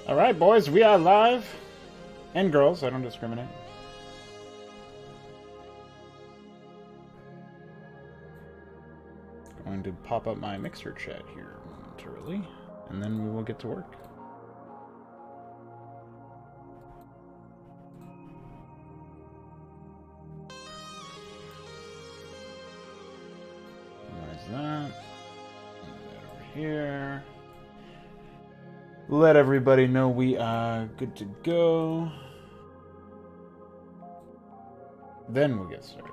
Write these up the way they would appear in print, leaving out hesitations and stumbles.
Alright, boys, we are live. And girls, I don't discriminate. Going to pop up my Mixer chat here momentarily, and then we will get to work. Minimize that. Move that over here. Let everybody know we are good to go. Then we'll get started.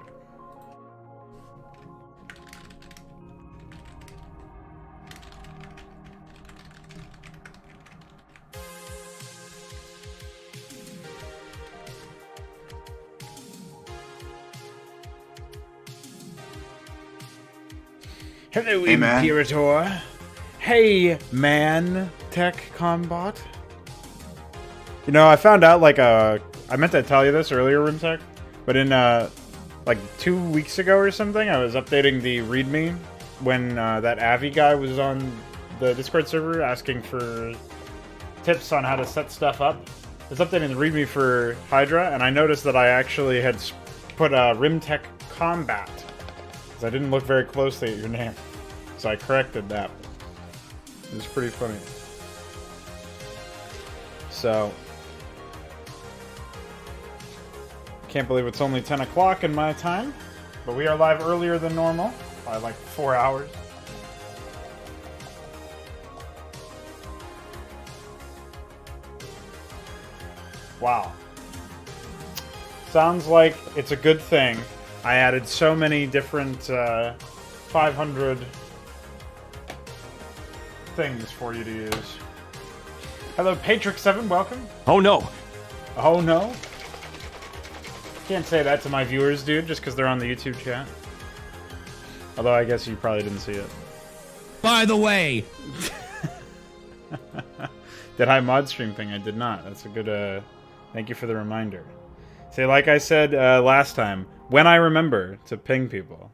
Hello, Hey, man. Imperator. Hey, man. Tech Combat. You know, I found out, like, I meant to tell you this earlier, RoomTech, but in, like, 2 weeks ago or something, I was updating the README when, that Avi guy was on the Discord server asking for tips on how to set stuff up. I was updating the README for Hydra, and I noticed that I actually had put, RimTech Combat, because I didn't look very closely at your name. So I corrected that. It was pretty funny. So, can't believe it's only 10 o'clock in my time, but we are live earlier than normal by like 4 hours. Wow. Sounds like it's a good thing. I added so many different 500 things for you to use. Hello, Patrix7, welcome. Oh no! Oh no? Can't say that to my viewers, dude, just because they're on the YouTube chat. Although I guess you probably didn't see it. By the way! Did I Modstream thing? I did not. That's a good, thank you for the reminder. See, like I said last time, when I remember to ping people,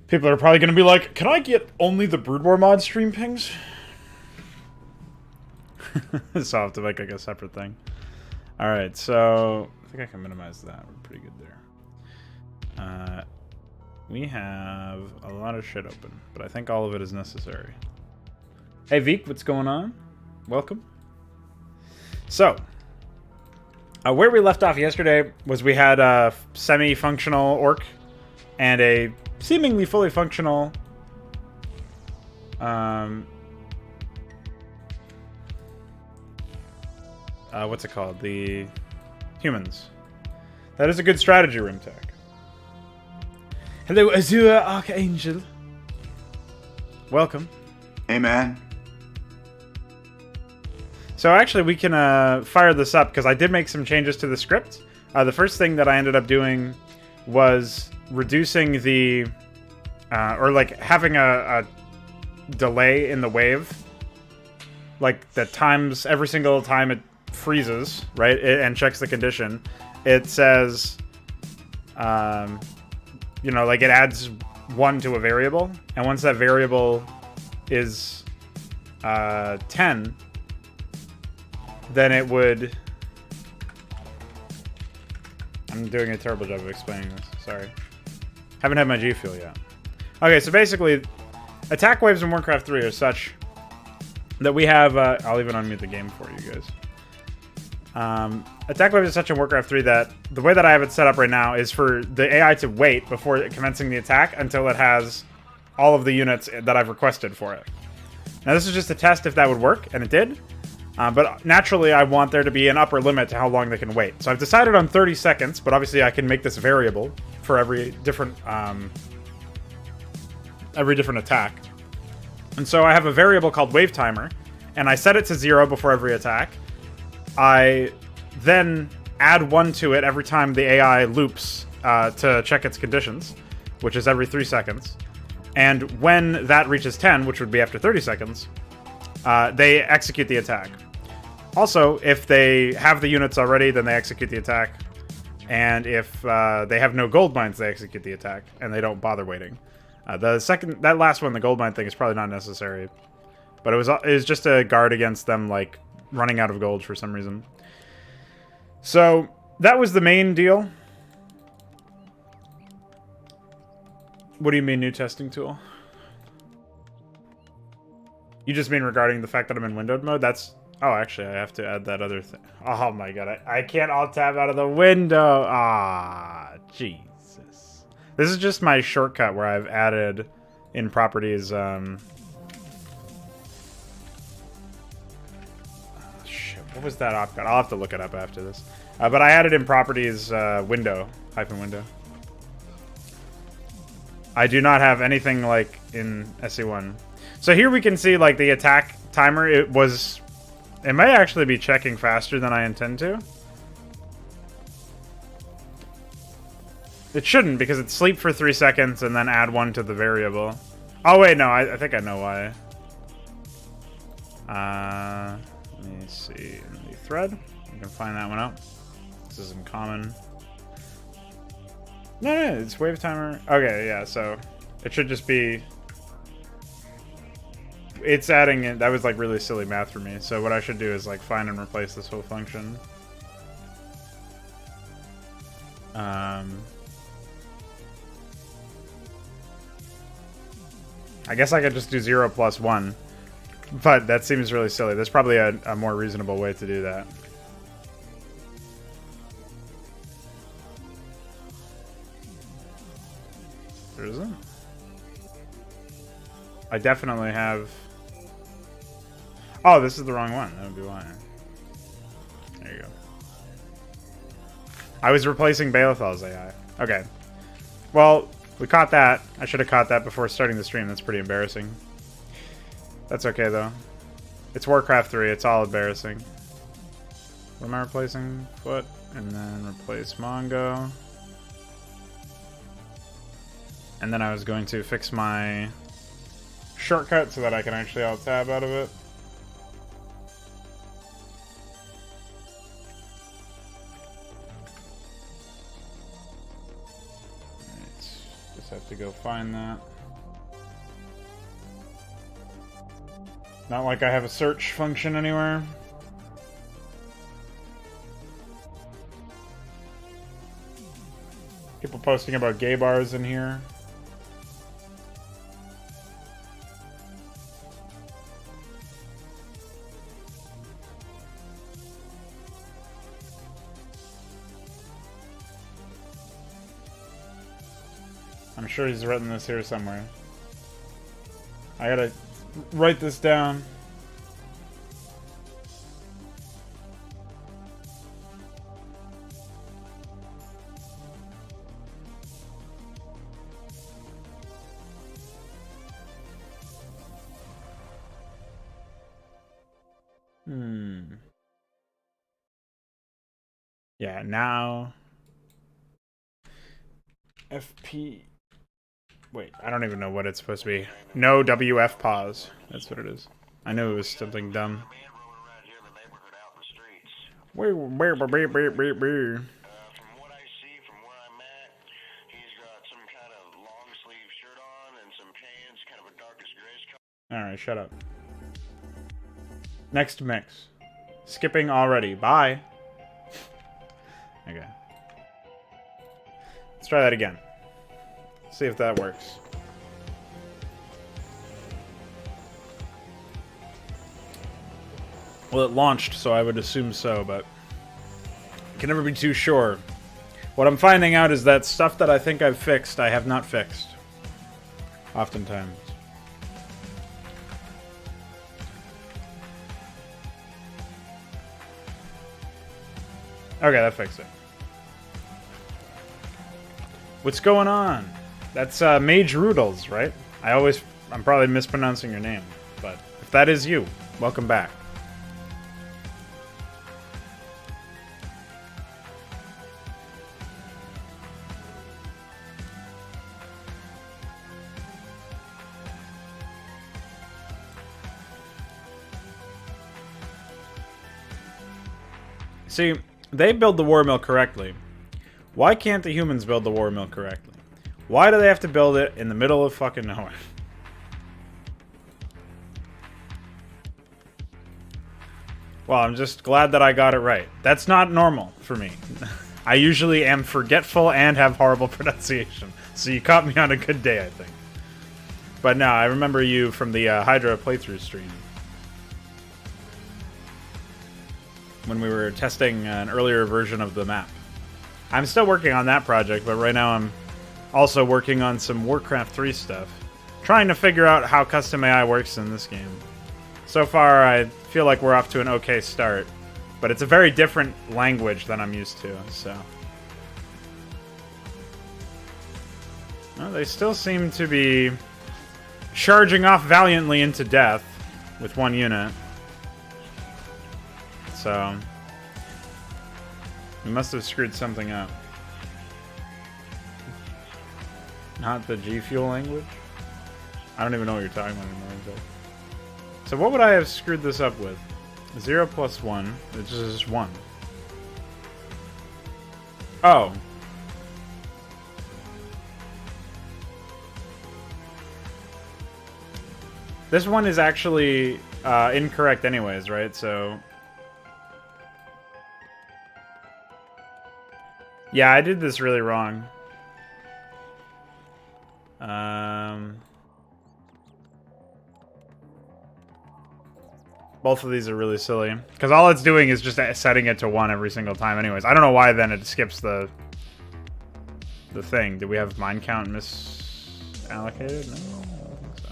people are probably going to be like, can I get only the Brood War mod stream pings? So I'll have to make like a separate thing. Alright, so I think I can minimize that. We're pretty good there. We have a lot of shit open, but I think all of it is necessary. Hey Veek, what's going on? Welcome. So, where we left off yesterday was we had a semi-functional orc and a seemingly fully functional what's it called? The humans. That is a good strategy, RimTech. Hello, Azure Archangel. Welcome. Hey, man. So actually, we can fire this up, because I did make some changes to the script. The first thing that I ended up doing was reducing the... or like having a delay in the wave. Like, that times every single time it freezes, right, and checks the condition, it says, you know, like it adds 1 to a variable. And once that variable is 10... then it would... I'm doing a terrible job of explaining this. Sorry. Haven't had my G Fuel yet. Okay, so basically, attack waves in Warcraft 3 are such that we have... I'll even unmute the game for you guys. Attack waves are such in Warcraft 3 that the way that I have it set up right now is for the AI to wait before commencing the attack until it has all of the units that I've requested for it. Now, this is just a test if that would work, and it did. But naturally, I want there to be an upper limit to how long they can wait. So I've decided on 30 seconds, but obviously I can make this variable for every different attack. And so I have a variable called wave timer, and I set it to 0 before every attack. I then add 1 to it every time the AI loops to check its conditions, which is every 3 seconds. And when that reaches 10, which would be after 30 seconds, they execute the attack. Also, if they have the units already, then they execute the attack. And if they have no gold mines, they execute the attack, and they don't bother waiting. That last one, the gold mine thing, is probably not necessary. But it was just a guard against them, like, running out of gold for some reason. So, that was the main deal. What do you mean, new testing tool? You just mean regarding the fact that I'm in windowed mode? That's... Oh, actually, I have to add that other thing. Oh my god, I can't alt-tab out of the window. Ah, Jesus. This is just my shortcut where I've added in properties, shit, what was that opcode? I'll have to look it up after this. But I added in properties, window, hyphen window. I do not have anything like in SE1. So here we can see like the attack timer. It may actually be checking faster than I intend to. It shouldn't because it's sleep for 3 seconds and then add 1 to the variable. Oh wait, no, I think I know why. Let me see in the thread. You can find that one out. This is in common. No, it's wave timer. Okay, yeah, so it should just be... It's adding in... That was like really silly math for me. So what I should do is like find and replace this whole function. I guess I could just do 0 plus 1. But that seems really silly. There's probably a more reasonable way to do that. There isn't? I definitely have... Oh, this is the wrong one. That would be why. There you go. I was replacing Balathal's AI. Okay. Well, we caught that. I should have caught that before starting the stream. That's pretty embarrassing. That's okay, though. It's Warcraft 3. It's all embarrassing. What am I replacing? Foot. And then replace Mongo. And then I was going to fix my shortcut so that I can actually alt-tab out of it. Alright. Just have to go find that. Not like I have a search function anywhere. People posting about gay bars in here. I'm sure he's written this here somewhere. I gotta write this down. Yeah, now... FP... Wait, I don't even know what it's supposed to be. No WF pause. That's what it is. I knew it was something dumb. From what I see, from where I'm at, he's got some kind of long sleeve shirt on and some pants, kind of a darkish grayish color. Alright, shut up. Next mix. Skipping already. Bye. Okay. Let's try that again. See if that works. Well, it launched, so I would assume so, but I can never be too sure. What I'm finding out is that stuff that I think I've fixed, I have not fixed. Oftentimes. Okay, that fixed it. What's going on? That's Mage Roodles, right? I'm probably mispronouncing your name, but if that is you, welcome back. See, they build the war mill correctly. Why can't the humans build the war mill correctly? Why do they have to build it in the middle of fucking nowhere? Well, I'm just glad that I got it right. That's not normal for me. I usually am forgetful and have horrible pronunciation. So you caught me on a good day, I think. But no, I remember you from the Hydra playthrough stream. When we were testing an earlier version of the map. I'm still working on that project, but right now I'm also working on some Warcraft III stuff. Trying to figure out how custom AI works in this game. So far, I feel like we're off to an okay start. But it's a very different language than I'm used to, so... Well, they still seem to be charging off valiantly into death with one unit. So... we must have screwed something up. Not the G Fuel language? I don't even know what you're talking about anymore. So what would I have screwed this up with? 0 plus 1, which is just 1. Oh. This one is actually incorrect anyways, right? So... yeah, I did this really wrong. Both of these are really silly. Because all it's doing is just setting it to 1 every single time anyways. I don't know why then it skips the thing. Did we have mine count misallocated? No, I don't think so.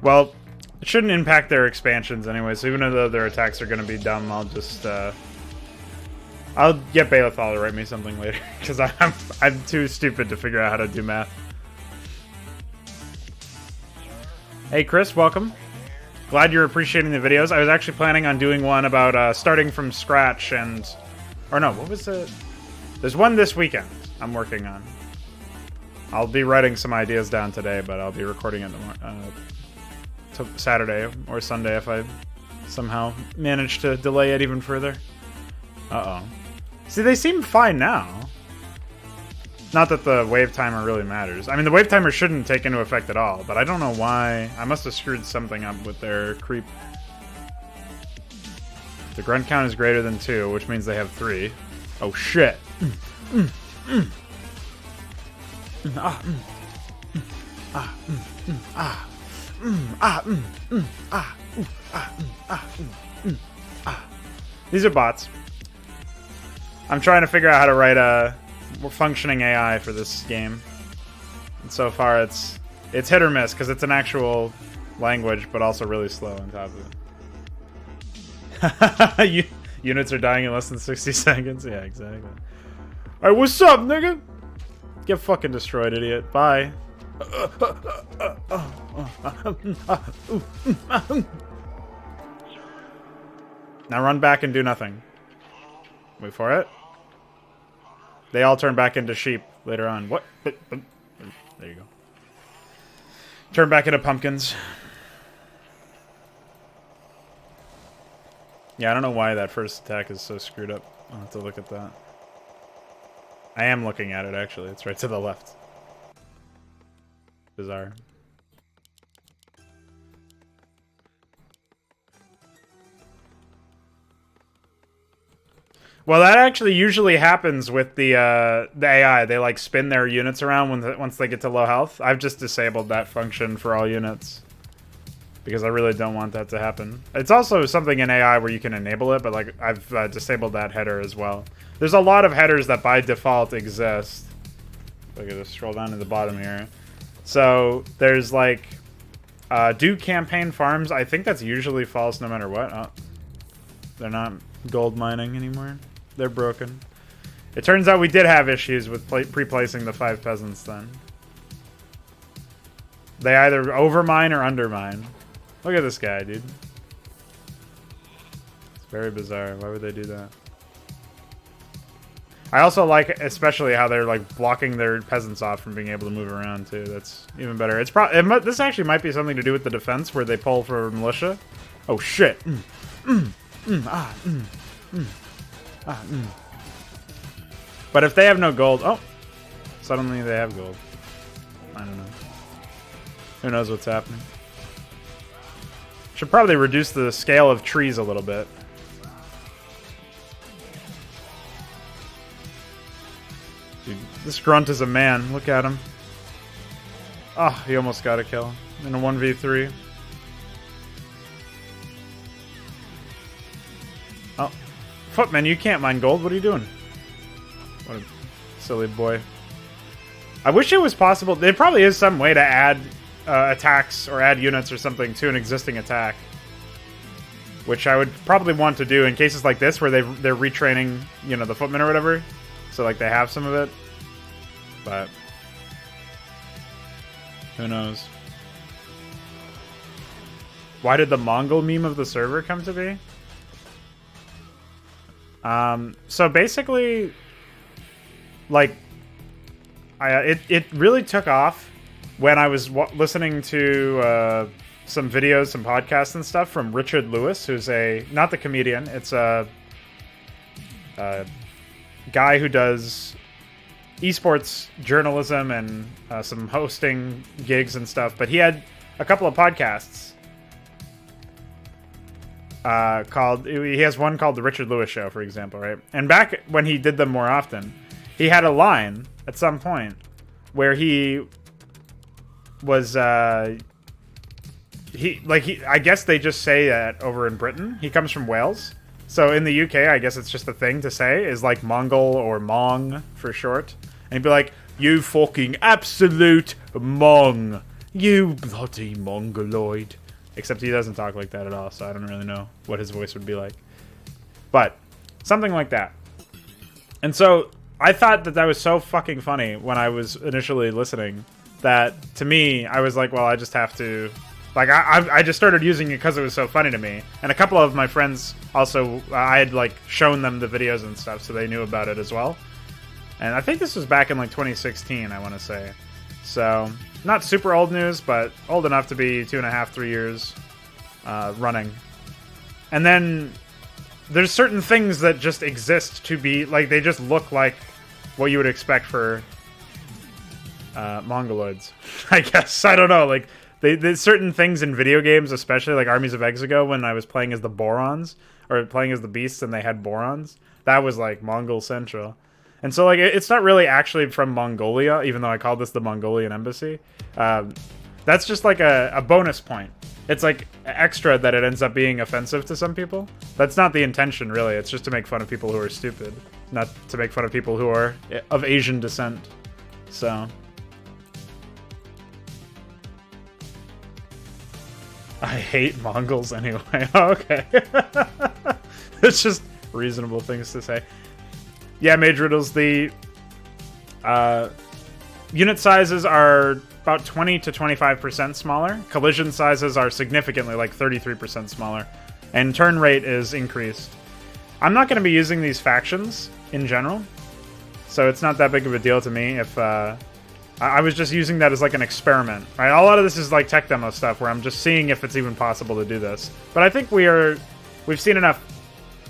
Well, it shouldn't impact their expansions anyway, so even though their attacks are going to be dumb, I'll just... I'll get Balethal to write me something later, because I'm too stupid to figure out how to do math. Hey Chris, welcome. Glad you're appreciating the videos. I was actually planning on doing one about starting from scratch and... or no, what was it? There's one this weekend I'm working on. I'll be writing some ideas down today, but I'll be recording it Saturday or Sunday if I somehow manage to delay it even further. Uh-oh. See, they seem fine now. Not that the wave timer really matters. I mean, the wave timer shouldn't take into effect at all, but I don't know why. I must have screwed something up with their creep. The grunt count is greater than 2, which means they have 3. Oh, shit. These are bots. I'm trying to figure out how to write a functioning AI for this game. And so far it's hit or miss because it's an actual language, but also really slow on top of it. Units are dying in less than 60 seconds. Yeah, exactly. Alright, what's up, nigga? Get fucking destroyed, idiot. Bye. Now run back and do nothing. Wait for it. They all turn back into sheep later on. What? There you go. Turn back into pumpkins. Yeah, I don't know why that first attack is so screwed up. I'll have to look at that. I am looking at it, actually. It's right to the left. Bizarre. Well, that actually usually happens with the AI. They like spin their units around once they get to low health. I've just disabled that function for all units because I really don't want that to happen. It's also something in AI where you can enable it, but like I've disabled that header as well. There's a lot of headers that by default exist. Look at this. Scroll down to the bottom here. So there's like do campaign farms. I think that's usually false no matter what. Oh, they're not gold mining anymore. They're broken. It turns out we did have issues with pre-placing the 5 peasants then. They either overmine or undermine. Look at this guy, dude. It's very bizarre. Why would they do that? I also like especially how they're like blocking their peasants off from being able to move around too. That's even better. It's this actually might be something to do with the defense where they pull for militia. Oh shit. But if they have no gold... oh! Suddenly they have gold. I don't know. Who knows what's happening. Should probably reduce the scale of trees a little bit. Dude, this grunt is a man. Look at him. Oh, he almost got a kill in a 1v3. Oh, Footman, you can't mine gold. What are you doing? What a silly boy. I wish it was possible. There probably is some way to add attacks or add units or something to an existing attack, which I would probably want to do in cases like this where they're retraining, you know, the Footmen or whatever. So like they have some of it, but who knows? Why did the Mongol meme of the server come to be? So basically, like, it really took off when I was listening to some videos, some podcasts and stuff from Richard Lewis, who's not the comedian, it's a guy who does esports journalism and some hosting gigs and stuff, but he had a couple of podcasts he has one called The Richard Lewis Show, for example, right? And back when he did them more often, he had a line at some point where he was I guess they just say that over in Britain. He comes from Wales. So in the UK, I guess it's just a thing to say, is like Mongol or Mong for short. And he'd be like, you fucking absolute Mong. You bloody Mongoloid. Except he doesn't talk like that at all, so I don't really know what his voice would be like. But something like that. And so I thought that was so fucking funny when I was initially listening that, to me, I was like, well, I just have to... Like, I just started using it because it was so funny to me. And a couple of my friends also, I had, like, shown them the videos and stuff, so they knew about it as well. And I think this was back in, like, 2016, I want to say. So, not super old news, but old enough to be 2.5, 3 years running. And then there's certain things that just exist to be, like, they just look like what you would expect for Mongoloids, I guess. I don't know, like... There's certain things in video games, especially like Armies of Exego, when I was playing as the Borons, or playing as the Beasts and they had Borons, that was like Mongol Central. And so like it's not really actually from Mongolia, even though I call this the Mongolian Embassy. That's just like a bonus point. It's like extra that it ends up being offensive to some people. That's not the intention, really. It's just to make fun of people who are stupid, not to make fun of people who are of Asian descent. So... I hate Mongols anyway. Okay. It's just reasonable things to say. Yeah, Mage Riddles, the unit sizes are about 20 to 25% smaller. Collision sizes are significantly, like 33% smaller. And turn rate is increased. I'm not going to be using these factions in general, so it's not that big of a deal to me if... I was just using that as like an experiment, right? A lot of this is like tech demo stuff where I'm just seeing if it's even possible to do this. But I think we've seen enough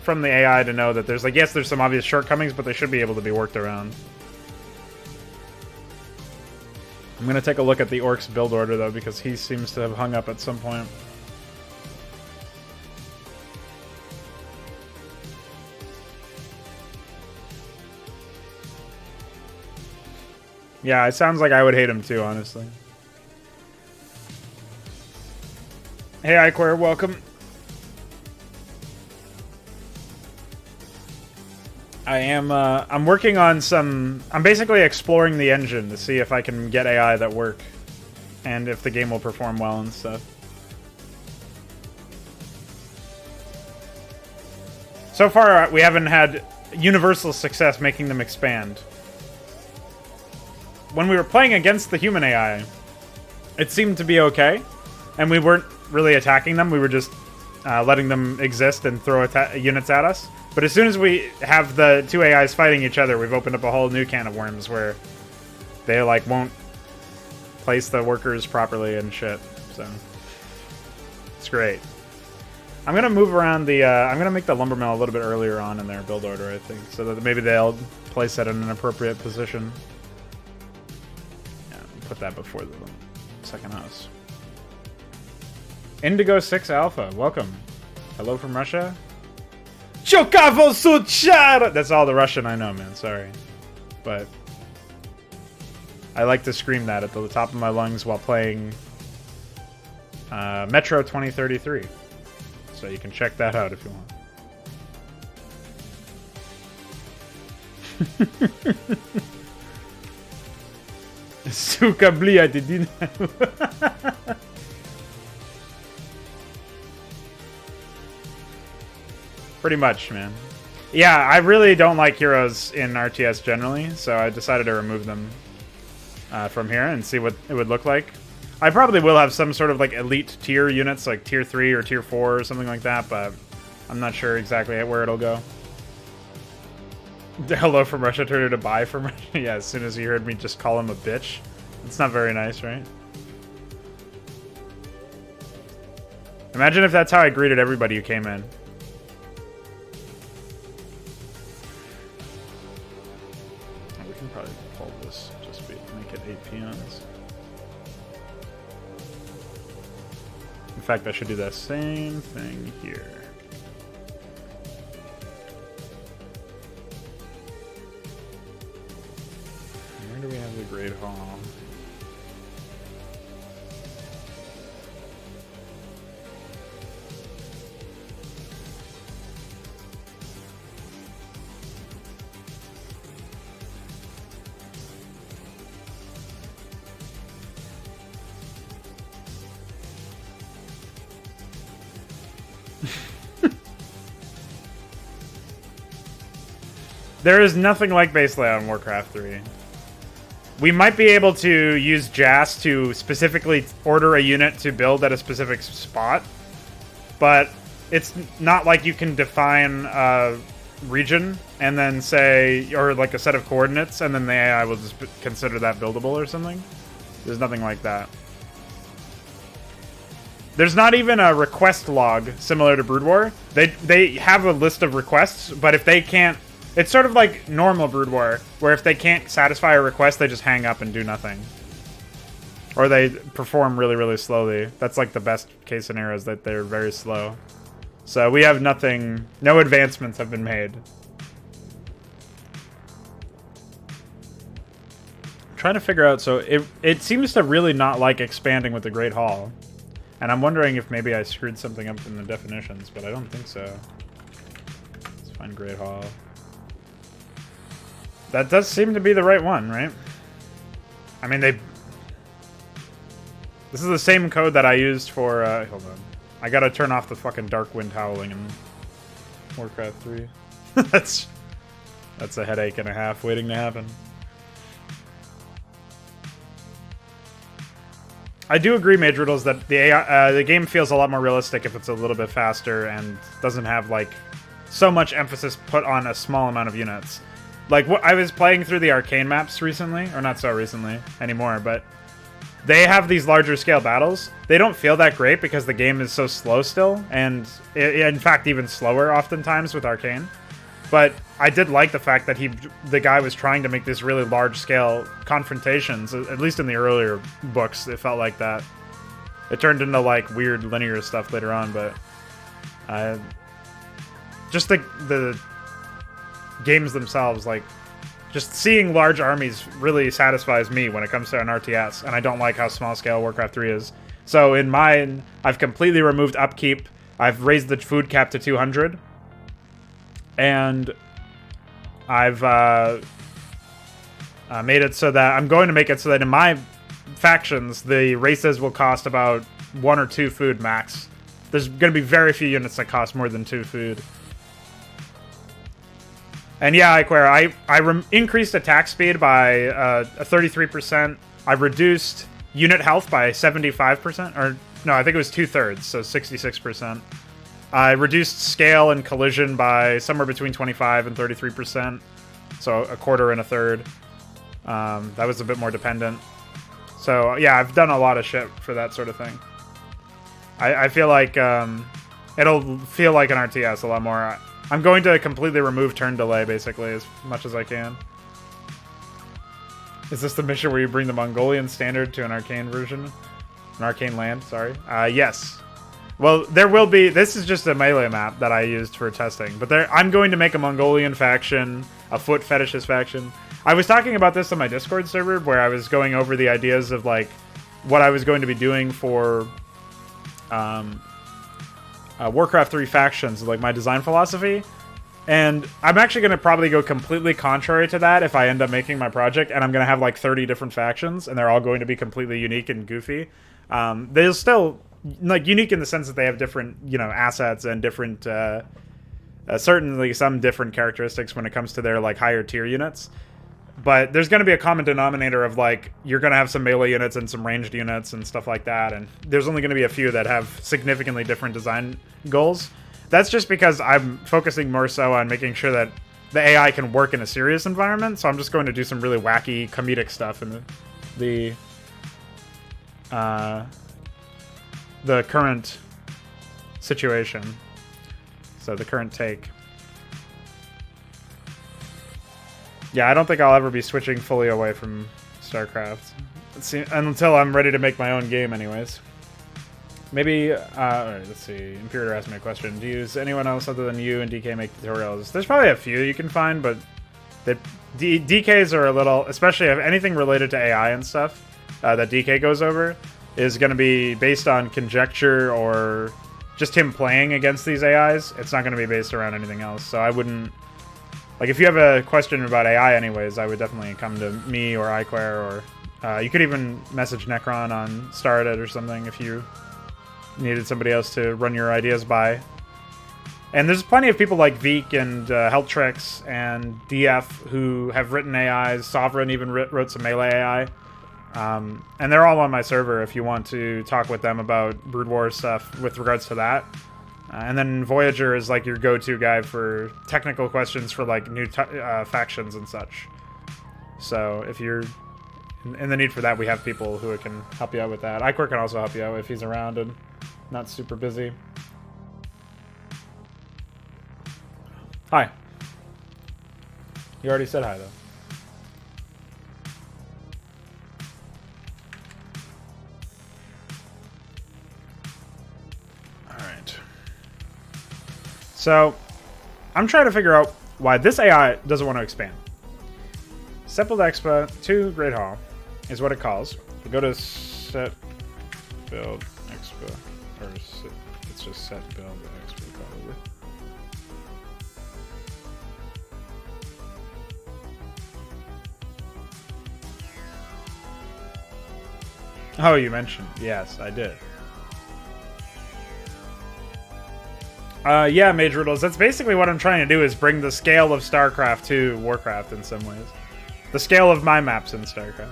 from the AI to know that there's like, yes, there's some obvious shortcomings, but they should be able to be worked around. I'm going to take a look at the Orc's build order though, because he seems to have hung up at some point. Yeah, it sounds like I would hate him too, honestly. Hey, iQueer, welcome. I'm working on I'm basically exploring the engine to see if I can get AI that work. And if the game will perform well and stuff. So far, we haven't had universal success making them expand. When we were playing against the human AI, it seemed to be okay, and we weren't really attacking them. We were just letting them exist and throw units at us. But as soon as we have the two AIs fighting each other, we've opened up a whole new can of worms where they like won't place the workers properly and shit. So it's great. I'm gonna move around the. I'm gonna make the lumber mill a little bit earlier on in their build order, I think, so that maybe they'll place that in an appropriate position. Put that before the second house. Indigo 6 Alpha, welcome. Hello from Russia. Chokavo Suchar! That's all the Russian I know, man. Sorry. But I like to scream that at the top of my lungs while playing Metro 2033. So you can check that out if you want. Suka blia didn't. Pretty much, man. Yeah, I really don't like heroes in RTS generally, so I decided to remove them from here and see what it would look like. I probably will have some sort of like elite tier units, like tier 3 or tier 4 or something like that, but I'm not sure exactly where it'll go. Hello from Russia turned to buy from Russia. Yeah, as soon as he heard me just call him a bitch. It's not very nice, right? Imagine if that's how I greeted everybody who came in. Oh, we can probably pull this, just make it 8 peons. In fact, I should do the same thing here. Where do we have the Great Hall? There is nothing like base layout in Warcraft 3. We might be able to use JAS to specifically order a unit to build at a specific spot, but it's not like you can define a region and then say, or like a set of coordinates, and then the AI will just consider that buildable or something. There's nothing like that. There's not even a request log similar to Brood War. They have a list of requests, but if they can't... It's sort of like normal Brood War, where if they can't satisfy a request, they just hang up and do nothing. Or they perform really, really slowly. That's like the best case scenario, is that they're very slow. So we have nothing... No advancements have been made. I'm trying to figure out... So it seems to really not like expanding with the Great Hall. And I'm wondering if maybe I screwed something up in the definitions, but I don't think so. Let's find Great Hall. That does seem to be the right one, right? I mean, This is the same code that I used for... hold on. I gotta turn off the fucking Dark Wind howling in Warcraft 3. That's a headache and a half waiting to happen. I do agree, Mage Riddles, that the AI, the game feels a lot more realistic if it's a little bit faster and doesn't have, like, so much emphasis put on a small amount of units. Like, I was playing through the Arcane maps recently, or not so recently anymore, but they have these larger scale battles. They don't feel that great because the game is so slow still, and in fact even slower oftentimes with Arcane. But I did like the fact that the guy was trying to make this really large scale confrontations, at least in the earlier books. It felt like that. It turned into like weird linear stuff later on, but just the games themselves, like, just seeing large armies really satisfies me when it comes to an RTS, and I don't like how small scale Warcraft 3 is. So in mine, I've completely removed upkeep. I've raised the food cap to 200, and I've made it so that I'm going to make it so that in my factions, the races will cost about 1 or 2 food max. There's going to be very few units that cost more than 2 food. And yeah, I increased attack speed by a 33%. I reduced unit health by 75%. Or, no, I think it was 2/3, so 66%. I reduced scale and collision by somewhere between 25 and 33%. So a quarter and a third. That was a bit more dependent. So yeah, I've done a lot of shit for that sort of thing. I feel like it'll feel like an RTS a lot more. I'm going to completely remove turn delay, basically, as much as I can. Is this the mission where you bring the Mongolian standard to an Arcane version? An Arcane land, sorry. Yes. Well, there will be... This is just a melee map that I used for testing. But I'm going to make a Mongolian faction, a foot fetishist faction. I was talking about this on my Discord server, where I was going over the ideas of, like, what I was going to be doing for Warcraft 3 factions, like my design philosophy. And I'm actually going to probably go completely contrary to that if I end up making my project, and I'm going to have like 30 different factions, and they're all going to be completely unique and goofy. They'll still, like, unique in the sense that they have different, you know, assets and different, certainly some different characteristics when it comes to their, like, higher tier units. But there's going to be a common denominator of, like, you're going to have some melee units and some ranged units and stuff like that, and there's only going to be a few that have significantly different design goals. That's just because I'm focusing more so on making sure that the AI can work in a serious environment, so I'm just going to do some really wacky comedic stuff in the current situation. So the current take. Yeah, I don't think I'll ever be switching fully away from StarCraft. Until I'm ready to make my own game anyways. Maybe, alright, let's see. Imperator asked me a question. Do you use anyone else other than you and DK make tutorials? There's probably a few you can find, but the DKs are a little, especially if anything related to AI and stuff that DK goes over, is going to be based on conjecture or just him playing against these AIs. It's not going to be based around anything else, so I wouldn't... Like, if you have a question about AI anyways, I would definitely come to me or iQuare, or you could even message Necron on StarEdit or something if you needed somebody else to run your ideas by. And there's plenty of people like Veek and Heltrix and DF who have written AIs. Sovereign even wrote some melee AI. And they're all on my server if you want to talk with them about Brood War stuff with regards to that. And then Voyager is like your go-to guy for technical questions for like new factions and such. So if you're in the need for that, we have people who can help you out with that. iQuare can also help you out if he's around and not super busy. Hi. You already said hi, though. Alright. So, I'm trying to figure out why this AI doesn't want to expand. Set build expo to Great Hall is what it calls. You go to set build expo, or it's just set build expo probably. Oh, you mentioned. Yes, I did. Yeah, Mage Riddles. That's basically what I'm trying to do, is bring the scale of StarCraft to Warcraft in some ways. The scale of my maps in StarCraft.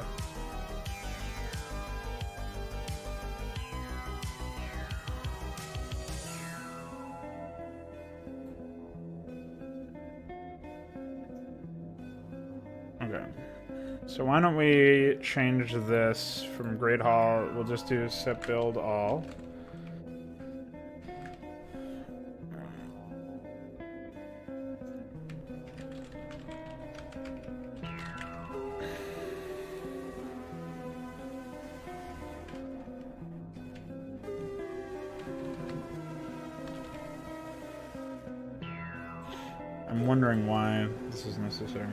Okay. So why don't we change this from Great Hall? We'll just do set build all. I'm wondering why this is necessary.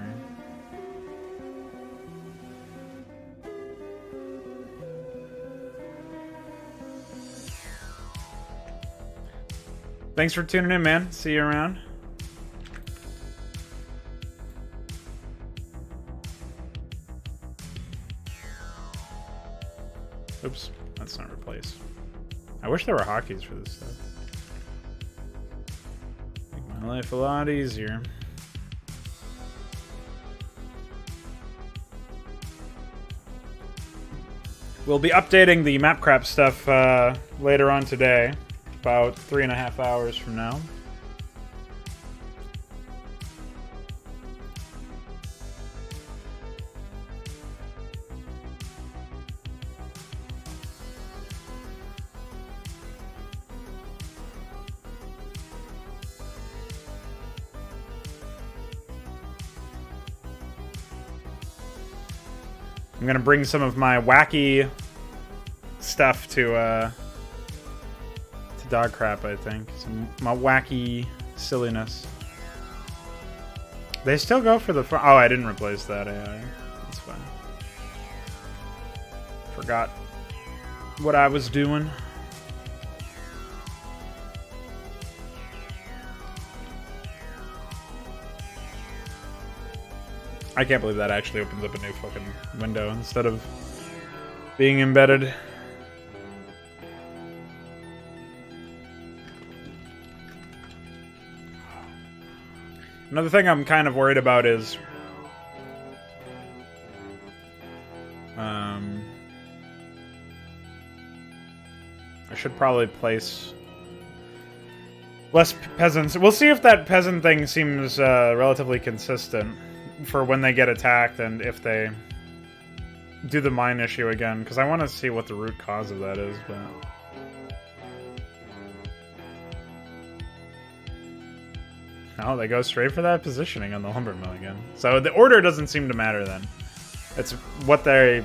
Thanks for tuning in, man. See you around. Oops, that's not replace. I wish there were hotkeys for this stuff. Make my life a lot easier. We'll be updating the map crap stuff later on today, about 3.5 hours from now. I'm gonna bring some of my wacky stuff to dog crap, I think. Some my wacky silliness. They still go for the front. Oh, I didn't replace that AI. That's fine. Forgot what I was doing. I can't believe that actually opens up a new fucking window instead of being embedded. Another thing I'm kind of worried about is I should probably place less peasants. We'll see if that peasant thing seems relatively consistent for when they get attacked and if they do the mine issue again, because I want to see what the root cause of that is. But no, they go straight for that positioning on the lumber mill again. So the order doesn't seem to matter then. It's what they...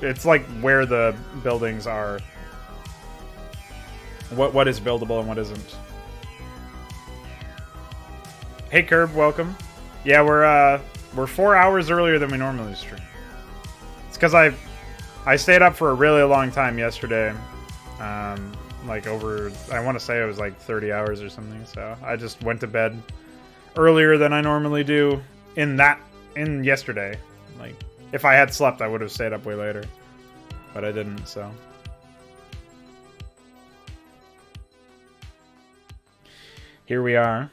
It's like where the buildings are. What is buildable and what isn't. Hey Curb, welcome. Yeah, we're 4 hours earlier than we normally stream. It's because I stayed up for a really long time yesterday. Like over, I want to say it was like 30 hours or something. So I just went to bed earlier than I normally do in yesterday. Like, if I had slept, I would have stayed up way later. But I didn't, so. Here we are.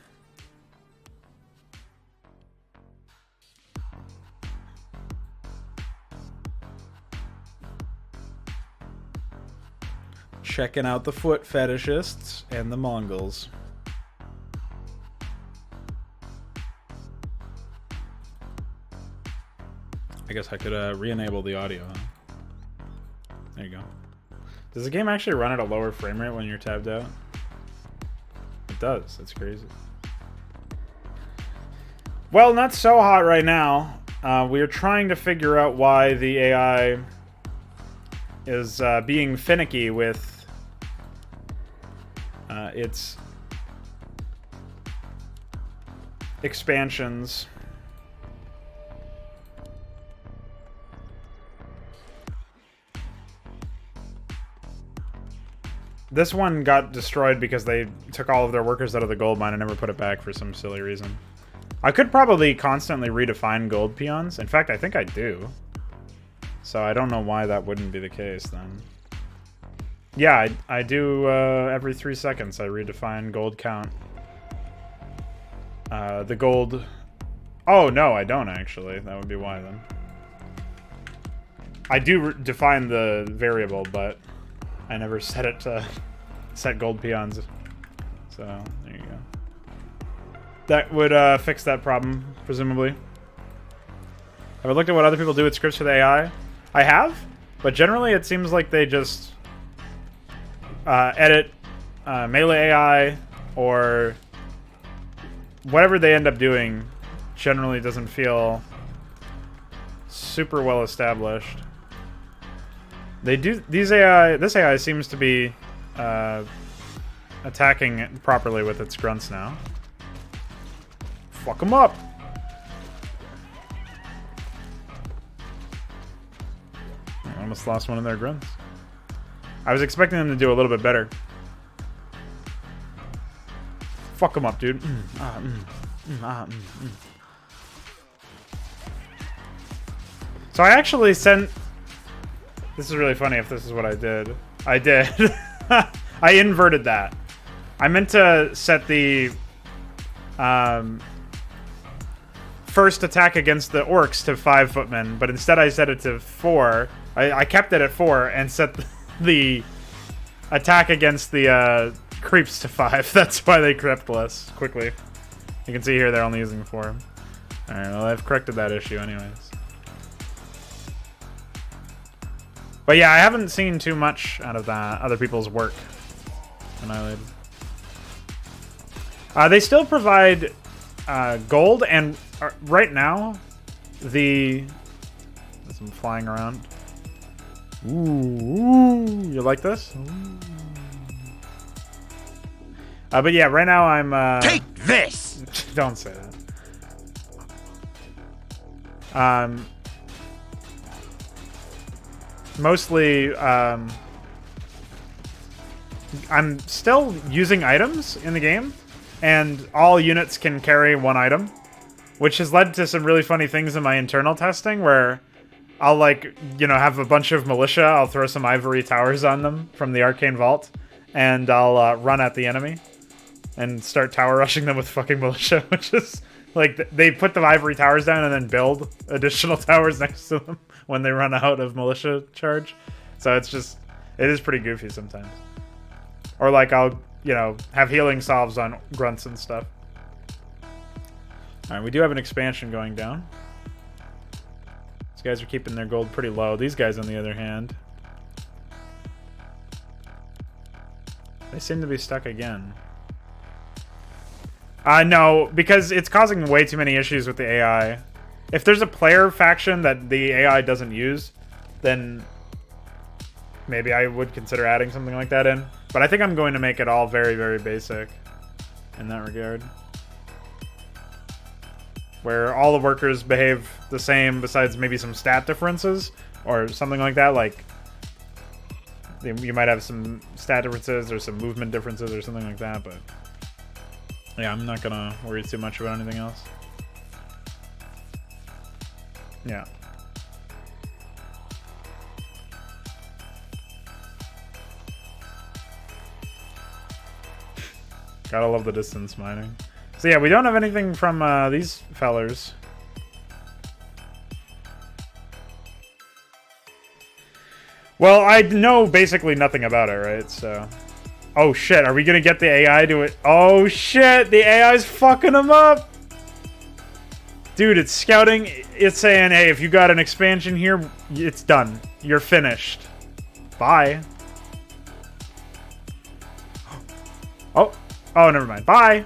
Checking out the foot fetishists and the Mongols. I guess I could re-enable the audio, huh? There you go. Does the game actually run at a lower frame rate when you're tabbed out? It does. That's crazy. Well, not so hot right now. We are trying to figure out why the AI is being finicky with its expansions. This one got destroyed because they took all of their workers out of the gold mine and never put it back for some silly reason. I could probably constantly redefine gold peons. In fact, I think I do. So I don't know why that wouldn't be the case then. Yeah, I do every 3 seconds I redefine gold count. The gold... Oh, no, I don't actually. That would be why then. I do define the variable, but I never set it to set gold peons. So, there you go. That would fix that problem, presumably. Have I looked at what other people do with scripts for the AI? I have, but generally it seems like they just edit melee AI or whatever they end up doing generally doesn't feel super well established. They do this AI seems to be attacking it properly with its grunts now. Fuck them up. I almost lost one of their grunts. I was expecting them to do a little bit better. Fuck them up, dude. So I actually sent... This is really funny if this is what I did. I did. I inverted that. I meant to set the first attack against the orcs to 5 footmen, but instead I set it to 4. I kept it at 4 and set the attack against the creeps to 5. That's why they crept less quickly. You can see here they're only using 4. Alright, well I've corrected that issue anyways. But yeah, I haven't seen too much out of that, other people's work. Annihilated. They still provide gold, and right now, there's some flying around. Ooh, you like this? Ooh. But yeah, right now I'm... Take this! Don't say that. Mostly, I'm still using items in the game, and all units can carry one item, which has led to some really funny things in my internal testing, where I'll, like, you know, have a bunch of militia, I'll throw some ivory towers on them from the Arcane Vault, and I'll run at the enemy and start tower rushing them with fucking militia, which is, like, they put the ivory towers down and then build additional towers next to them when they run out of militia charge. So it's just, it is pretty goofy sometimes. Or, like, I'll, you know, have healing salves on grunts and stuff. Alright, we do have an expansion going down. These guys are keeping their gold pretty low. These guys, on the other hand, they seem to be stuck again. No, because it's causing way too many issues with the AI. If there's a player faction that the AI doesn't use, then maybe I would consider adding something like that in. But I think I'm going to make it all very, very basic in that regard. Where all the workers behave the same besides maybe some stat differences or something like that. Like, you might have some stat differences or some movement differences or something like that, but yeah, I'm not gonna worry too much about anything else. Yeah. Gotta love the distance mining. So yeah, we don't have anything from these fellers. Well, I know basically nothing about it, right? So... Oh shit, are we gonna get the AI to it? Oh shit, the AI's fucking them up! Dude, it's scouting, it's saying, hey, if you got an expansion here, it's done. You're finished. Bye. Oh, oh, never mind. Bye!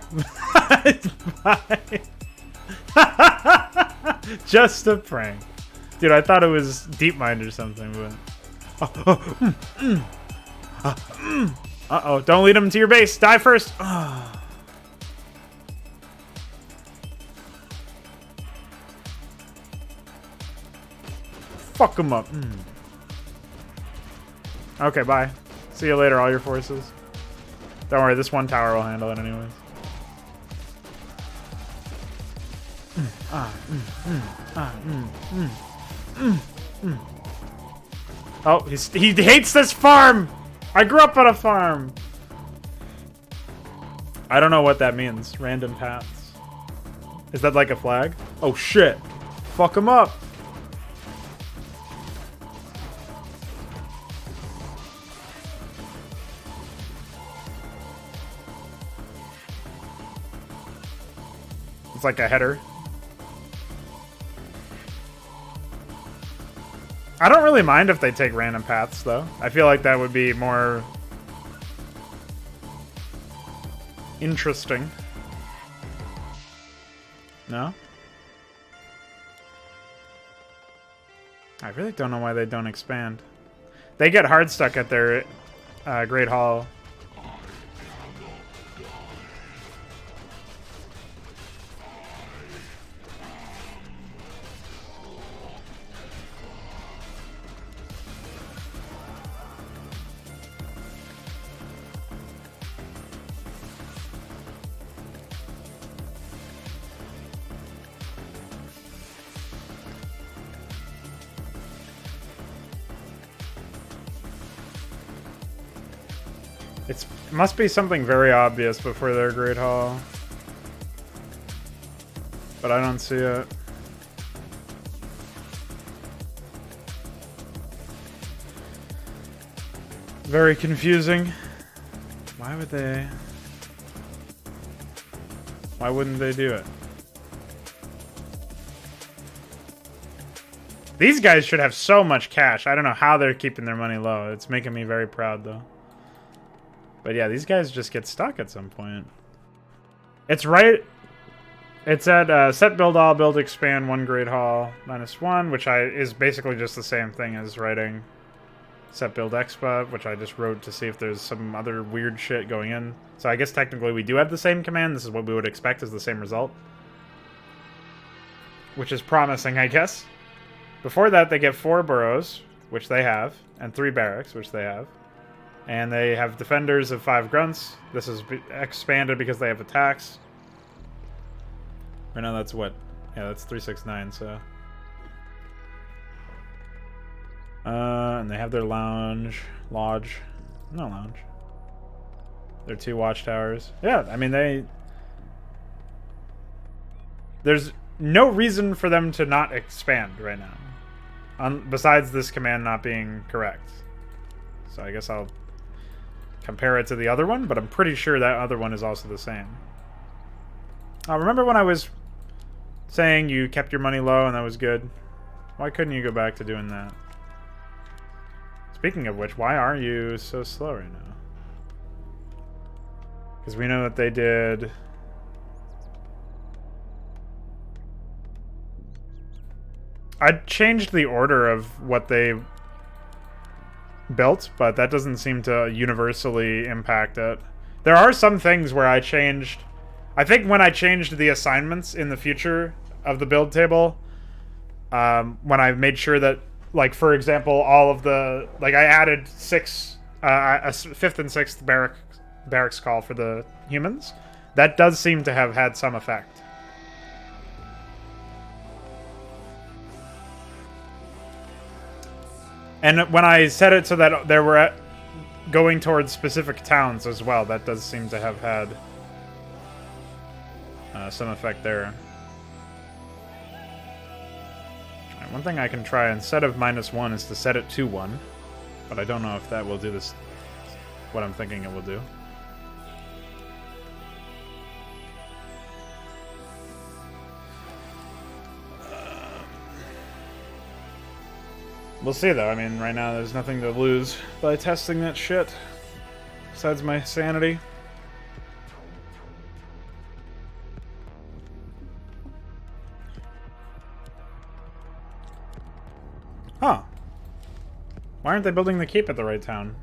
Bye. Just a prank. Dude, I thought it was DeepMind or something, but... Uh-oh, don't lead him to your base. Die first. Fuck him up. Okay, bye. See you later, all your forces. Don't worry, this one tower will handle it anyways. Oh, he hates this farm! I grew up on a farm! I don't know what that means. Random paths. Is that like a flag? Oh shit! Fuck him up! It's like a header. I don't really mind if they take random paths, though. I feel like that would be more interesting. No? I really don't know why they don't expand. They get hard stuck at their Great Hall. It must be something very obvious before their Great Hall. But I don't see it. Very confusing. Why would they... Why wouldn't they do it? These guys should have so much cash. I don't know how they're keeping their money low. It's making me very proud, though. But yeah, these guys just get stuck at some point. It's right... It's at set build all, build expand, 1 Great Hall, -1, which is basically just the same thing as writing Set build expa, which I just wrote to see if there's some other weird shit going in. So I guess technically we do have the same command. This is what we would expect as the same result. Which is promising, I guess. Before that, they get 4 burrows, which they have, and 3 barracks, which they have. And they have defenders of 5 grunts. This is expanded because they have attacks. Right now that's what? Yeah, that's 369, so... and they have their lodge. No lounge. Their 2 watchtowers. Yeah, I mean, there's no reason for them to not expand right now. Besides this command not being correct. So I guess I'll compare it to the other one, but I'm pretty sure that other one is also the same. Remember when I was saying you kept your money low and that was good? Why couldn't you go back to doing that? Speaking of which, why are you so slow right now? Because we know that they did... I changed the order of what they built, but that doesn't seem to universally impact it. There are some things where I changed... I think when I changed the assignments in the future of the build table, when I made sure that, like, for example, all of the... Like, I added 6... a 5th and 6th barracks call for the humans. That does seem to have had some effect. And when I set it so that they were going towards specific towns as well, that does seem to have had some effect there. Right, one thing I can try instead of -1 is to set it to 1, but I don't know if that will do this. What I'm thinking it will do. We'll see, though. I mean, right now there's nothing to lose by testing that shit. Besides my sanity. Huh. Why aren't they building the keep at the right town?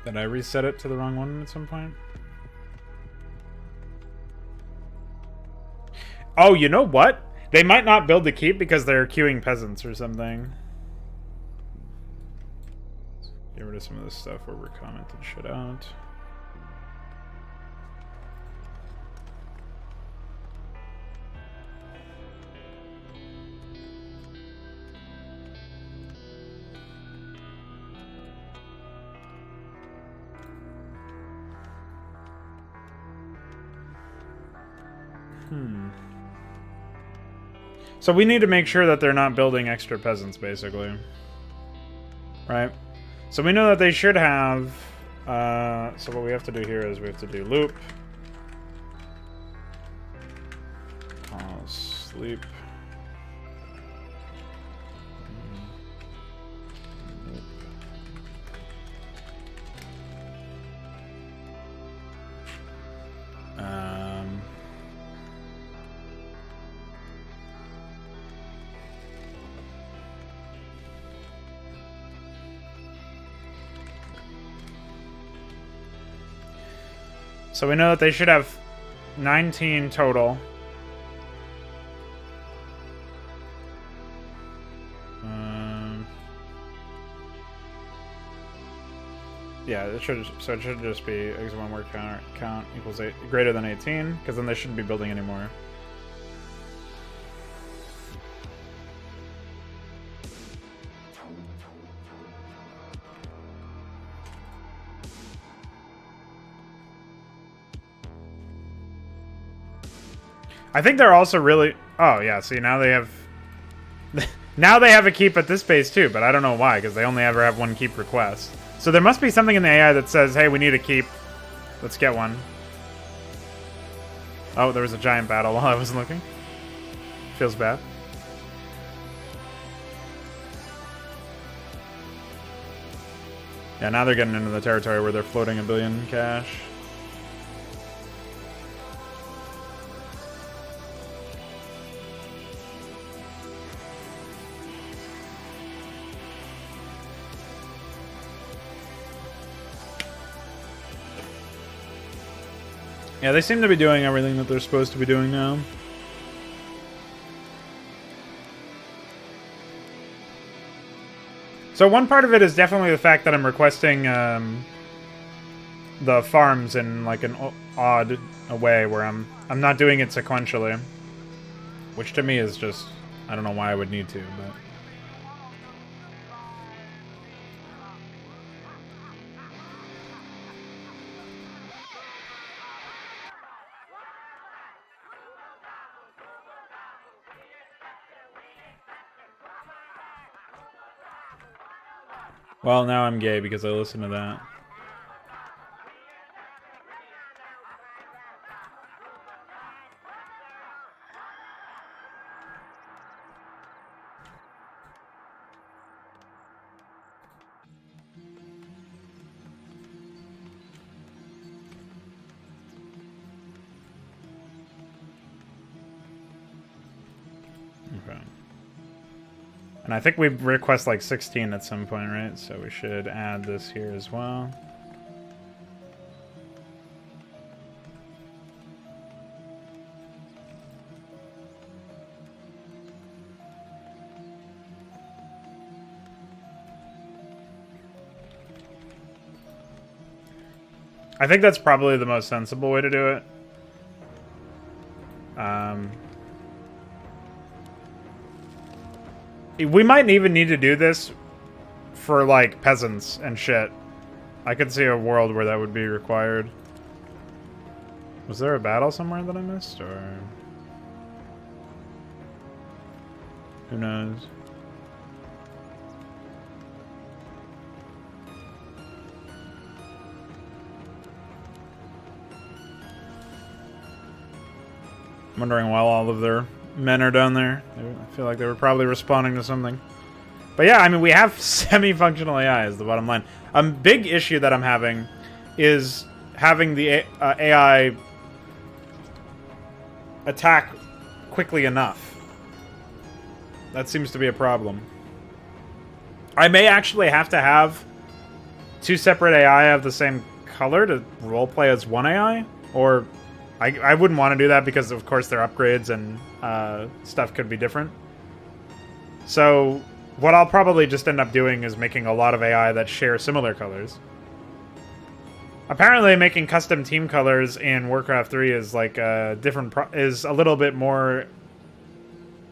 Did I reset it to the wrong one at some point? Oh, you know what? They might not build the keep because they're queuing peasants or something. Get rid of some of this stuff where we're commenting shit out. So we need to make sure that they're not building extra peasants, basically. Right? So we know that they should have... so what we have to do here is we have to do loop. Sleep. So we know that they should have 19 total. Yeah, it should. So it should just be x1 word count equals greater than 18, because then they shouldn't be building anymore. I think they're also really... Oh, yeah, see, now they have... now they have a keep at this base, too, but I don't know why, because they only ever have 1 keep request. So there must be something in the AI that says, hey, we need a keep. Let's get one. Oh, there was a giant battle while I was looking. Feels bad. Yeah, now they're getting into the territory where they're floating 1 billion cash. Yeah, they seem to be doing everything that they're supposed to be doing now. So one part of it is definitely the fact that I'm requesting the farms in like an odd way where I'm not doing it sequentially, which to me is just, I don't know why I would need to, but well, now I'm gay because I listened to that. Okay. And I think we request like 16 at some point, right? So we should add this here as well. I think that's probably the most sensible way to do it. We might even need to do this for, like, peasants and shit. I could see a world where that would be required. Was there a battle somewhere that I missed, or... who knows? I'm wondering why all of their men are down there. I feel like they were probably responding to something. But yeah, I mean, we have semi-functional AI is the bottom line. A big issue that I'm having is having the AI attack quickly enough. That seems to be a problem. I may actually have to have two separate AI of the same color to roleplay as one AI, or I wouldn't want to do that because, of course, their upgrades and stuff could be different. So what I'll probably just end up doing is making a lot of AI that share similar colors. Apparently, making custom team colors in Warcraft 3 is like a different is a little bit more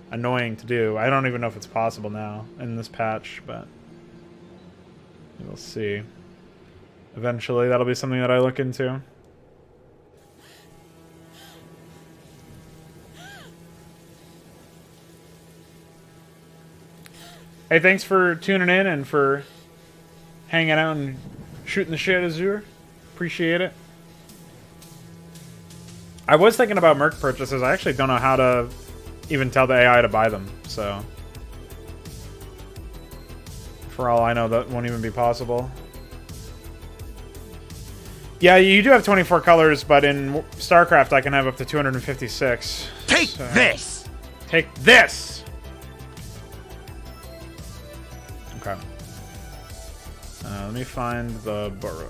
annoying to do. I don't even know if it's possible now in this patch, but we'll see. Eventually, that'll be something that I look into. Hey, thanks for tuning in and for hanging out and shooting the shit, Azure. Appreciate it. I was thinking about merc purchases. I actually don't know how to even tell the AI to buy them, so... for all I know, that won't even be possible. Yeah, you do have 24 colors, but in StarCraft I can have up to 256. Take this! Take this! Okay. Let me find the burrow.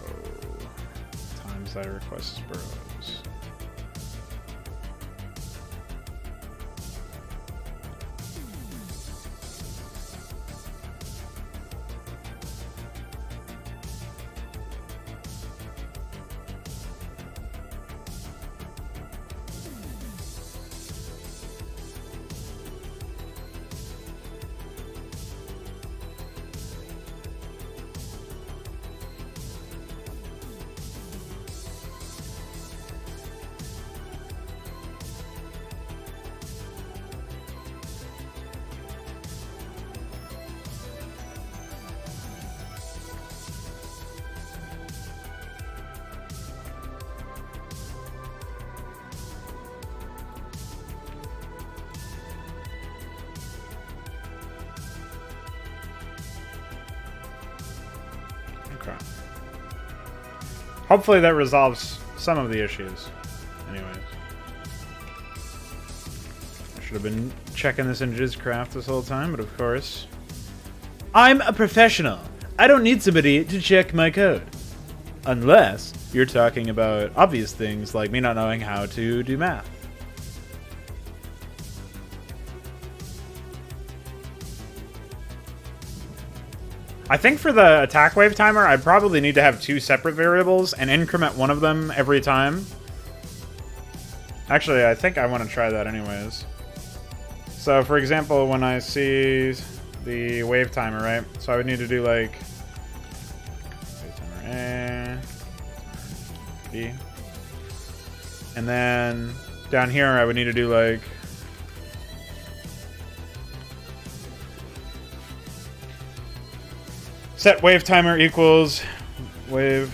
Times I request burrows. Hopefully that resolves some of the issues. Anyways. I should have been checking this in Jizzcraft this whole time, but of course... I'm a professional. I don't need somebody to check my code. Unless you're talking about obvious things like me not knowing how to do math. I think for the attack wave timer, I probably need to have 2 separate variables and increment one of them every time. Actually, I think I want to try that anyways. So, for example, when I see the wave timer, right? So I would need to do like wave timer A, B, and then down here I would need to do like set wave timer equals wave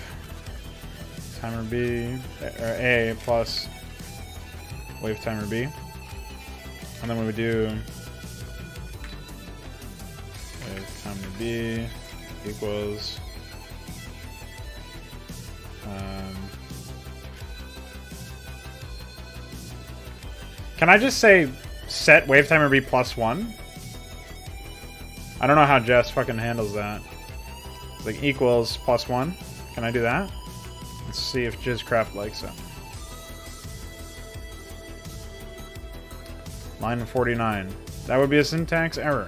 timer B or A plus wave timer B, and then we would do wave timer B equals can I just say set wave timer B plus 1? I don't know how Jess fucking handles that. Like equals plus 1. Can I do that? Let's see if Jizzcraft likes it. Line 49. That would be a syntax error.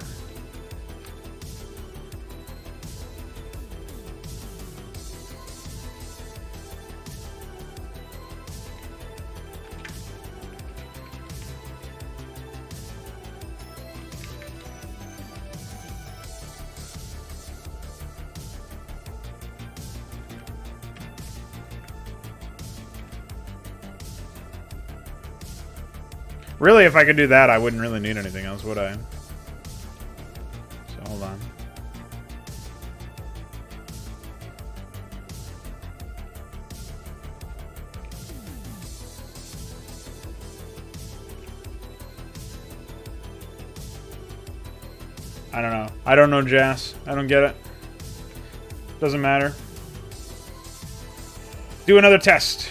Really, if I could do that, I wouldn't really need anything else, would I? So, hold on. I don't know. I don't know, Jazz. I don't get it. Doesn't matter. Do another test.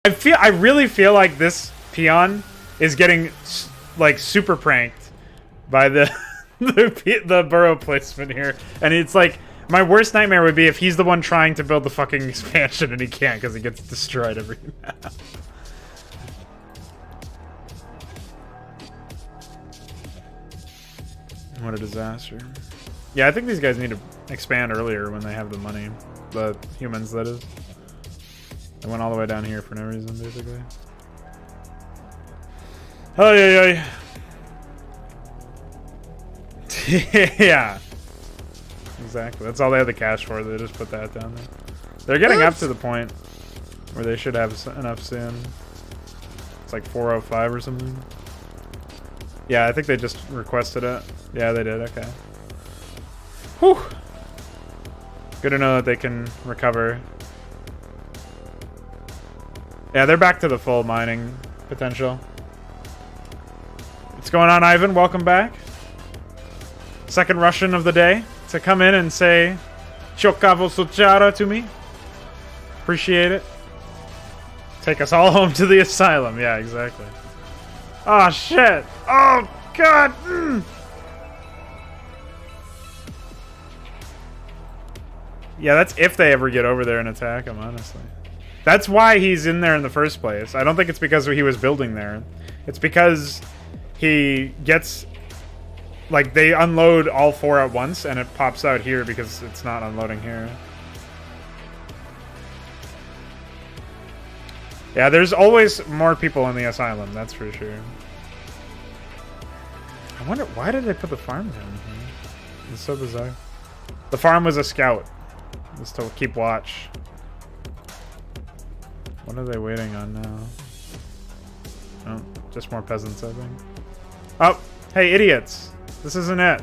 I really feel like this peon is getting like super pranked by the the burrow placement here, and it's like my worst nightmare would be if he's the one trying to build the fucking expansion and he can't because he gets destroyed every map. What a disaster. Yeah, I think these guys need to expand earlier when they have the money. The humans, that is. They went all the way down here for no reason, basically. Oh, yeah, yeah. Yeah. Exactly. That's all they have the cash for. They just put that down there. They're getting up to the point where they should have enough soon. It's like 405 or something. Yeah, I think they just requested it. Yeah, they did. Okay. Whew. Good to know that they can recover. Yeah, they're back to the full mining potential. What's going on, Ivan? Welcome back. Second Russian of the day to come in and say Chokavo Sochara to me. Appreciate it. Take us all home to the asylum. Yeah, exactly. Oh, shit. Oh, God. Yeah, that's if they ever get over there and attack him, honestly. That's why he's in there in the first place. I don't think it's because he was building there. It's because he gets... Like, they unload all 4 at once, and it pops out here because it's not unloading here. Yeah, there's always more people in the asylum, that's for sure. I wonder, why did they put the farm down here? It's so bizarre. The farm was a scout. Just to keep watch. What are they waiting on now? Oh, just more peasants, I think. Oh, hey, idiots. This isn't it.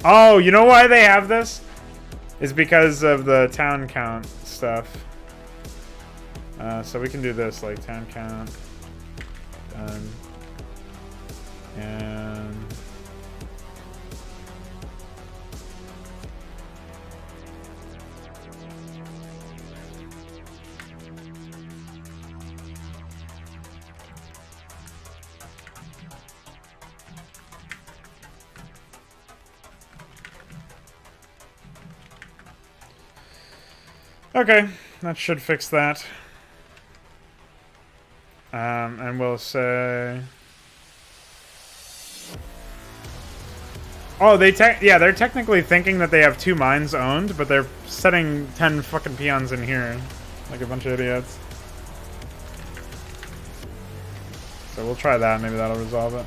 Oh, you know why they have this? Is because of the town count stuff. So we can do this, like town count. And... Okay, that should fix that. And we'll say... Oh, yeah, they're technically thinking that they have 2 mines owned, but they're setting 10 fucking peons in here. Like a bunch of idiots. So we'll try that, maybe that'll resolve it.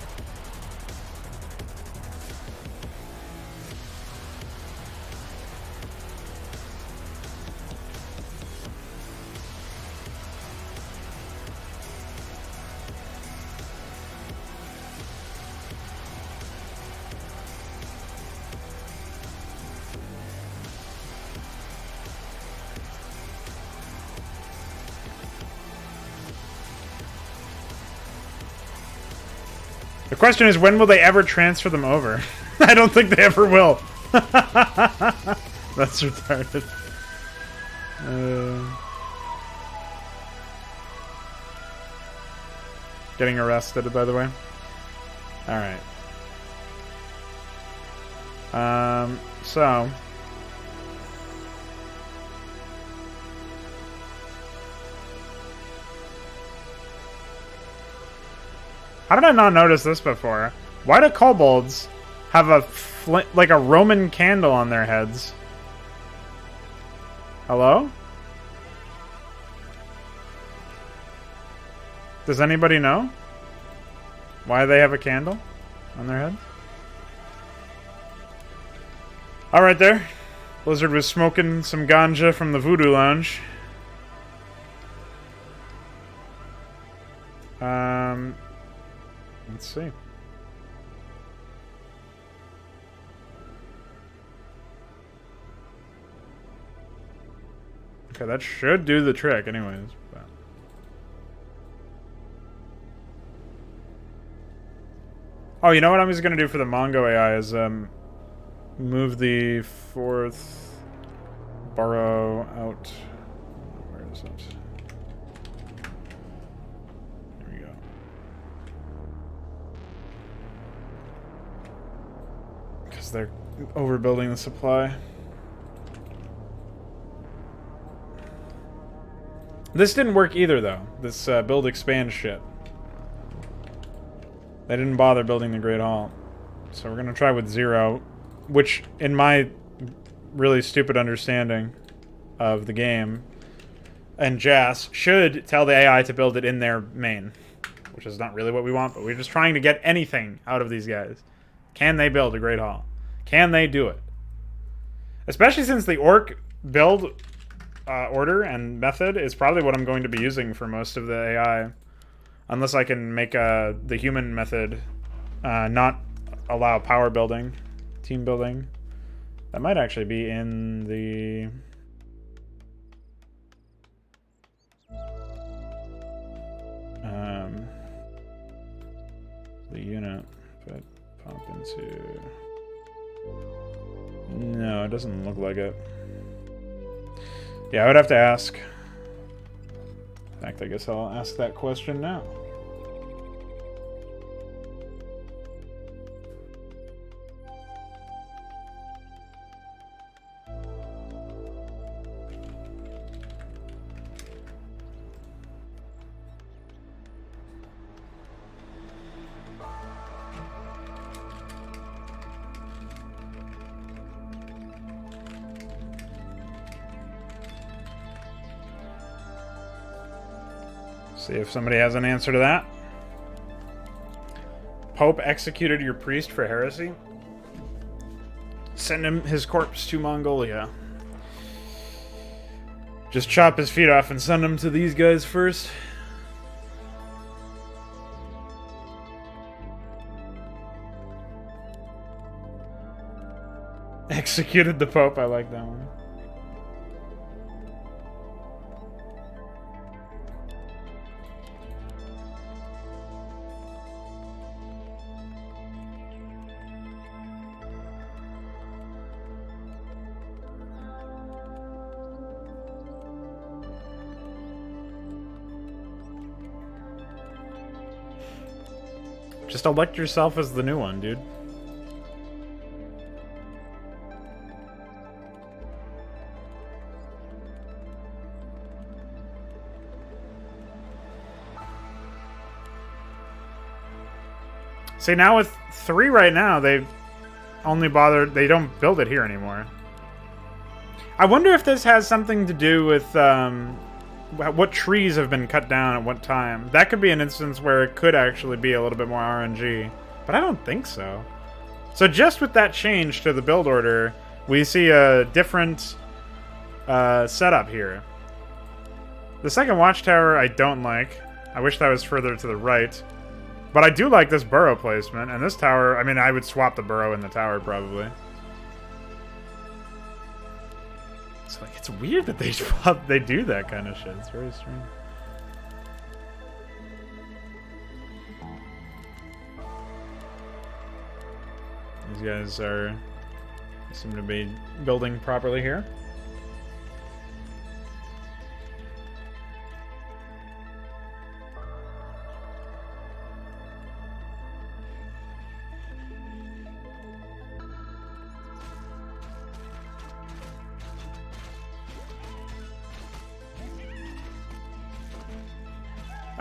The question is, when will they ever transfer them over? I don't think they ever will. That's retarded. Getting arrested, by the way. Alright. So... How did I not notice this before? Why do kobolds have a like a Roman candle on their heads? Hello? Does anybody know why they have a candle on their head? All right, there. Blizzard was smoking some ganja from the Voodoo Lounge. Let's see. Okay, that should do the trick anyways. But... Oh, you know what I'm just going to do for the Mongo AI is move the 4th burrow out. Where is it? because they're overbuilding the supply. This didn't work either, though. This build expand shit. They didn't bother building the Great Hall. So we're gonna try with 0, which, in my really stupid understanding of the game, and Jas should tell the AI to build it in their main. Which is not really what we want, but we're just trying to get anything out of these guys. Can they build a Great Hall? Can they do it? Especially since the orc build order and method is probably what I'm going to be using for most of the AI. Unless I can make the human method not allow power building, team building. That might actually be in the... the unit, but pump into... No, it doesn't look like it. Yeah, I would have to ask. In fact, I guess I'll ask that question now. See if somebody has an answer to that. Pope executed your priest for heresy? Send him his corpse to Mongolia. Just chop his feet off and send him to these guys first. Executed the Pope, I like that one. Just elect yourself as the new one, dude. See, now with 3 right now, they've only bothered... They don't build it here anymore. I wonder if this has something to do with what trees have been cut down at what time. That could be an instance where it could actually be a little bit more RNG. But I don't think so. So just with that change to the build order, we see a different setup here. The second watchtower I don't like. I wish that was further to the right. But I do like this burrow placement. And this tower, I mean, I would swap the burrow in the tower probably. It's like, it's weird that they do that kind of shit. It's very strange. These guys seem to be building properly here.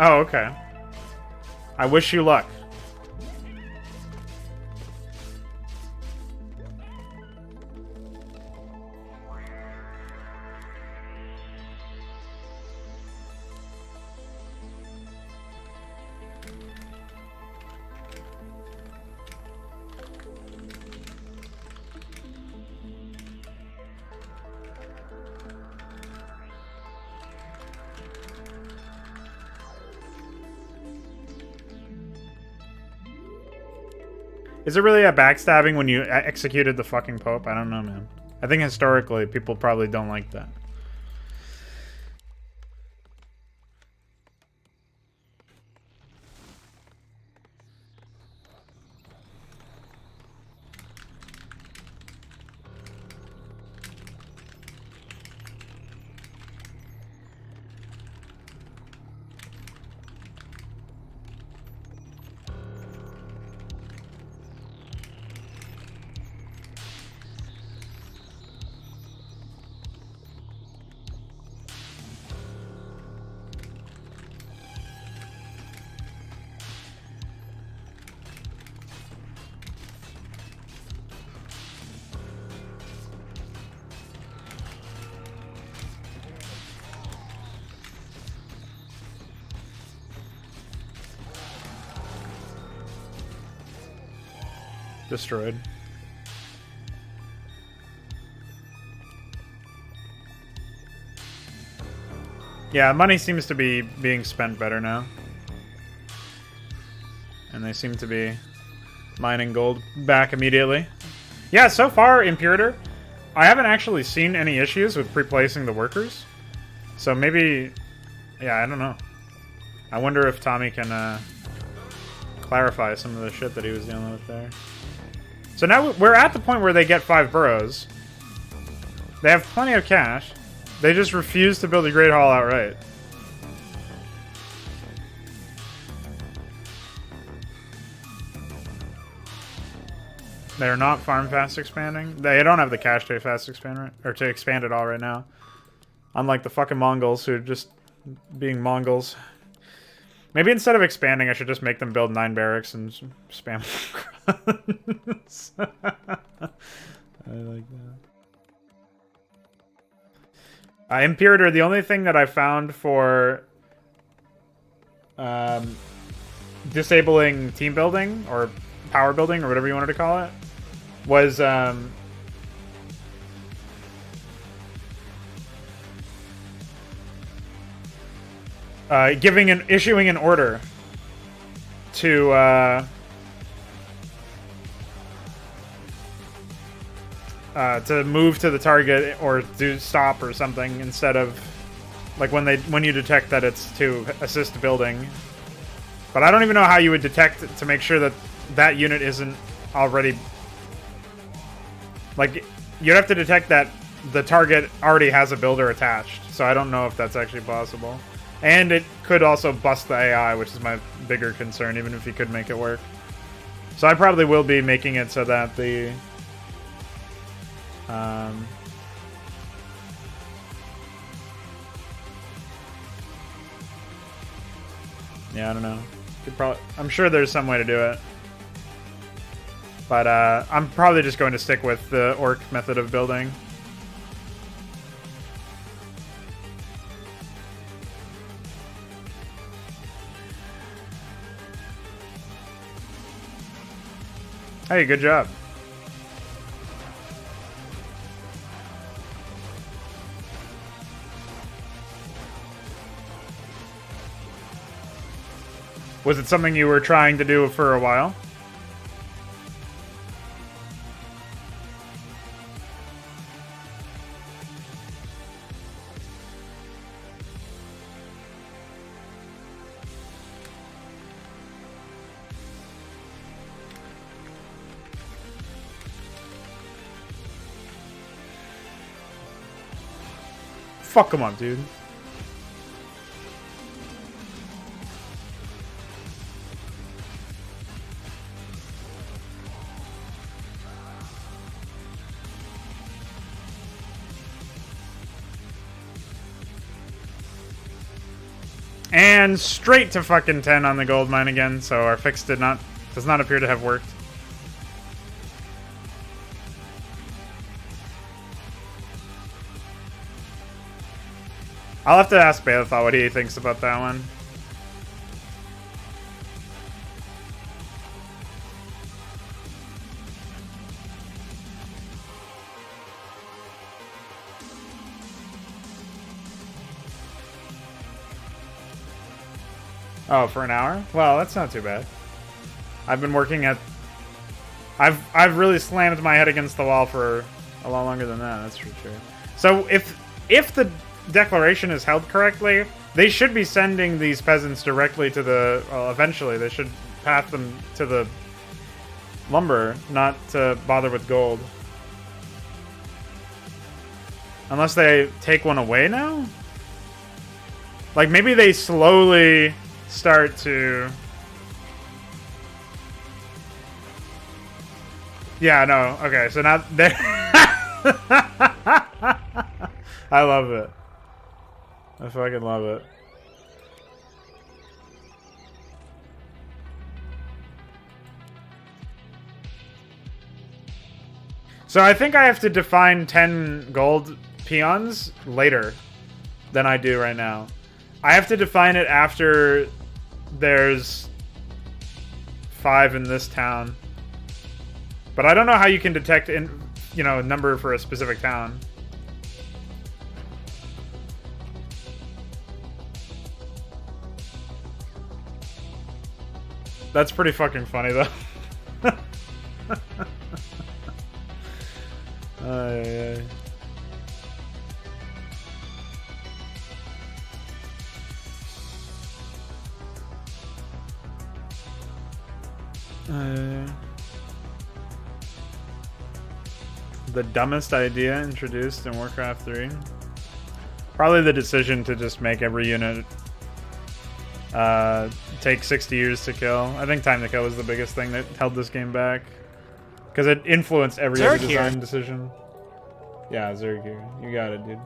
Oh, okay. I wish you luck. Is it really a backstabbing when you executed the fucking Pope? I don't know, man. I think historically, people probably don't like that. destroyed. Yeah, money seems to be being spent better now. And they seem to be mining gold back immediately. Yeah, so far, Imperator, I haven't actually seen any issues with replacing the workers. So maybe... Yeah, I don't know. I wonder if Tommy can clarify some of the shit that he was dealing with there. So now we're at the point where they get 5 burrows. They have plenty of cash. They just refuse to build a Great Hall outright. They're not farm fast expanding. They don't have the cash to fast expand right, or to expand at all right now. Unlike the fucking Mongols who are just being Mongols. Maybe instead of expanding, I should just make them build 9 barracks and spam grunts. I like that. Imperator, the only thing that I found for disabling team building or power building or whatever you wanted to call it was issuing an order to move to the target or do stop or something instead of like when you detect that it's to assist building. But I don't even know how you would detect to make sure that that unit isn't already like you'd have to detect that the target already has a builder attached. So I don't know if that's actually possible. And it could also bust the AI, which is my bigger concern, even if you could make it work. So I probably will be making it so that the... yeah, I don't know. I'm sure there's some way to do it. But I'm probably just going to stick with the orc method of building. Hey, good job. Was it something you were trying to do for a while? Fuck him up, dude. And straight to fucking 10 on the gold mine again, so our fix does not appear to have worked. I'll have to ask Balethal what he thinks about that one. Oh, for an hour? Well, that's not too bad. I've been working at... I've really slammed my head against the wall for a lot longer than that, that's for sure. So if the declaration is held correctly, they should be sending these peasants directly to the... Well, eventually, they should path them to the lumber, not to bother with gold. Unless they take one away now? Like, maybe they slowly start to... Yeah, no. Okay, so now they're... I love it. I fucking love it. So I think I have to define 10 gold peons later than I do right now. I have to define it after there's 5 in this town. But I don't know how you can detect a number for a specific town. That's pretty fucking funny, though. The dumbest idea introduced in Warcraft 3? Probably the decision to just make every unit take 60 years to kill. I think time to kill was the biggest thing that held this game back. Because it influenced every other design decision. Yeah, Zerg here. You got it, dude.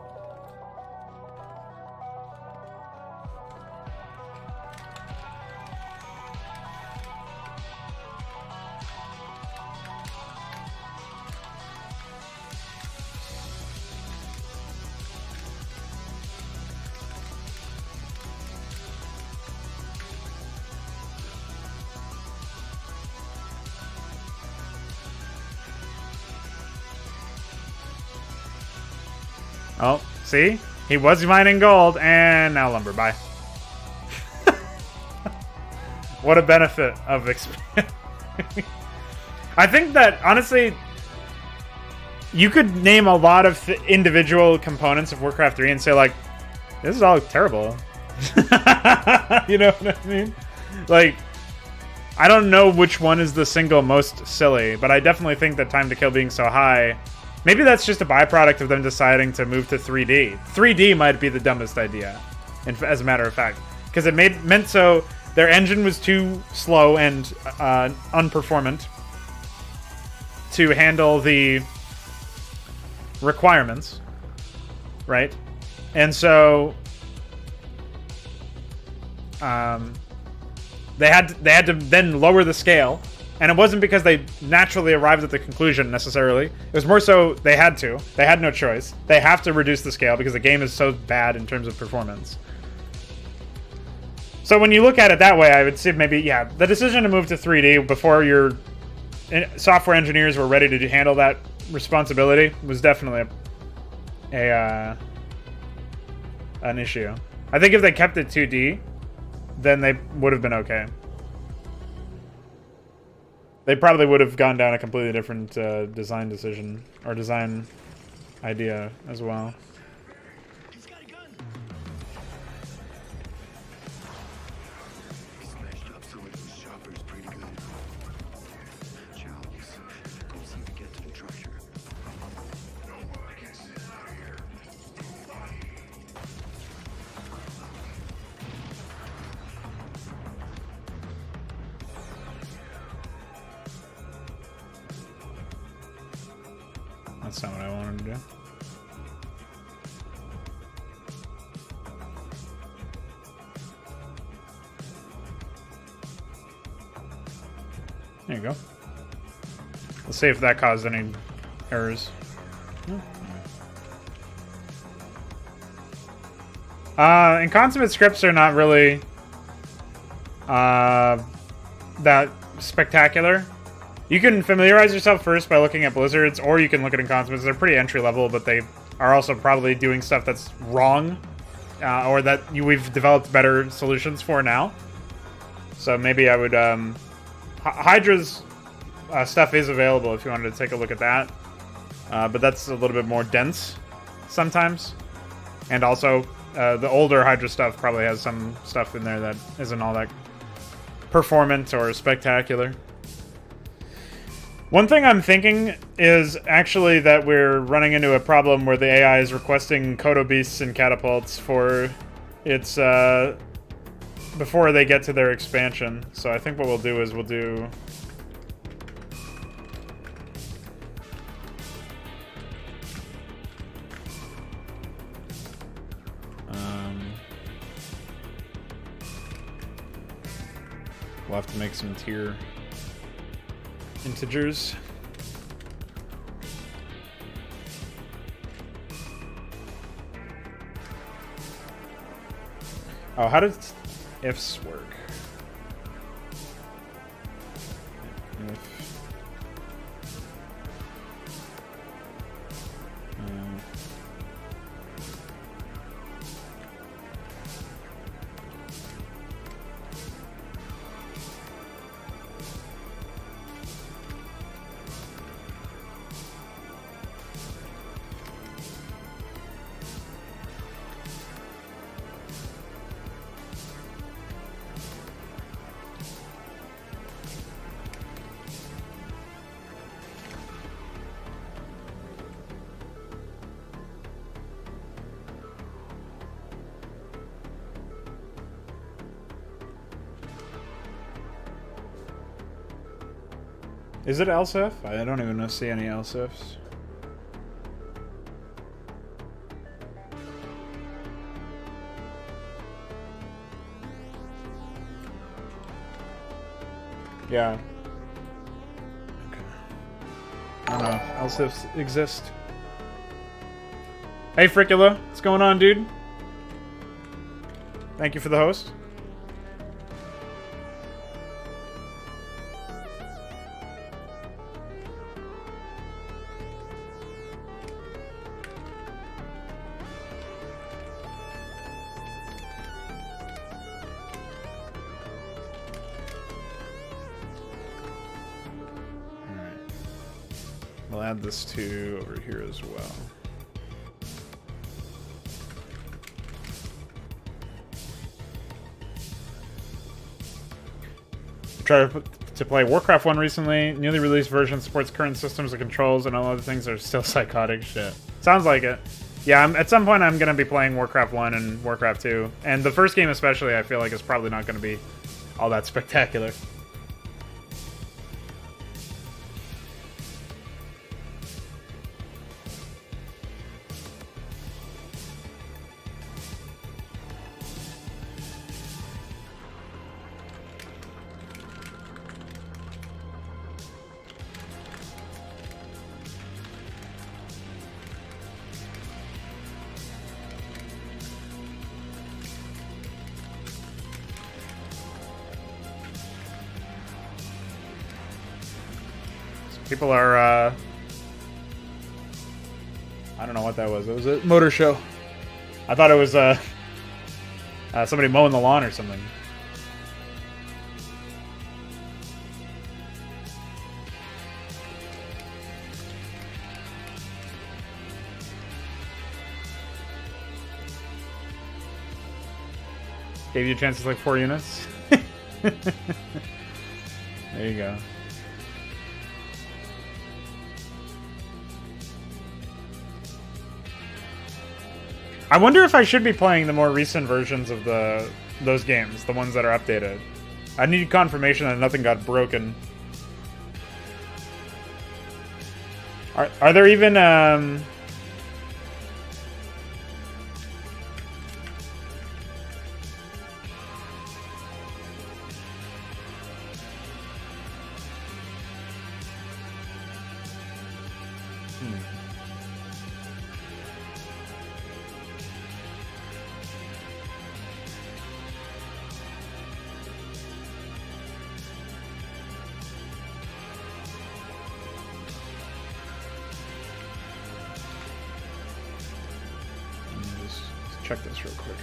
Oh, see? He was mining gold, and now lumber. Bye. What a benefit of expanding. I think that, honestly, you could name a lot of individual components of Warcraft 3 and say, like, this is all terrible. You know what I mean? Like, I don't know which one is the single most silly, but I definitely think that time to kill being so high... Maybe that's just a byproduct of them deciding to move to 3D. 3D might be the dumbest idea, as a matter of fact. Because it meant so their engine was too slow and unperformant to handle the requirements, right? And so they had to then lower the scale. And it wasn't because they naturally arrived at the conclusion, necessarily. It was more so they had to. They had no choice. They have to reduce the scale because the game is so bad in terms of performance. So when you look at it that way, I would say maybe, yeah, the decision to move to 3D before your software engineers were ready to handle that responsibility was definitely an issue. I think if they kept it 2D, then they would have been okay. They probably would have gone down a completely different design decision, or design idea as well. He's got a gun. Smashed up some of those choppers pretty good. Charles, don't seem to get to the treasure. No one can sit out here. That's not what I wanted to do. There you go. Let's see if that caused any errors. And consummate scripts are not really that spectacular. You can familiarize yourself first by looking at Blizzards, or you can look at Inconsummates. They're pretty entry level, but they are also probably doing stuff that's wrong, or that we've developed better solutions for now. So maybe I would... Hydra's stuff is available if you wanted to take a look at that. But that's a little bit more dense sometimes. And also, the older Hydra stuff probably has some stuff in there that isn't all that performant or spectacular. One thing I'm thinking is actually that we're running into a problem where the AI is requesting Kodo Beasts and Catapults for its, before they get to their expansion. So I think what we'll do is we'll do... we'll have to make some tier integers. Oh, how does ifs work? If Is it LSIF? I don't even see any LSIFs. Yeah. Okay. I don't know. LSIFs exist. Hey, Fricula. What's going on, dude? Thank you for the host. We'll add this to over here as well. Tried to play Warcraft 1 recently. Newly released version supports current systems and controls, and all other things are still psychotic shit. Sounds like it. Yeah, at some point I'm going to be playing Warcraft 1 and Warcraft 2. And the first game especially, I feel like, is probably not going to be all that spectacular. People are, I don't know what that was. It was a motor show. I thought it was, somebody mowing the lawn or something. Gave you a chance to select 4 units. There you go. I wonder if I should be playing the more recent versions of those games, the ones that are updated. I need confirmation that nothing got broken. Are there even check this real quick.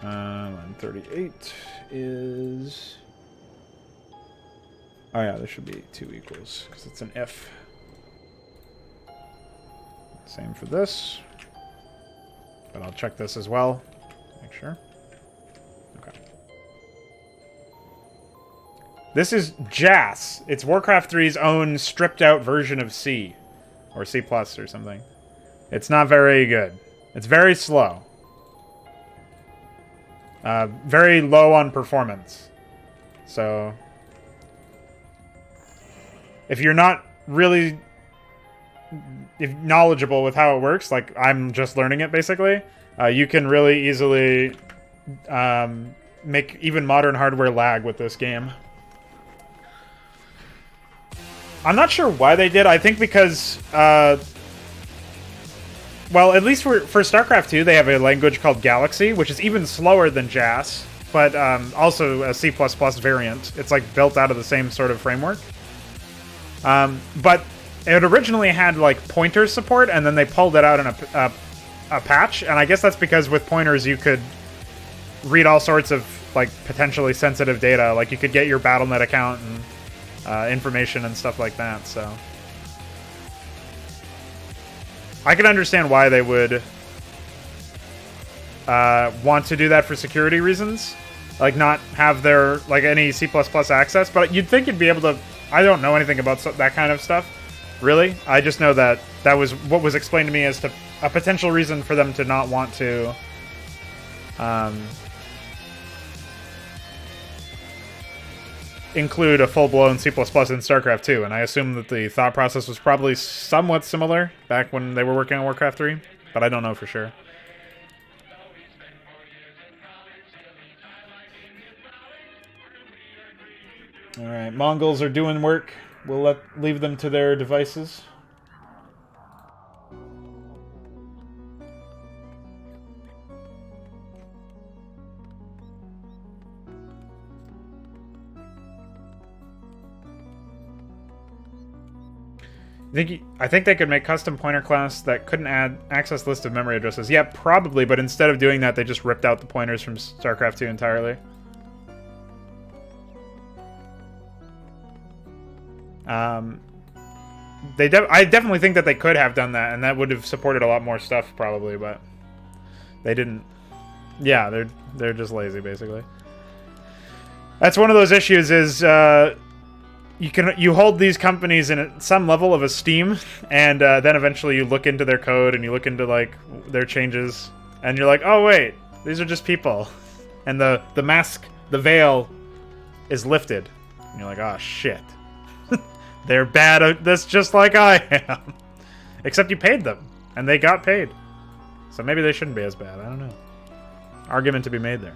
Line 38 is... Oh yeah, there should be 2 equals, because it's an if. Same for this. But I'll check this as well. Make sure. Okay. This is JAS. It's Warcraft 3's own stripped-out version of C. Or C++ or something. It's not very good. It's very slow. Very low on performance. So, if you're not really knowledgeable with how it works, like I'm just learning it basically, you can really easily make even modern hardware lag with this game. I'm not sure why they did. I think because... well, at least for StarCraft 2, they have a language called Galaxy, which is even slower than JAS, but also a C++ variant. It's like built out of the same sort of framework. But it originally had like pointer support, and then they pulled it out in a patch. And I guess that's because with pointers you could read all sorts of like potentially sensitive data. Like you could get your Battle.net account and information and stuff like that. So I can understand why they would want to do that for security reasons, like not have their like any C++ access. But you'd think you'd be able to. I don't know anything about that kind of stuff, really. I just know that that was what was explained to me as to a potential reason for them to not want to. include a full-blown C++ in StarCraft 2, and I assume that the thought process was probably somewhat similar back when they were working on Warcraft 3, but I don't know for sure. Alright, Mongols are doing work. We'll leave them to their devices. I think they could make custom pointer class that couldn't add access list of memory addresses. Yeah, probably, but instead of doing that, they just ripped out the pointers from StarCraft 2 entirely. I definitely think that they could have done that, and that would have supported a lot more stuff, probably, but they didn't. Yeah, they're just lazy, basically. That's one of those issues. Is you hold these companies in some level of esteem, and then eventually you look into their code and you look into like their changes, and you're like, oh wait, these are just people, and the mask, the veil, is lifted, and you're like, oh shit. They're bad at this just like I am. Except you paid them, and they got paid. So maybe they shouldn't be as bad. I don't know. Argument to be made there.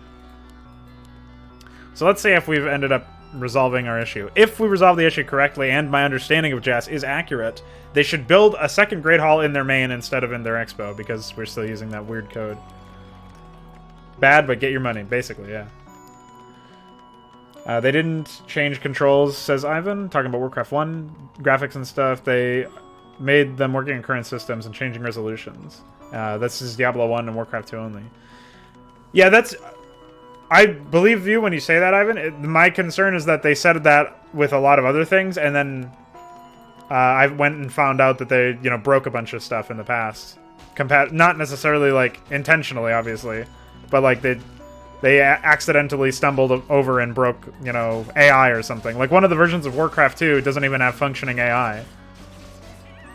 So let's see if we've ended up resolving our issue. If we resolve the issue correctly, and my understanding of JAS is accurate, they should build a second Great Hall in their main instead of in their expo, because we're still using that weird code. Bad, but get your money, basically, yeah. They didn't change controls, says Ivan, talking about Warcraft 1 graphics and stuff. They made them working in current systems and changing resolutions. This is Diablo 1 and Warcraft 2 only. Yeah, that's... I believe you when you say that, Ivan. My concern is that they said that with a lot of other things, and then I went and found out that they, broke a bunch of stuff in the past. Not necessarily, like, intentionally, obviously, but, like, they accidentally stumbled over and broke, AI or something. Like, one of the versions of Warcraft 2 doesn't even have functioning AI.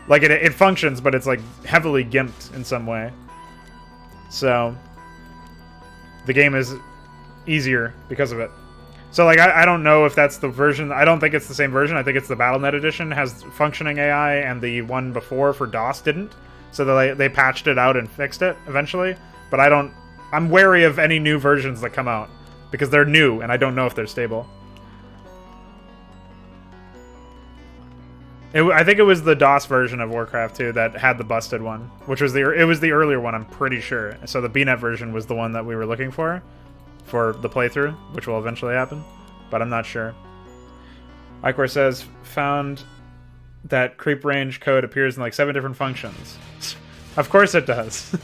Like, it functions, but it's, like, heavily gimped in some way. So, the game is easier because of it. So, like, I don't know if that's the version. I don't think it's the same version. I think it's the BattleNet edition has functioning AI, and the one before for DOS didn't. So they patched it out and fixed it eventually. But I'm wary of any new versions that come out, because they're new, and I don't know if they're stable. I think it was the DOS version of Warcraft 2 that had the busted one, which was the earlier one, I'm pretty sure. So the BNet version was the one that we were looking for the playthrough, which will eventually happen, but I'm not sure. Icor says, found that creep range code appears in like 7 different functions. Of course it does.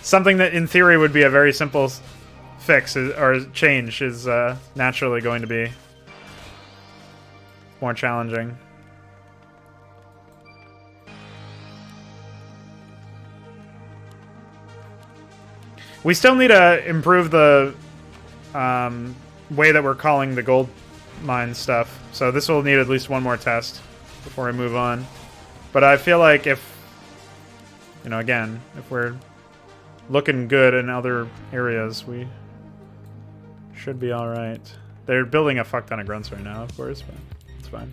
Something that in theory would be a very simple fix or change is naturally going to be more challenging. We still need to improve the way that we're calling the gold mine stuff. So this will need at least one more test before we move on. But I feel like if, again, if we're looking good in other areas, we should be alright. They're building a fuck ton of grunts right now, of course, but it's fine.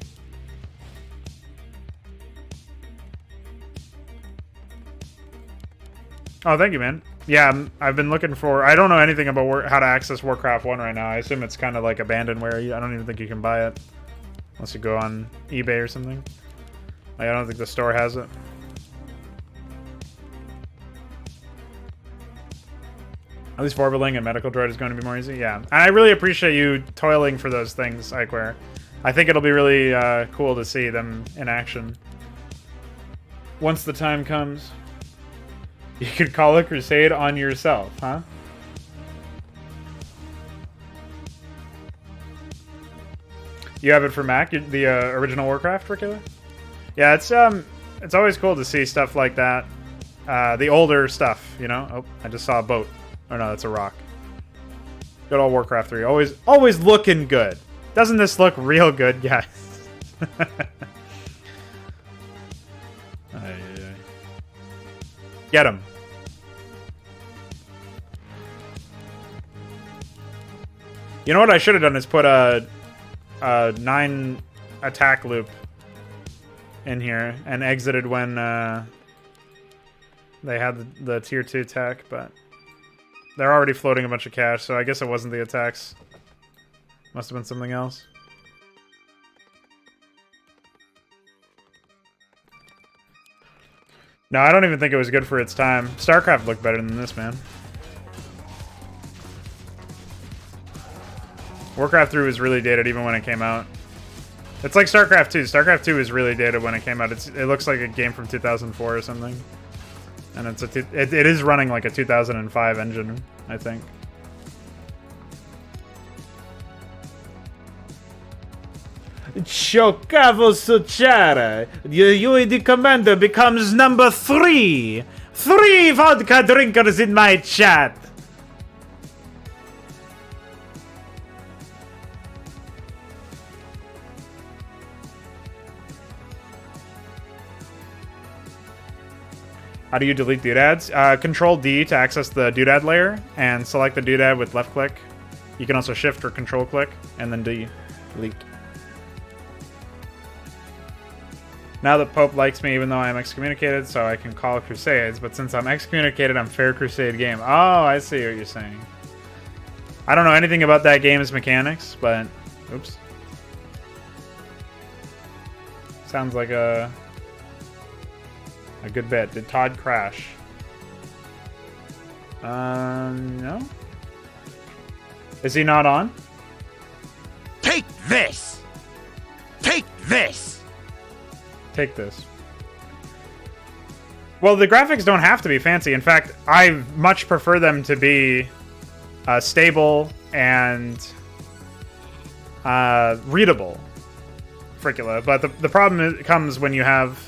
Oh, thank you, man. Yeah, I've been looking for... I don't know anything about how to access Warcraft 1 right now. I assume it's kind of like abandonware. I don't even think you can buy it. Unless you go on eBay or something. Like, I don't think the store has it. At least Forberling and Medical Droid is going to be more easy. Yeah. And I really appreciate you toiling for those things, Iceware. I think it'll be really cool to see them in action. Once the time comes... You could call a crusade on yourself, huh? You have it for Mac, the original Warcraft, Rickula? Yeah, it's always cool to see stuff like that. The older stuff, Oh, I just saw a boat. Oh no, that's a rock. Good old Warcraft 3. Always looking good. Doesn't this look real good, guys? Get him. You know what I should have done is put a 9 attack loop in here and exited when they had the tier 2 tech, but they're already floating a bunch of cash, so I guess it wasn't the attacks. Must have been something else. No, I don't even think it was good for its time. StarCraft looked better than this, man. Warcraft 3 was really dated even when it came out. It's like StarCraft 2. StarCraft 2 is really dated when it came out. It looks like a game from 2004 or something. And it is running like a 2005 engine, I think. Chocavo Suchara, the UAD commander becomes number 3. 3 vodka drinkers in my chat. How do you delete doodads? Control D to access the doodad layer and select the doodad with left click. You can also shift or control click and then delete. Now that Pope likes me even though I am excommunicated, so I can call crusades, but since I'm excommunicated, I'm fair crusade game. Oh, I see what you're saying. I don't know anything about that game's mechanics, but... Oops. Sounds like a good bet. Did Todd crash? No? Is he not on? Take this! Take this! Take this. Well, the graphics don't have to be fancy. In fact, I much prefer them to be stable and readable. Fricula. But the problem comes when you have...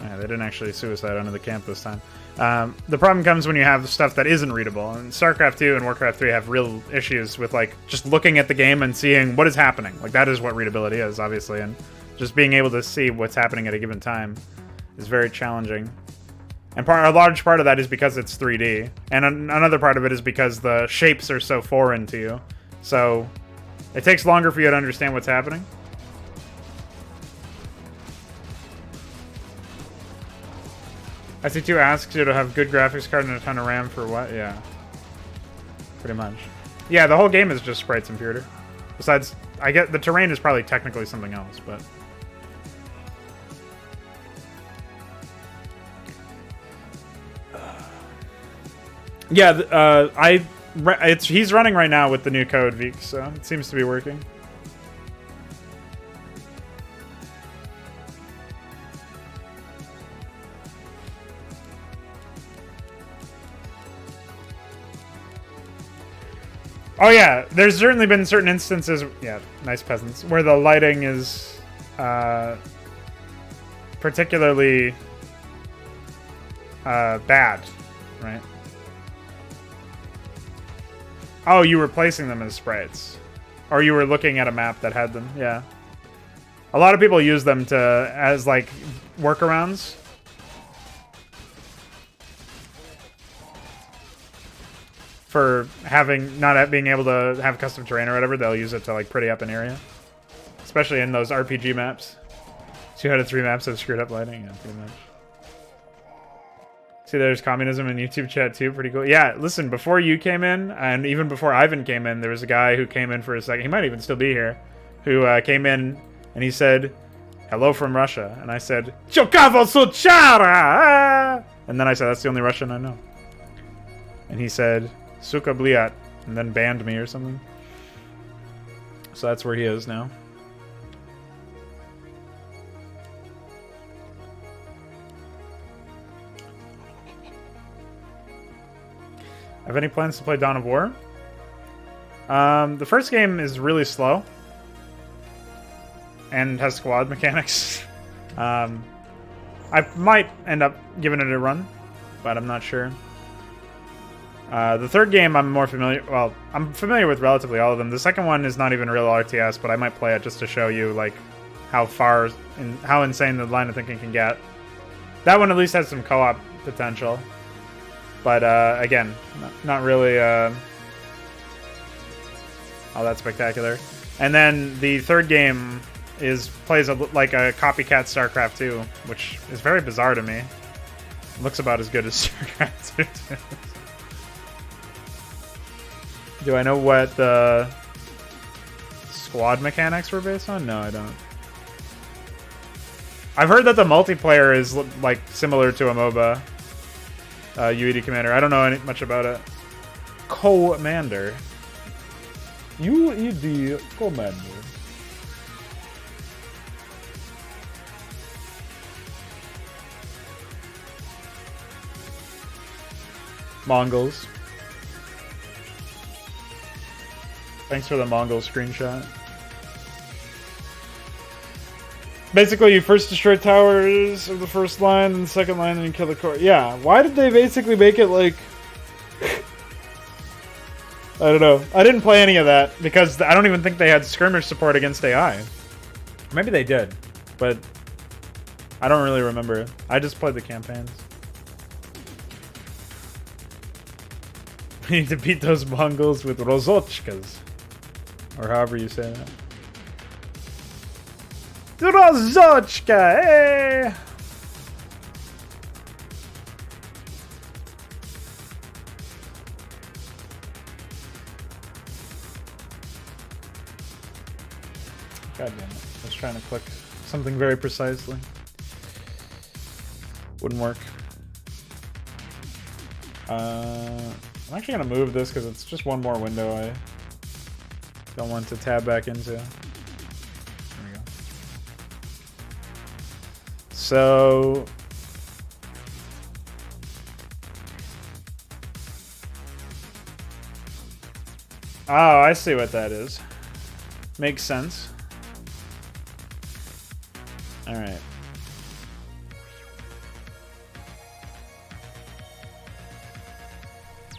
Yeah, they didn't actually suicide under the camp this time. The problem comes when you have stuff that isn't readable. And StarCraft 2 and Warcraft 3 have real issues with, like, just looking at the game and seeing what is happening. Like, that is what readability is, obviously. And just being able to see what's happening at a given time is very challenging. And a large part of that is because it's 3D. And another part of it is because the shapes are so foreign to you. So it takes longer for you to understand what's happening. IC2 asks you to have good graphics card and a ton of RAM for what? Yeah. Pretty much. Yeah, the whole game is just sprites and pewter. Besides, I get the terrain is probably technically something else, but... Yeah, he's running right now with the new code, Veek, so it seems to be working. Oh yeah, there's certainly been certain instances, yeah, nice peasants, where the lighting is particularly bad, right? Oh, you were placing them as sprites. Or you were looking at a map that had them, yeah. A lot of people use them as like workarounds. For not being able to have custom terrain or whatever, they'll use it to like pretty up an area. Especially in those RPG maps. 2 out of 3 maps have screwed up lighting, yeah, pretty much. See, there's communism in YouTube chat too, pretty cool. Yeah, listen, before you came in, and even before Ivan came in, there was a guy who came in for a second, he might even still be here, who came in and he said, "Hello from Russia." And I said, "Chokavo Suchara!" And then I said, "That's the only Russian I know." And he said, "Suka bliat," and then banned me or something. So that's where he is now. Have any plans to play Dawn of War? The first game is really slow. And has squad mechanics. I might end up giving it a run, but I'm not sure. The third game I'm more familiar... Well, I'm familiar with relatively all of them. The second one is not even real RTS, but I might play it just to show you like how insane the line of thinking can get. That one at least has some co-op potential. But again, not really a all that spectacular. And then the third game plays like a copycat StarCraft 2, which is very bizarre to me. Looks about as good as StarCraft 2. Do I know what the squad mechanics were based on? No, I don't. I've heard that the multiplayer is like similar to a MOBA. UED Commander. I don't know much about it. Commander. UED Commander. Mongols. Thanks for the Mongol screenshot. Basically, you first destroy towers of the first line, and the second line, and you kill the core. Yeah, why did they basically make it like... I don't know. I didn't play any of that, because I don't even think they had skirmish support against AI. Maybe they did, but I don't really remember. I just played the campaigns. We need to beat those Mongols with Rozochkas. Or however you say that. Rozochka, hey! God damn it. I was trying to click something very precisely. Wouldn't work. I'm actually going to move this because it's just one more window I don't want to tab back into. There we go. So... oh, I see what that is. Makes sense. Alright.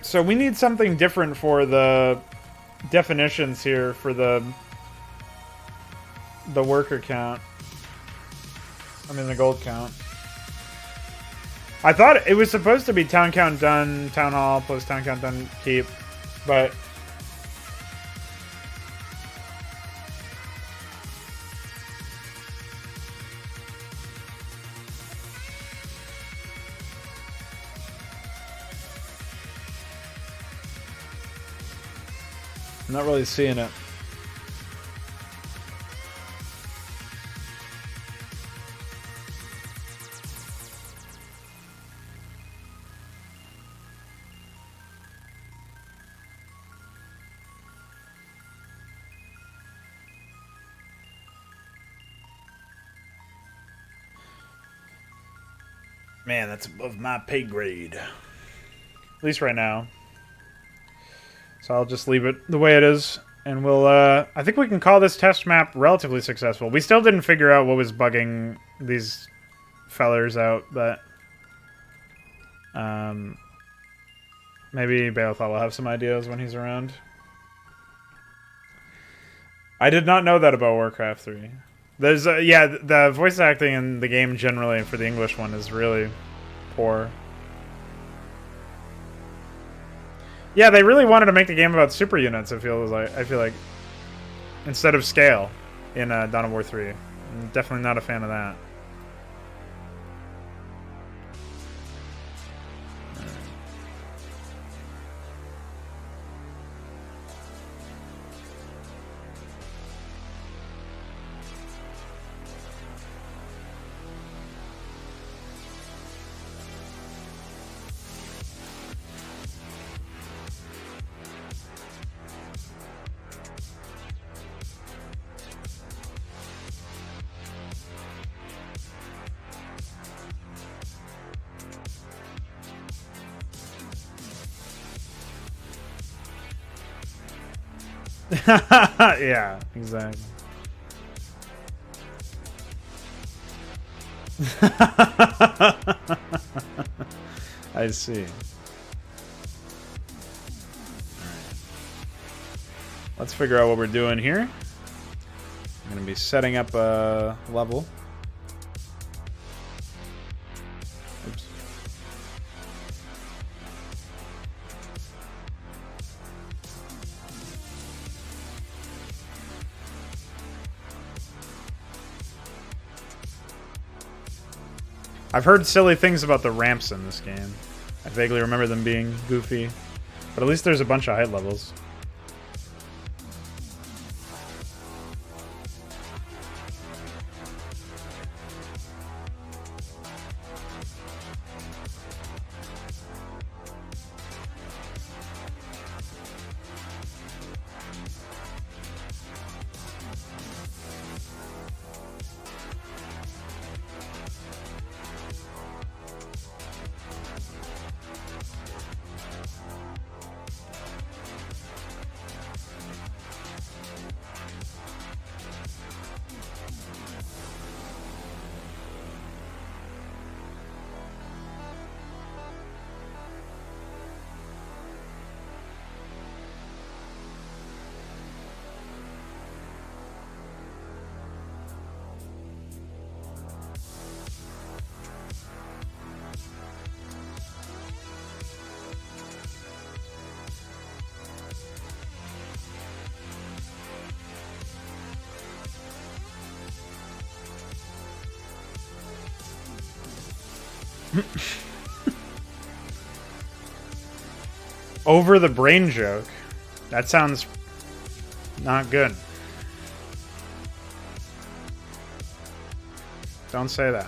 So we need something different for the definitions here for the worker count. I mean the gold count. I thought it was supposed to be town count done, town hall plus town count done keep, but I'm not really seeing it. Man, that's above my pay grade. At least right now. So I'll just leave it the way it is, and we'll, I think we can call this test map relatively successful. We still didn't figure out what was bugging these fellers out, but, maybe Balethal will have some ideas when he's around. I did not know that about Warcraft 3. There's, yeah, the voice acting in the game generally for the English one is really poor. Yeah, they really wanted to make the game about super units. I feel like, instead of scale in Dawn of War 3. I'm definitely not a fan of that. Yeah, exactly. I see. Let's figure out what we're doing here. I'm going to be setting up a level. Oops. I've heard silly things about the ramps in this game. I vaguely remember them being goofy. But at least there's a bunch of height levels. Over the brain joke. That sounds not good. Don't say that.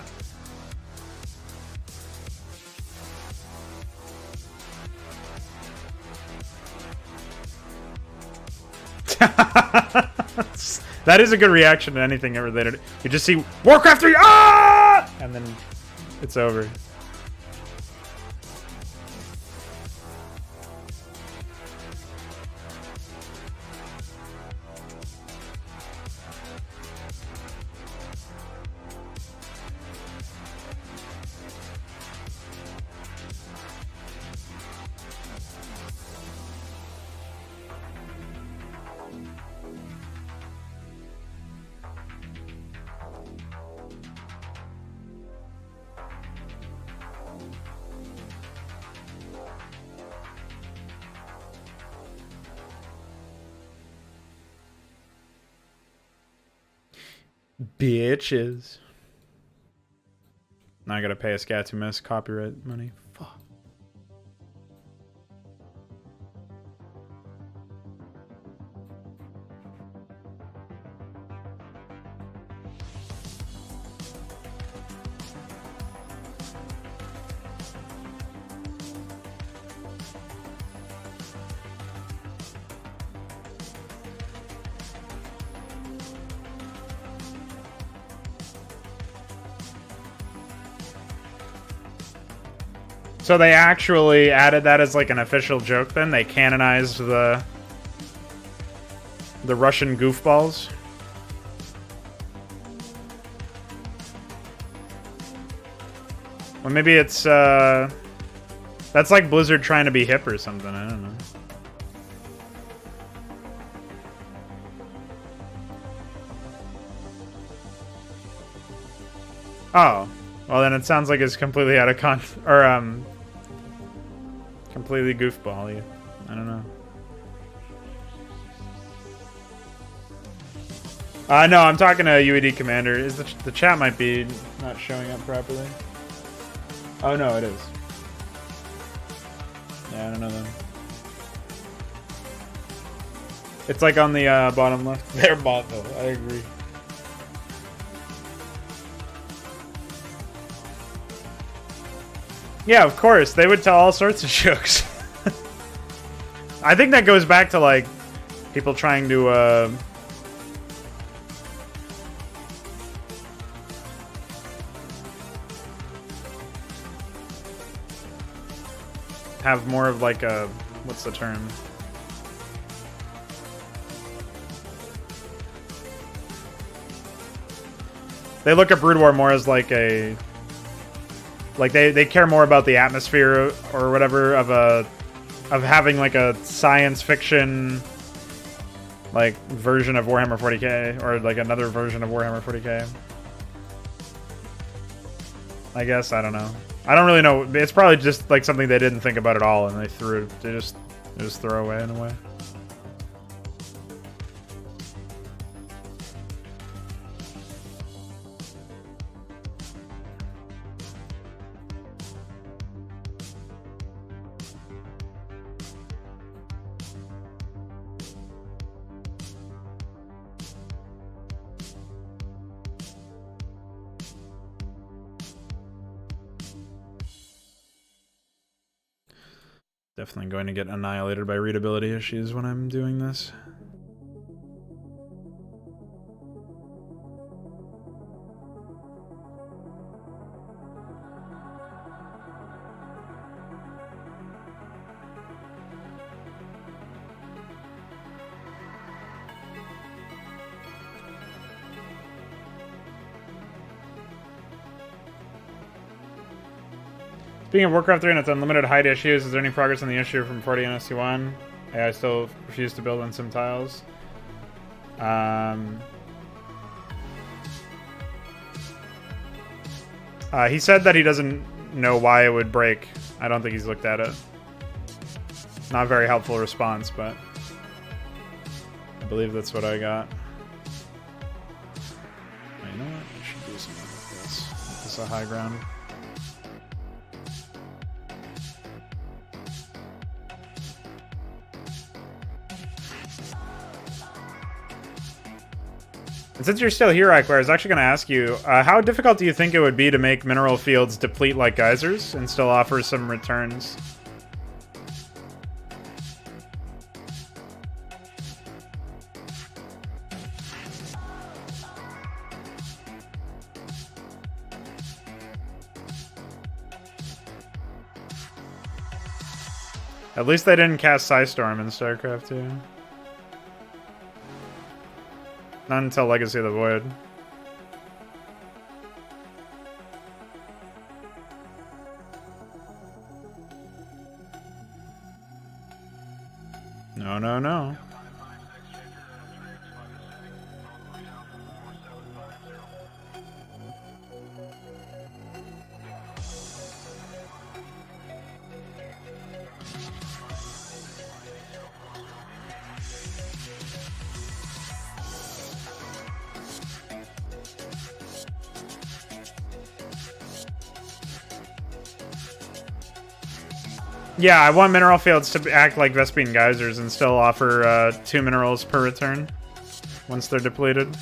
That is a good reaction to anything related. You just see Warcraft 3, ah! And then it's over. Bitches. Now I gotta pay a scat to miss copyright money. Fuck. So they actually added that as like an official joke then? They canonized the Russian goofballs? Well, maybe it's, that's like Blizzard trying to be hip or something, I don't know. Oh. Well, then it sounds like it's completely out of completely goofball-y. I don't know. No, I'm talking to UED Commander. Is the chat might be not showing up properly? Oh, no, it is. Yeah, I don't know then. It's like on the bottom left. They're bot, though. I agree. Yeah, of course. They would tell all sorts of jokes. I think that goes back to, like, people trying to, have more of, like, a... What's the term? They look at Brood War more as, like, a... Like they care more about the atmosphere or whatever of having like a science fiction like version of Warhammer 40k or like another version of Warhammer 40k. I guess I don't know. I don't really know. It's probably just like something they didn't think about at all and they just throw away in a way. Definitely going to get annihilated by readability issues when I'm doing this. Speaking of Warcraft 3 and its unlimited height issues, is there any progress on the issue from 40 and SC1? Yeah, I still refuse to build on some tiles. He said that he doesn't know why it would break. I don't think he's looked at it. Not a very helpful response, but I believe that's what I got. Oh, you know what? I should do something like this. Make this a high ground. And since you're still here, Eichler, I was actually going to ask you, how difficult do you think it would be to make mineral fields deplete like geysers and still offer some returns? At least they didn't cast Psystorm in StarCraft 2. Not until Legacy of the Void. No, no, no. Yeah, I want mineral fields to act like Vespene geysers and still offer 2 minerals per return once they're depleted.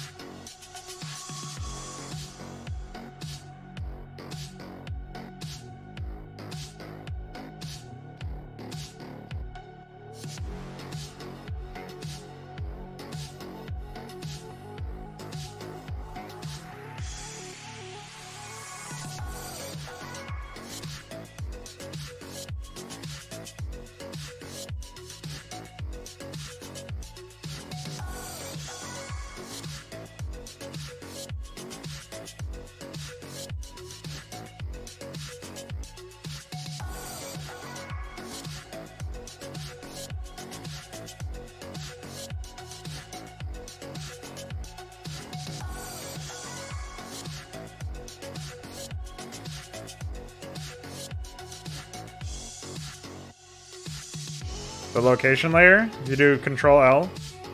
The location layer, you do Control L,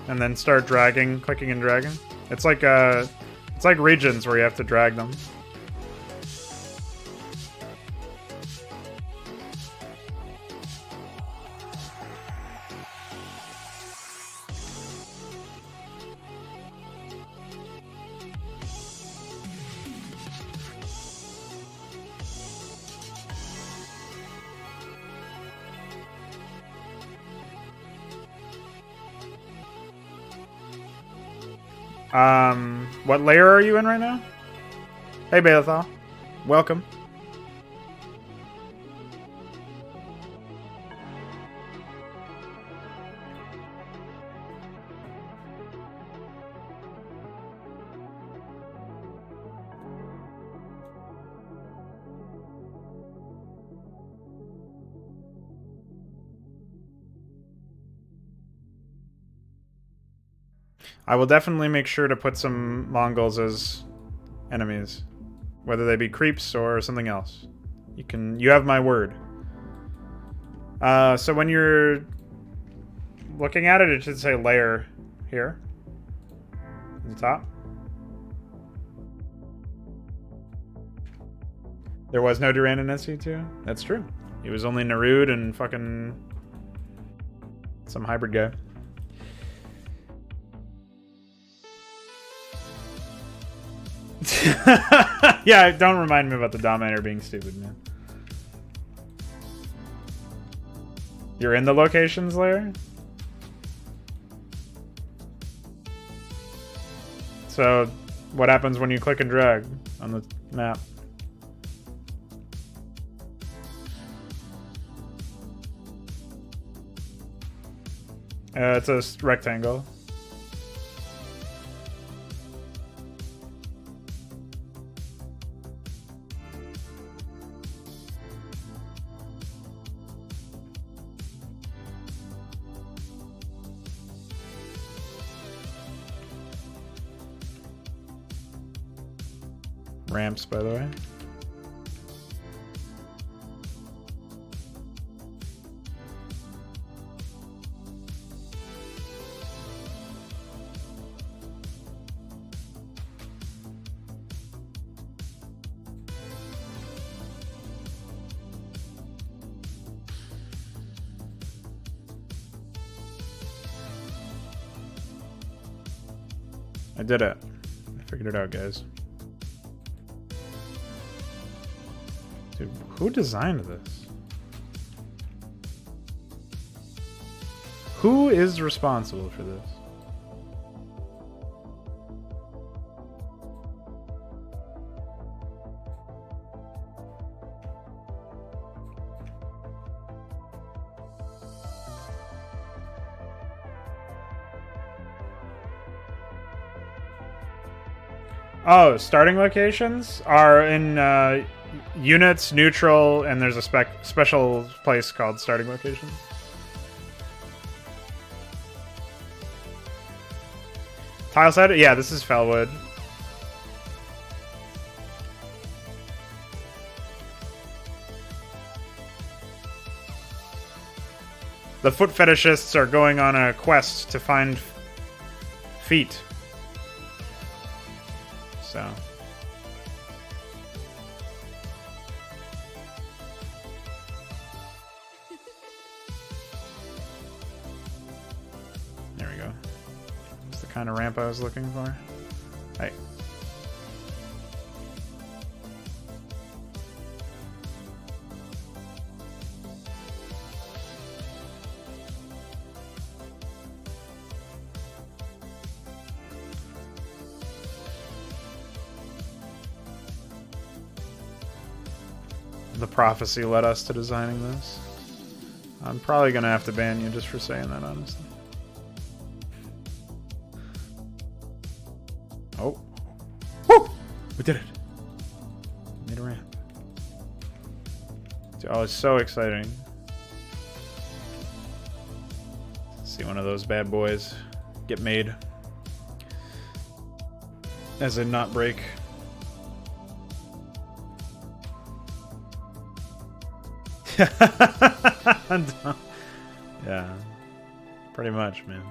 and then start dragging, clicking and dragging. It's like regions where you have to drag them. What layer are you in right now? Hey, Balathal. Welcome. I will definitely make sure to put some Mongols as enemies, whether they be creeps or something else. You have my word. So when you're looking at it, it should say layer here at the top. There was no Duran in SC2? That's true. He was only Narud and fucking some hybrid guy. Yeah, don't remind me about the Dominator being stupid, man. You're in the locations layer? So, what happens when you click and drag on the map? It's a rectangle. Ramps, by the way. I did it. I figured it out, guys. Dude, who designed this? Who is responsible for this? Oh, starting locations are in units, neutral, and there's a special place called starting location. Tile set? Yeah, this is Fellwood. The foot fetishists are going on a quest to find feet. So. There we go. That's the kind of ramp I was looking for. Hey. The prophecy led us to designing this. I'm probably gonna have to ban you just for saying that, honestly. Oh. Woo! We did it! Made a ramp. Oh, it's so exciting. See one of those bad boys get made. As in not break. Yeah, pretty much, man.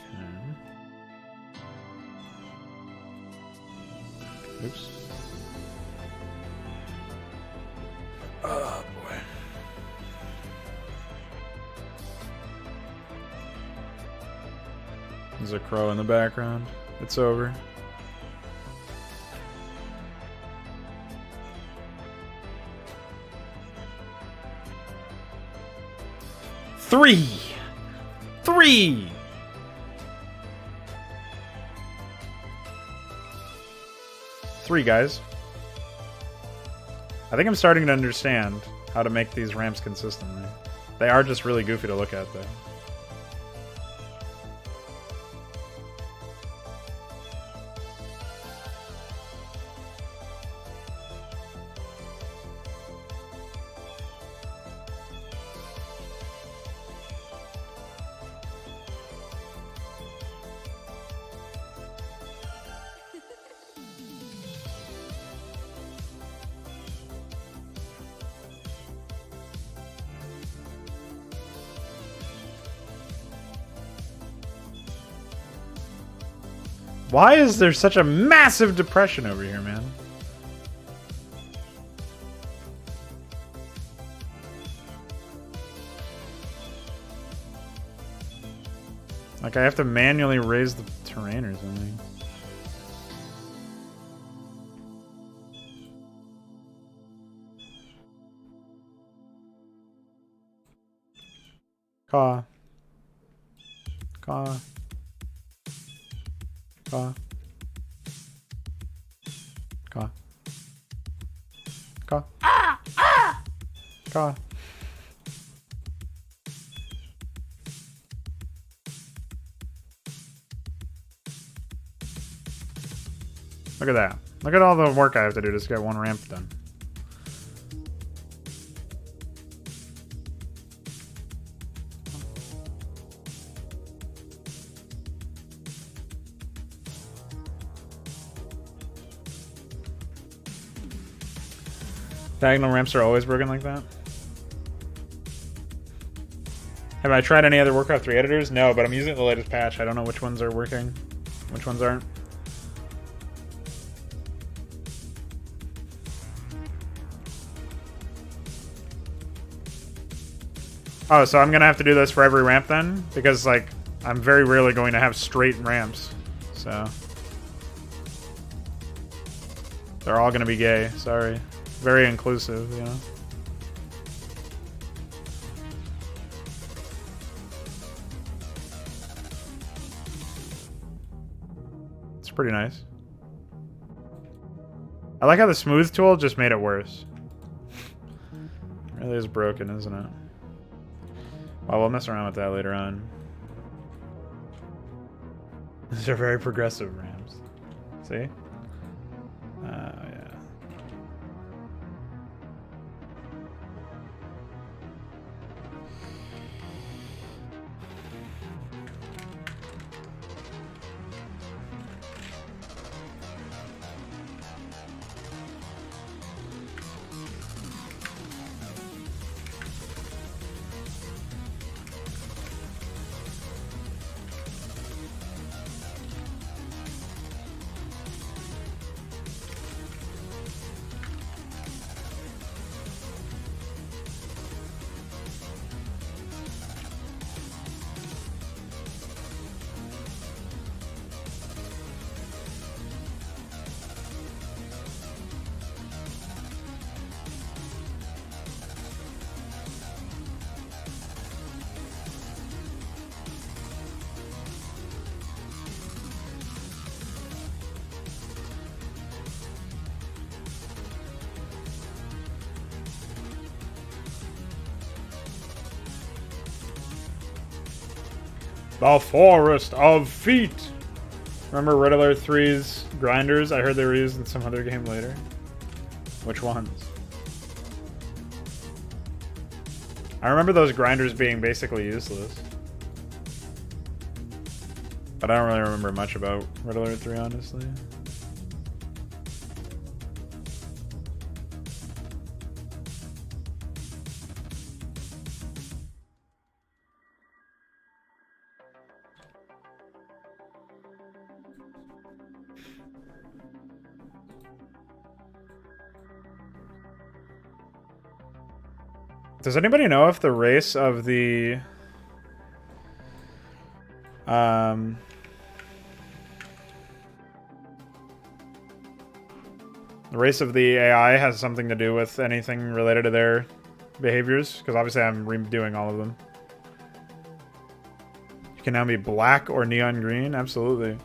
Okay. Oops. Oh boy. There's a crow in the background. It's over. Three, guys. I think I'm starting to understand how to make these ramps consistently. They are just really goofy to look at, though. Why is there such a massive depression over here, man? Like, I have to manually raise the terrain or something. Caw. Caw. Caw. Caw. Caw. Caw. Look at that. Look at all the work I have to do just to get one ramp done. Diagonal ramps are always broken like that. Have I tried any other Warcraft 3 editors? No, but I'm using the latest patch. I don't know which ones are working, which ones aren't. Oh, so I'm gonna have to do this for every ramp then? Because, like, I'm very rarely going to have straight ramps. So. They're all gonna be gay, sorry. Very inclusive, you know? It's pretty nice. I like how the smooth tool just made it worse. It really is broken, isn't it? Well, we'll mess around with that later on. These are very progressive ramps. See? Yeah. The Forest of Feet! Remember Red Alert 3's grinders? I heard they were used in some other game later. Which ones? I remember those grinders being basically useless. But I don't really remember much about Red Alert 3, honestly. Does anybody know if the race of the AI has something to do with anything related to their behaviors? Because obviously I'm redoing all of them. You can now be black or neon green? Absolutely.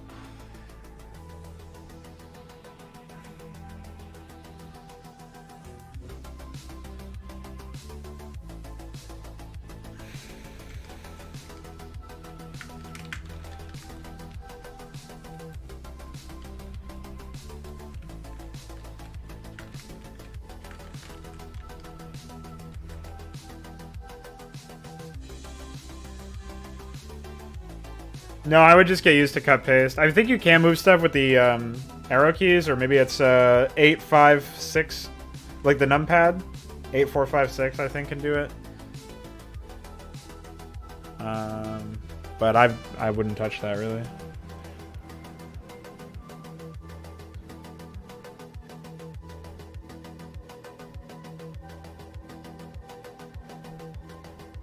No, I would just get used to cut paste. I think you can move stuff with the arrow keys, or maybe it's 8, 5, 6, like the numpad. 8, 4, 5, 6, I think can do it. But I wouldn't touch that really.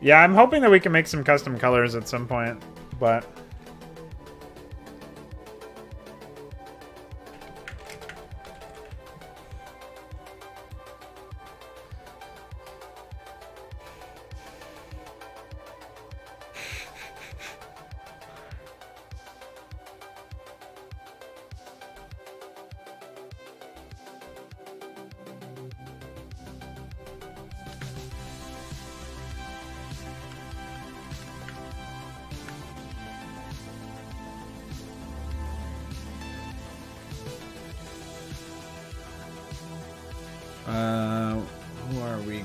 Yeah, I'm hoping that we can make some custom colors at some point, but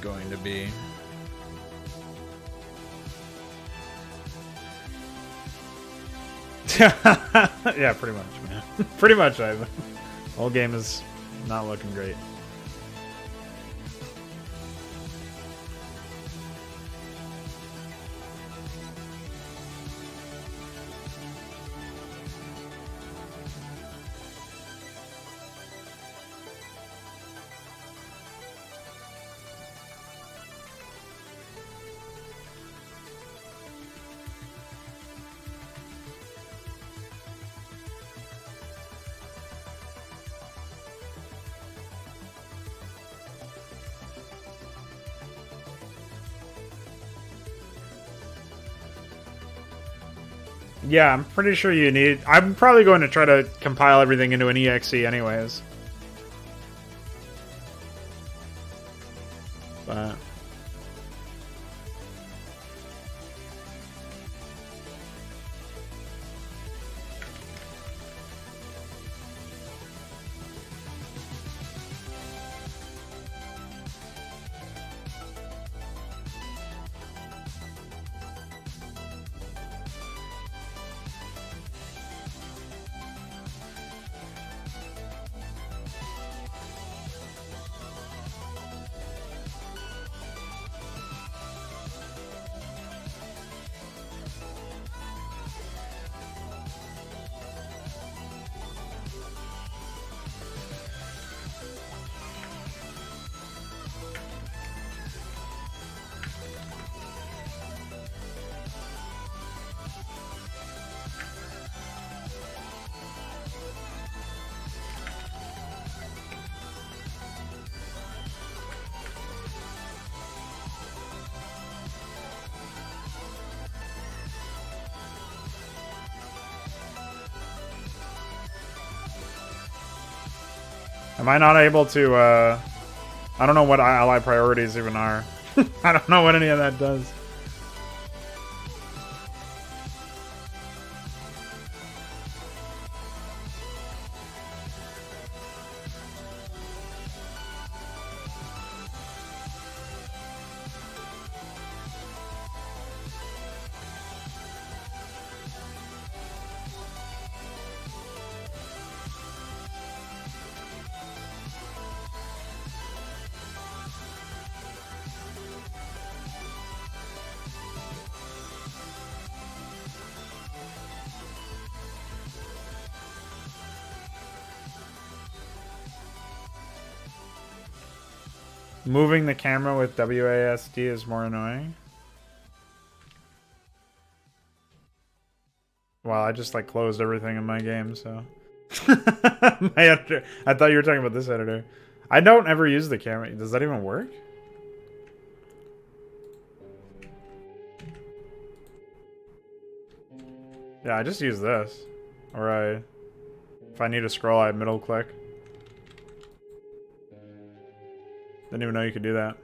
going to be. Yeah, pretty much, man. Pretty much, Ivan. Whole game is not looking great. Yeah, I'm pretty sure you need... I'm probably going to try to compile everything into an EXE anyways. But... Am I not able to, I don't know what ally priorities even are. I don't know what any of that does. Moving the camera with WASD is more annoying. Well, I just like closed everything in my game, so. My editor. I thought you were talking about this editor. I don't ever use the camera. Does that even work? Yeah, I just use this. Or if I need to scroll, I middle click. Didn't even know you could do that.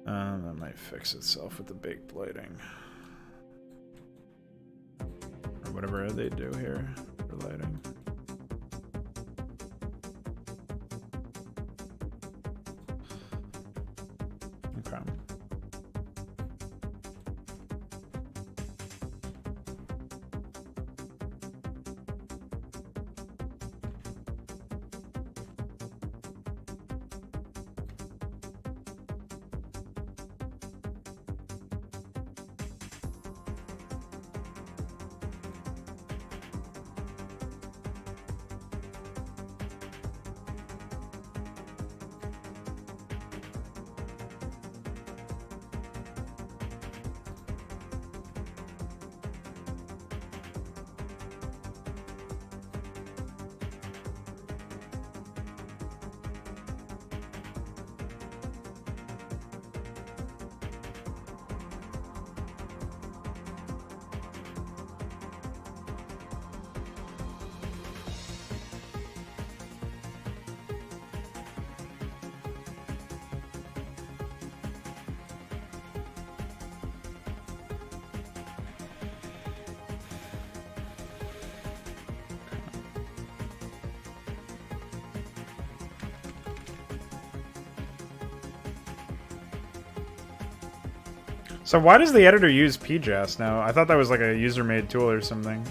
That might fix itself with the baked lighting. Or whatever they do here for lighting. Okay. So why does the editor use PJAS now? I thought that was like a user-made tool or something.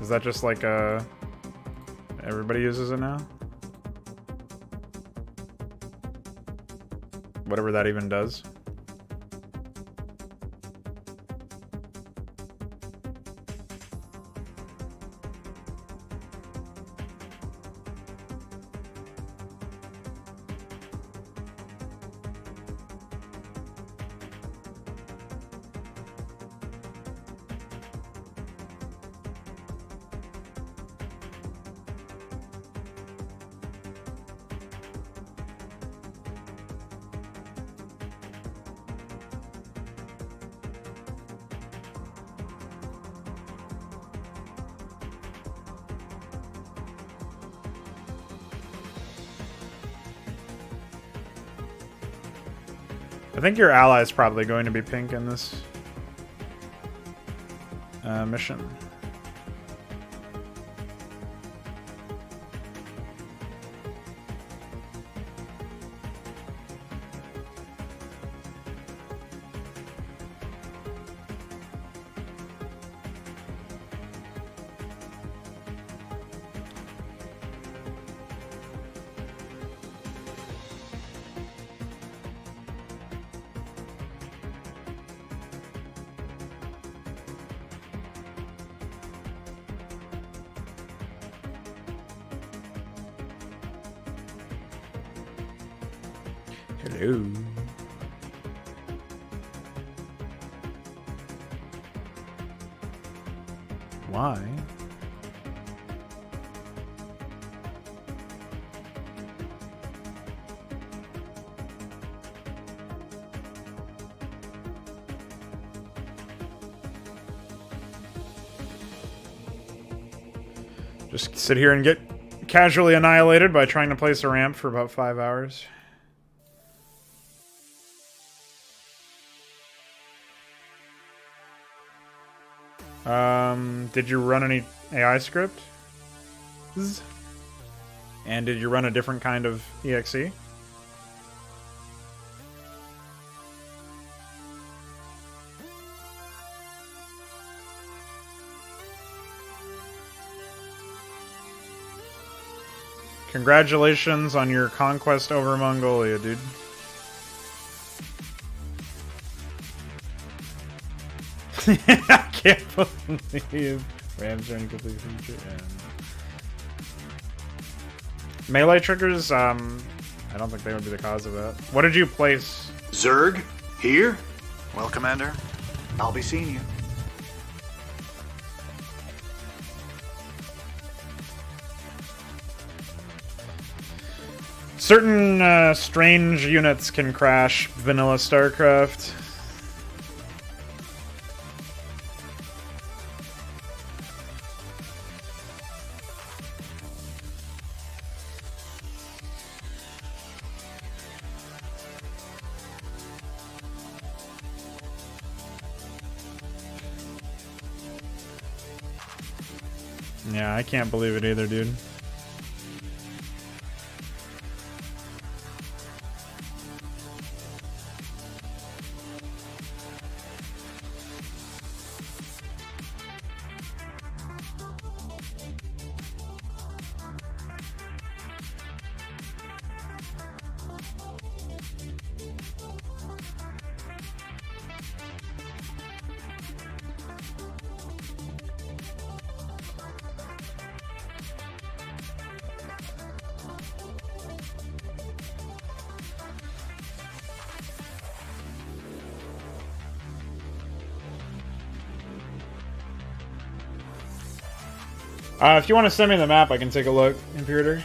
Is that just like everybody uses it now? Whatever that even does. I think your ally is probably going to be pink in this mission. Hello. Why? Just sit here and get casually annihilated by trying to place a ramp for about 5 hours. Did you run any AI script? And did you run a different kind of EXE? Congratulations on your conquest over Mongolia, dude. I can't believe Rams are incomplete feature. Melee triggers, I don't think they would be the cause of that. What did you place? Zerg, here? Well, Commander, I'll be seeing you. Certain strange units can crash vanilla StarCraft. Yeah, I can't believe it either, dude. If you want to send me the map, I can take a look, Imperator.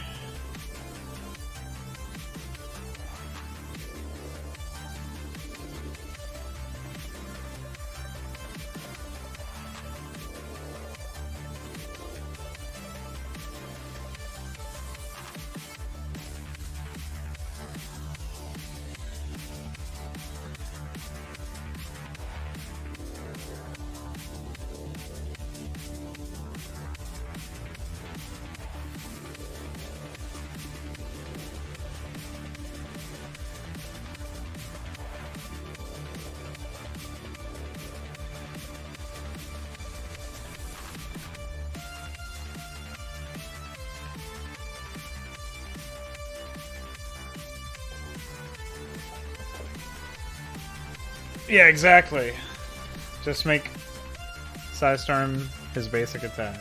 Yeah, exactly. Just make Psystorm his basic attack.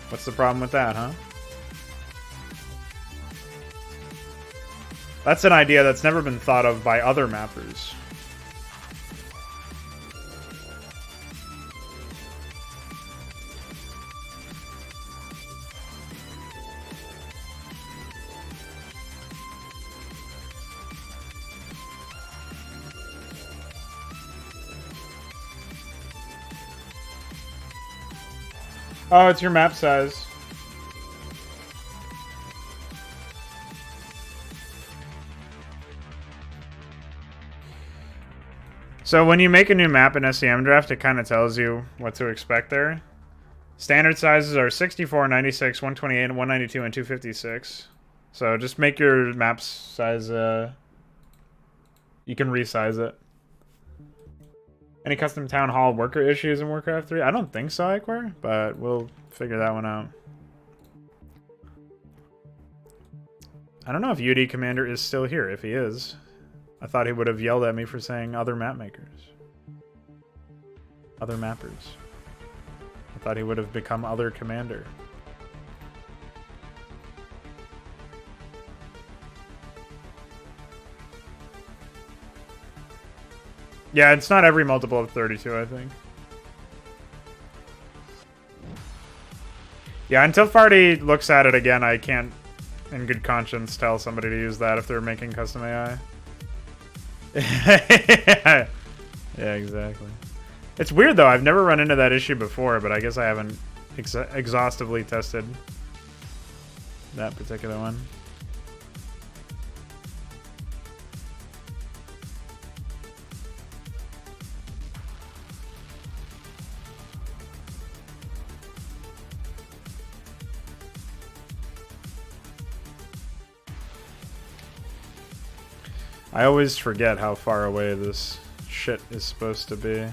What's the problem with that, huh? That's an idea that's never been thought of by other mappers. Oh, it's your map size. So when you make a new map in SEM Draft, it kind of tells you what to expect there. Standard sizes are 64, 96, 128, 192, and 256. So just make your map size, you can resize it. Any custom town hall worker issues in Warcraft 3? I don't think so, Iquare, but we'll figure that one out. I don't know if UD Commander is still here. If he is, I thought he would have yelled at me for saying other map makers. Other mappers. I thought he would have become other commander. Yeah, it's not every multiple of 32, I think. Yeah, until Farty looks at it again, I can't, in good conscience, tell somebody to use that if they're making custom AI. Yeah, exactly. It's weird, though. I've never run into that issue before, but I guess I haven't exhaustively tested that particular one. I always forget how far away this shit is supposed to be.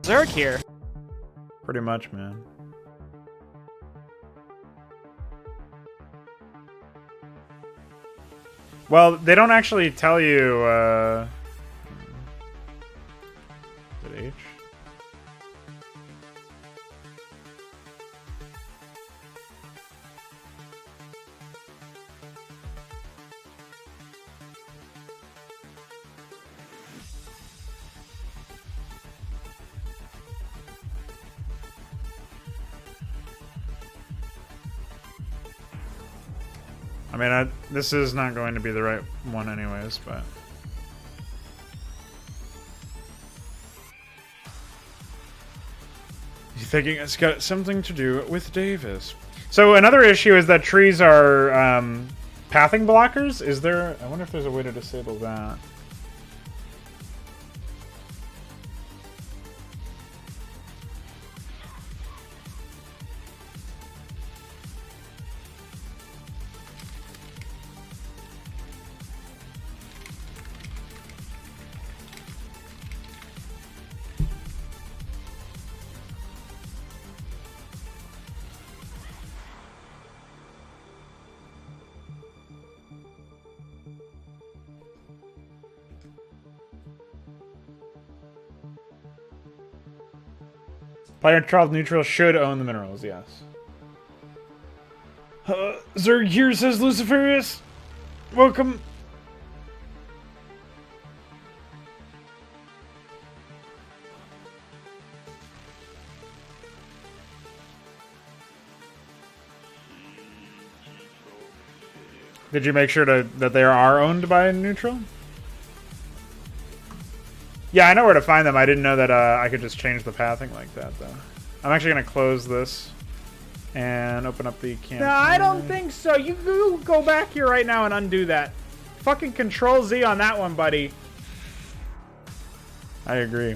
Zerg here. Pretty much, man. Well, they don't actually tell you, is it H? I mean, this is not going to be the right one anyways, but... You thinking it's got something to do with Davis? So another issue is that trees are pathing blockers. Is there... I wonder if there's a way to disable that. Player controlled neutral should own the minerals, yes. Zerg here, says Luciferius. Welcome. Did you make sure that they are owned by neutral? Yeah, I know where to find them. I didn't know that I could just change the pathing like that, though. I'm actually going to close this and open up the campaign. No, I don't think so. You go back here right now and undo that. Fucking Control Z on that one, buddy. I agree.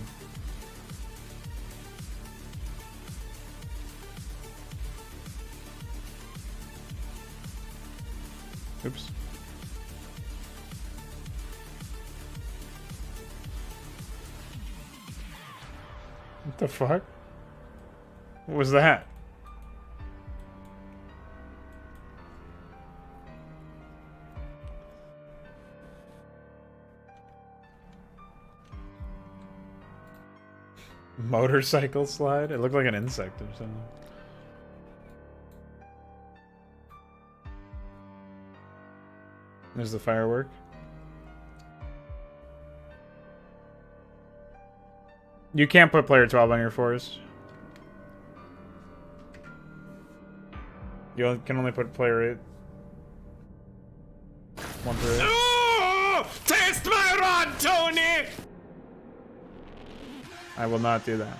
Oops. The fuck? What was that? Motorcycle slide? It looked like an insect or something. There's the firework. You can't put player 12 on your force. You can only put player 8. 1 through 8. Oh, test my rod, Tony! I will not do that.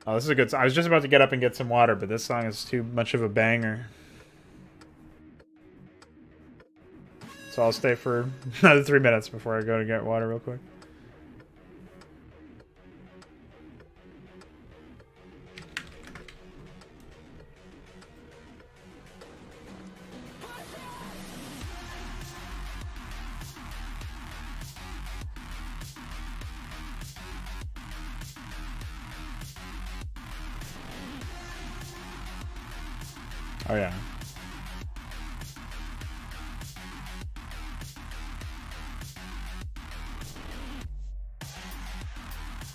Oh, this is a good song. I was just about to get up and get some water, but this song is too much of a banger. So I'll stay for another 3 minutes before I go to get water real quick. Oh yeah.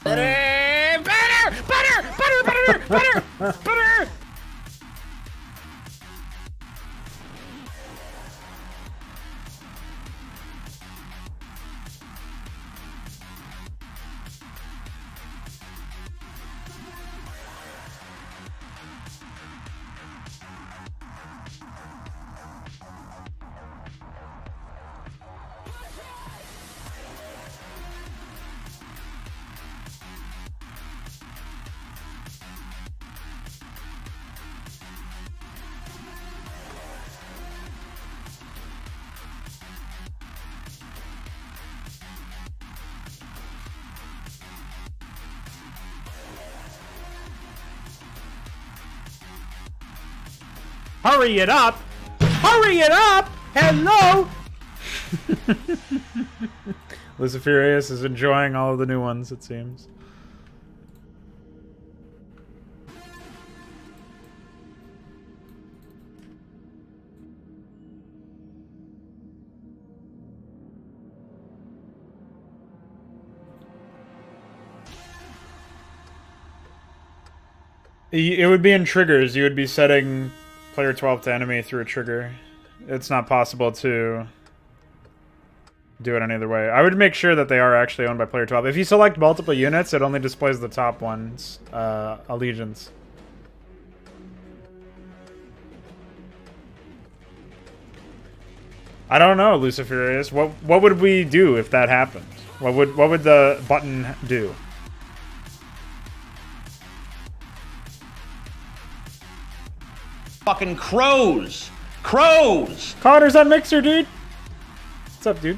Butter! Hurry it up! Hurry it up! Hello! Luciferius is enjoying all of the new ones, it seems. It would be in triggers. You would be setting player 12 to enemy through a trigger. It's not possible to do it any other way. I would make sure that they are actually owned by player 12. If you select multiple units, it only displays the top one's allegiance. I don't know, Luciferius. What would we do if that happened? What would the button do? Fucking crows! Crows! Connor's on Mixer, dude! What's up, dude?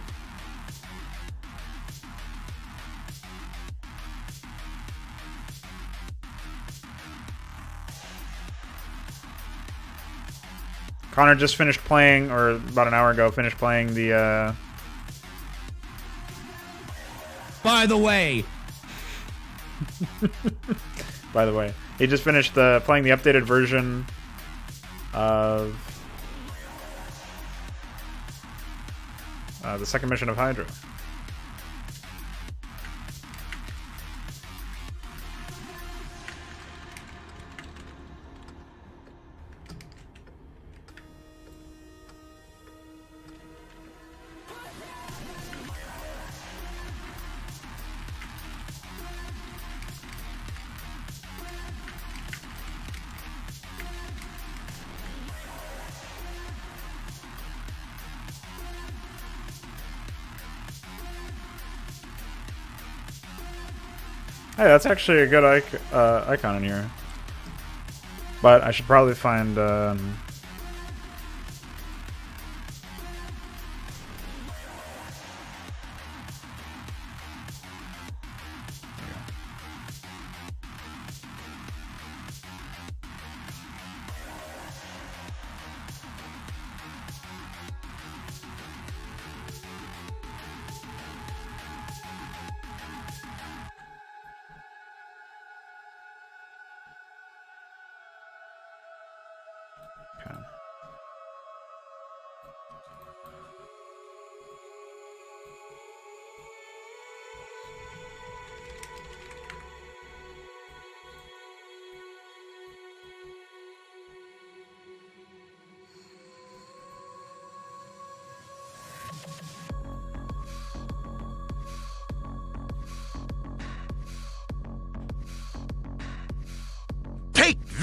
Connor just finished playing, or about an hour ago, finished playing the, By the way, By the way, he just finished playing the updated version of the second mission of Hydra. Hey, that's actually a good icon in here. But I should probably find...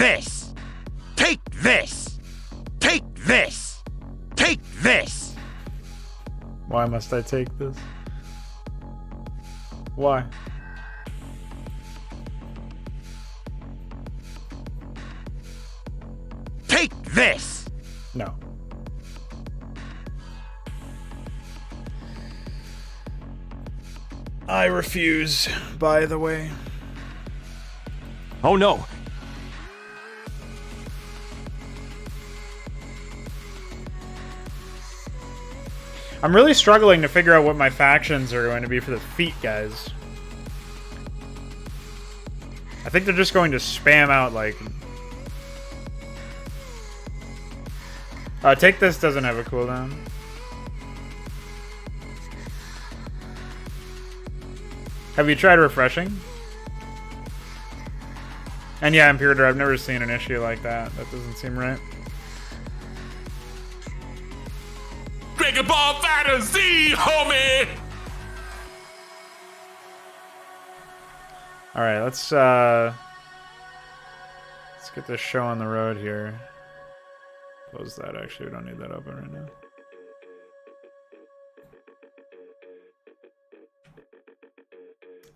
this! Take this! Take this! Take this! Why must I take this? Why? Take this! No. I refuse, by the way. Oh no! I'm really struggling to figure out what my factions are going to be for the feet, guys. I think they're just going to spam out, like... Take this doesn't have a cooldown. Have you tried refreshing? And yeah, Imperator, I've never seen an issue like that. That doesn't seem right. Dragon Ball Fantasy, homie! Alright, let's get this show on the road here. Close that, actually. We don't need that open right now.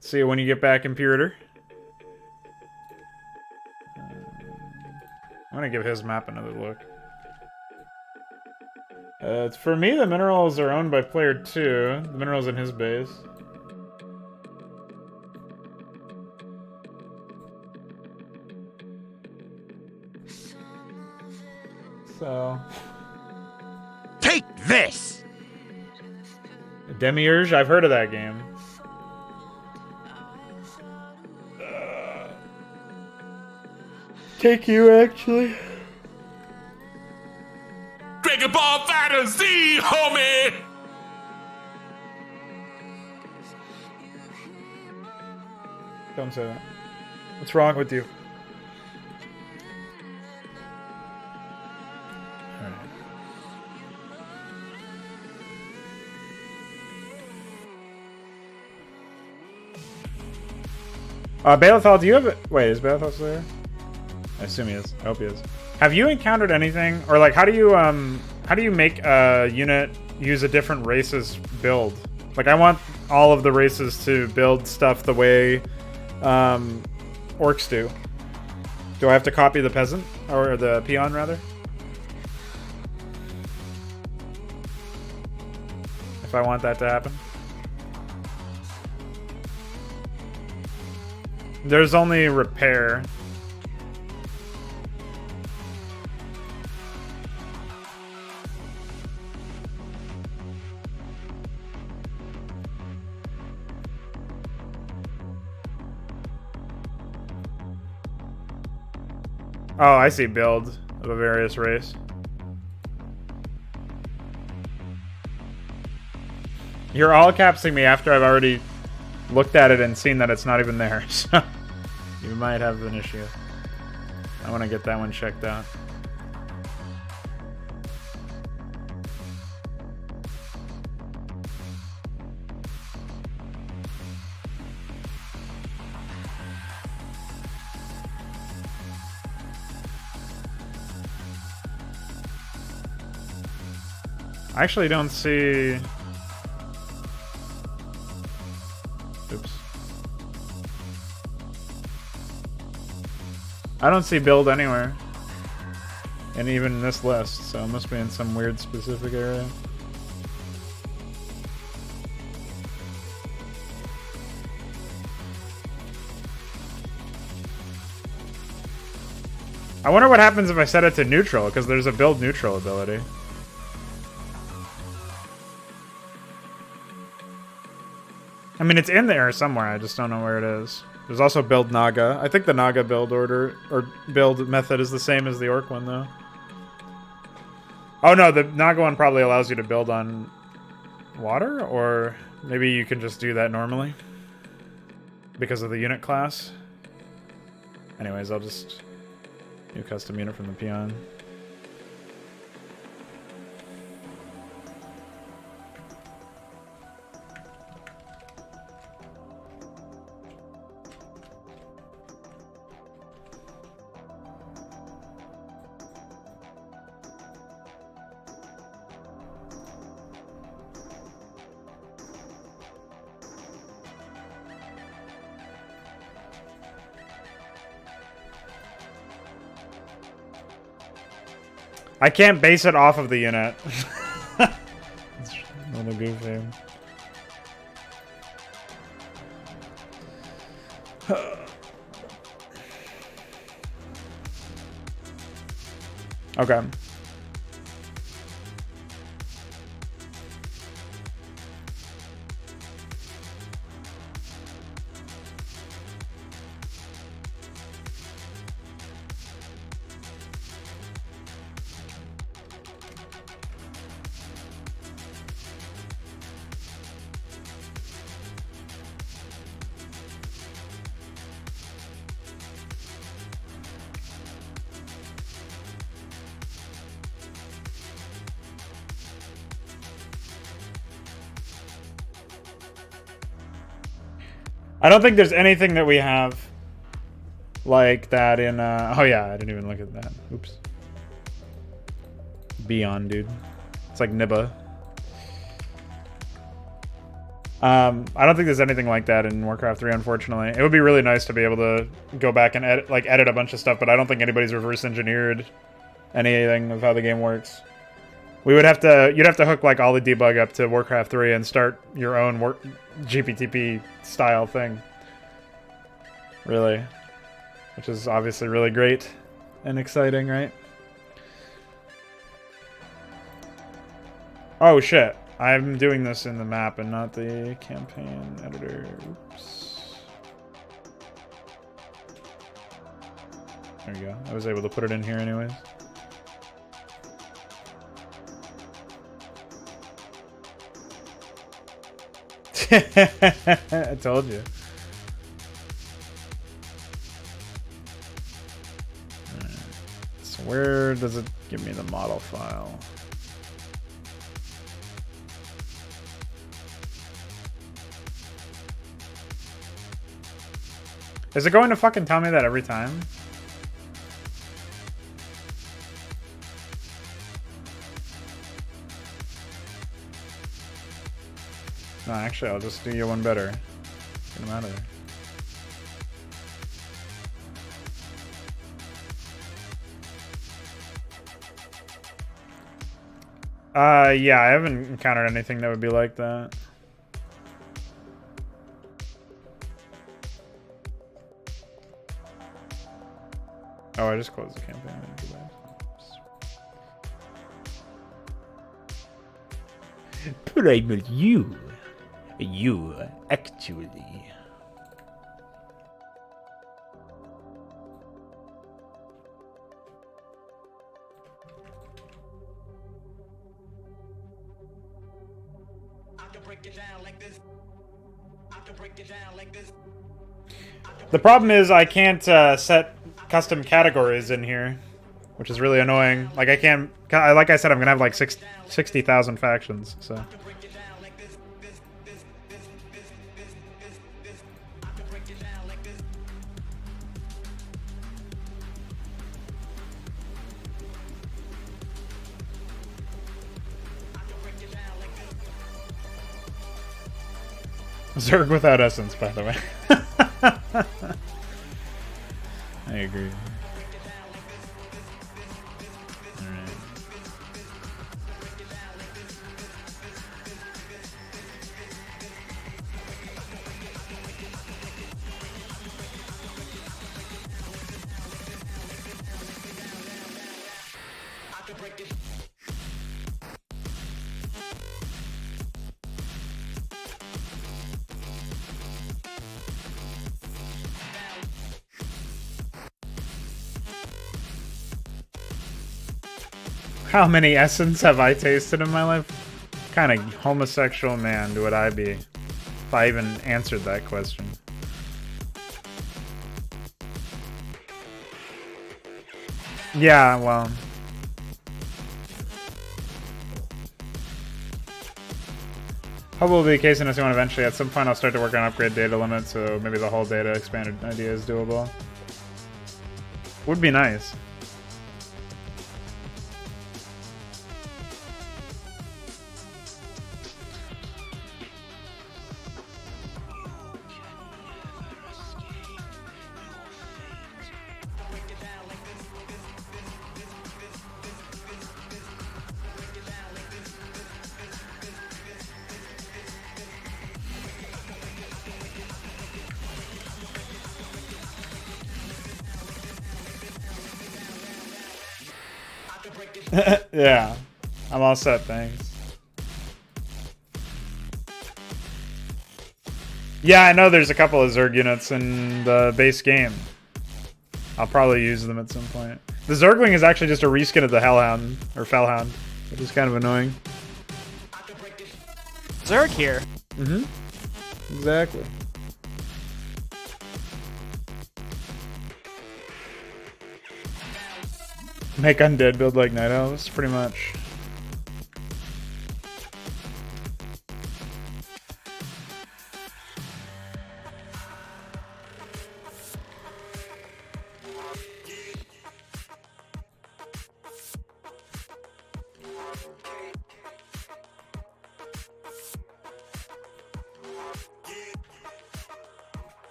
See you when you get back, Imperator. I'm gonna give his map another look. For me, the minerals are owned by player 2. The minerals in his base. So... Take this! Demiurge? I've heard of that game. Take you, actually. Dragon Ball Fantasy, homie! Don't say that. What's wrong with you? Balathal, do you have a... Wait, is Balathal still there? I assume he is. I hope he is. Have you encountered anything, or like, how do you make a unit use a different race's build? Like, I want all of the races to build stuff the way orcs do. Do I have to copy the peasant, or the peon rather? If I want that to happen. There's only repair. Oh, I see build of a various race. You're all capsing me after I've already looked at it and seen that it's not even there, so you might have an issue. I want to get that one checked out. I actually don't see... Oops. I don't see build anywhere. And even in this list, so it must be in some weird specific area. I wonder what happens if I set it to neutral, because there's a build neutral ability. I mean, it's in there somewhere, I just don't know where it is. There's also build Naga. I think the Naga build order, or build method is the same as the Orc one, though. Oh no, the Naga one probably allows you to build on water, or maybe you can just do that normally. Because of the unit class. Anyways, I'll just do a custom unit from the peon. I can't base it off of the unit. It's a little goofy. Okay. I don't think there's anything that we have like that in, oh yeah, I didn't even look at that. Oops. Beyond, dude. It's like Nibba. I don't think there's anything like that in Warcraft 3, unfortunately. It would be really nice to be able to go back and edit a bunch of stuff, but I don't think anybody's reverse engineered anything of how the game works. We would have to, you'd have to hook like all the debug up to Warcraft 3 and start your own GPTP style thing. Really. Which is obviously really great and exciting, right? Oh shit. I'm doing this in the map and not the campaign editor. Oops. There you go. I was able to put it in here anyways. I told you. Right. So where does it give me the model file? Is it going to fucking tell me that every time? No, actually, I'll just do you one better. Get him out of there. Yeah, I haven't encountered anything that would be like that. Oh, I just closed the campaign. Primal you. You, actually. The problem is I can't set custom categories in here, which is really annoying. Like I can't, like I said, I'm gonna have like 60,000 factions, so. Zerg without essence, by the way. I agree. Alright. How many essence have I tasted in my life? What kind of homosexual man would I be if I even answered that question? Yeah, well. Probably will be the case in this one eventually. At some point I'll start to work on upgrade data limits, so maybe the whole data expanded idea is doable. Would be nice. Yeah. I'm all set, thanks. Yeah, I know there's a couple of Zerg units in the base game. I'll probably use them at some point. The Zergling is actually just a reskin of the Hellhound, or Fellhound, which is kind of annoying. Zerg here. Mm-hmm. Exactly. Make undead build like Night Elves, pretty much.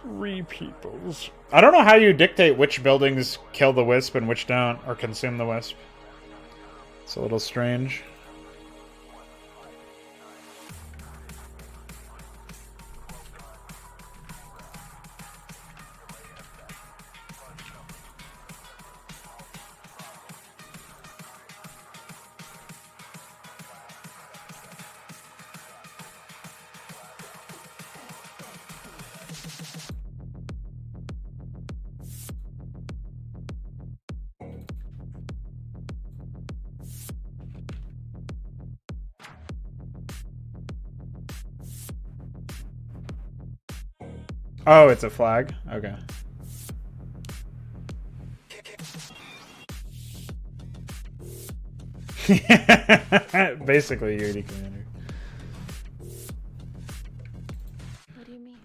Three peoples. I don't know how you dictate which buildings kill the wisp and which don't, or consume the wisp. It's a little strange. Oh, it's a flag? Okay. Basically, Unity Commander. What do you mean?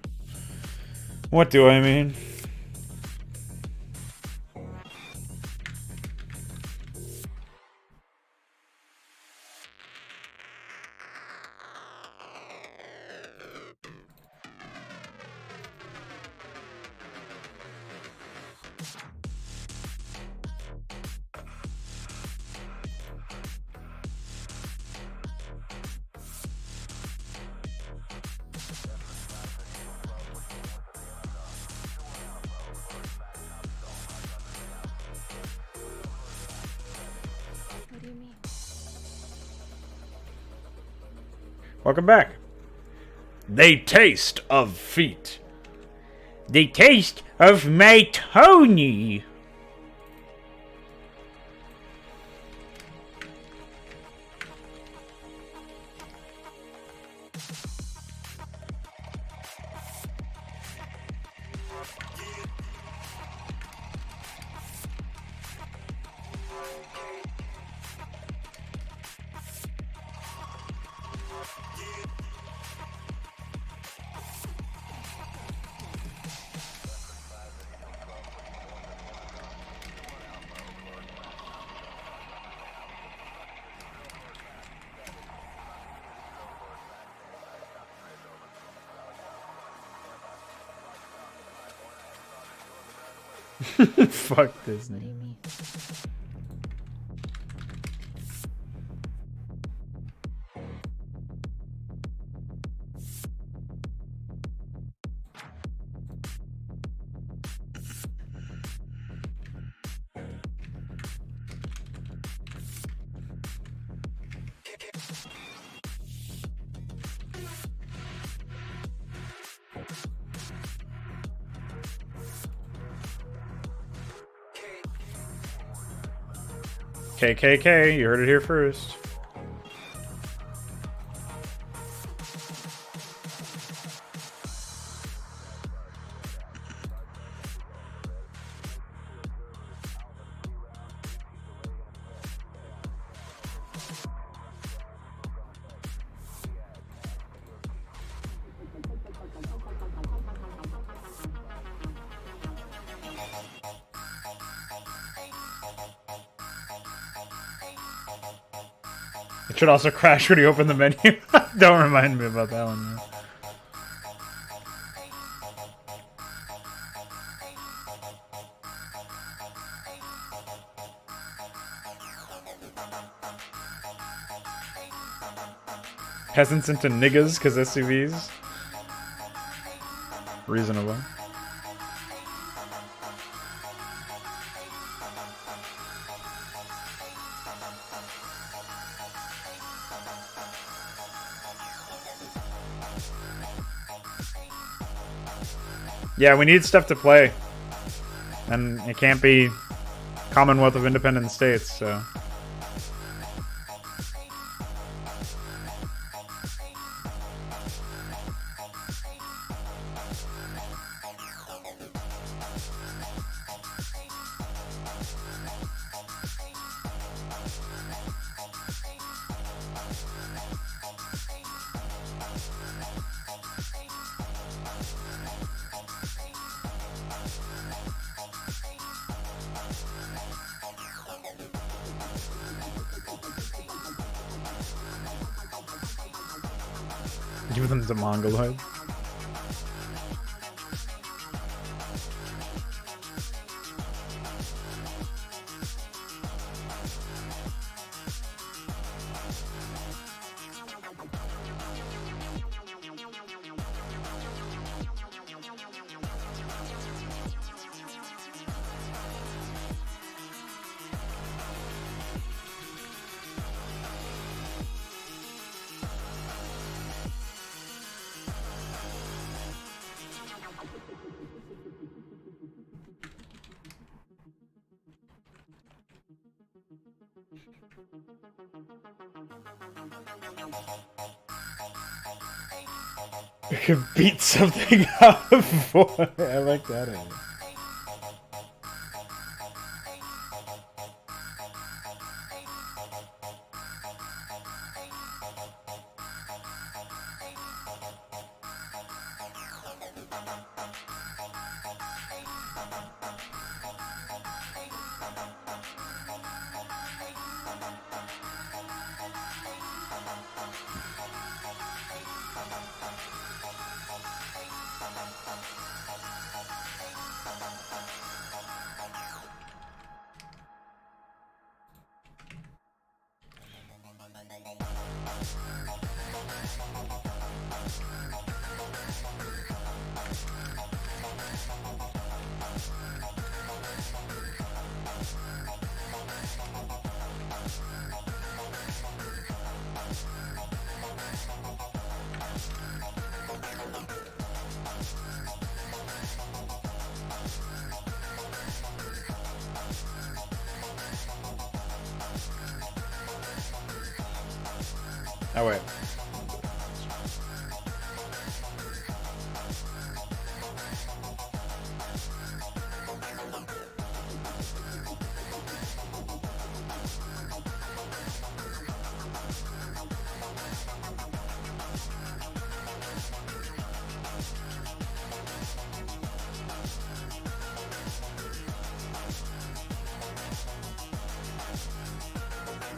What do I mean? What do you mean? Welcome back. They taste of feet. The taste of my Tony. Fuck Disney. What do you mean? KKK, you heard it here first. It should also crash when you open the menu. Don't remind me about that one, man. Peasants into niggas because SUVs. Reasonable. Yeah, we need stuff to play. And it can't be Commonwealth of Independent States, so... Give them to Mongoloid. We could beat something out of boy. I like that idea. Oh, wait.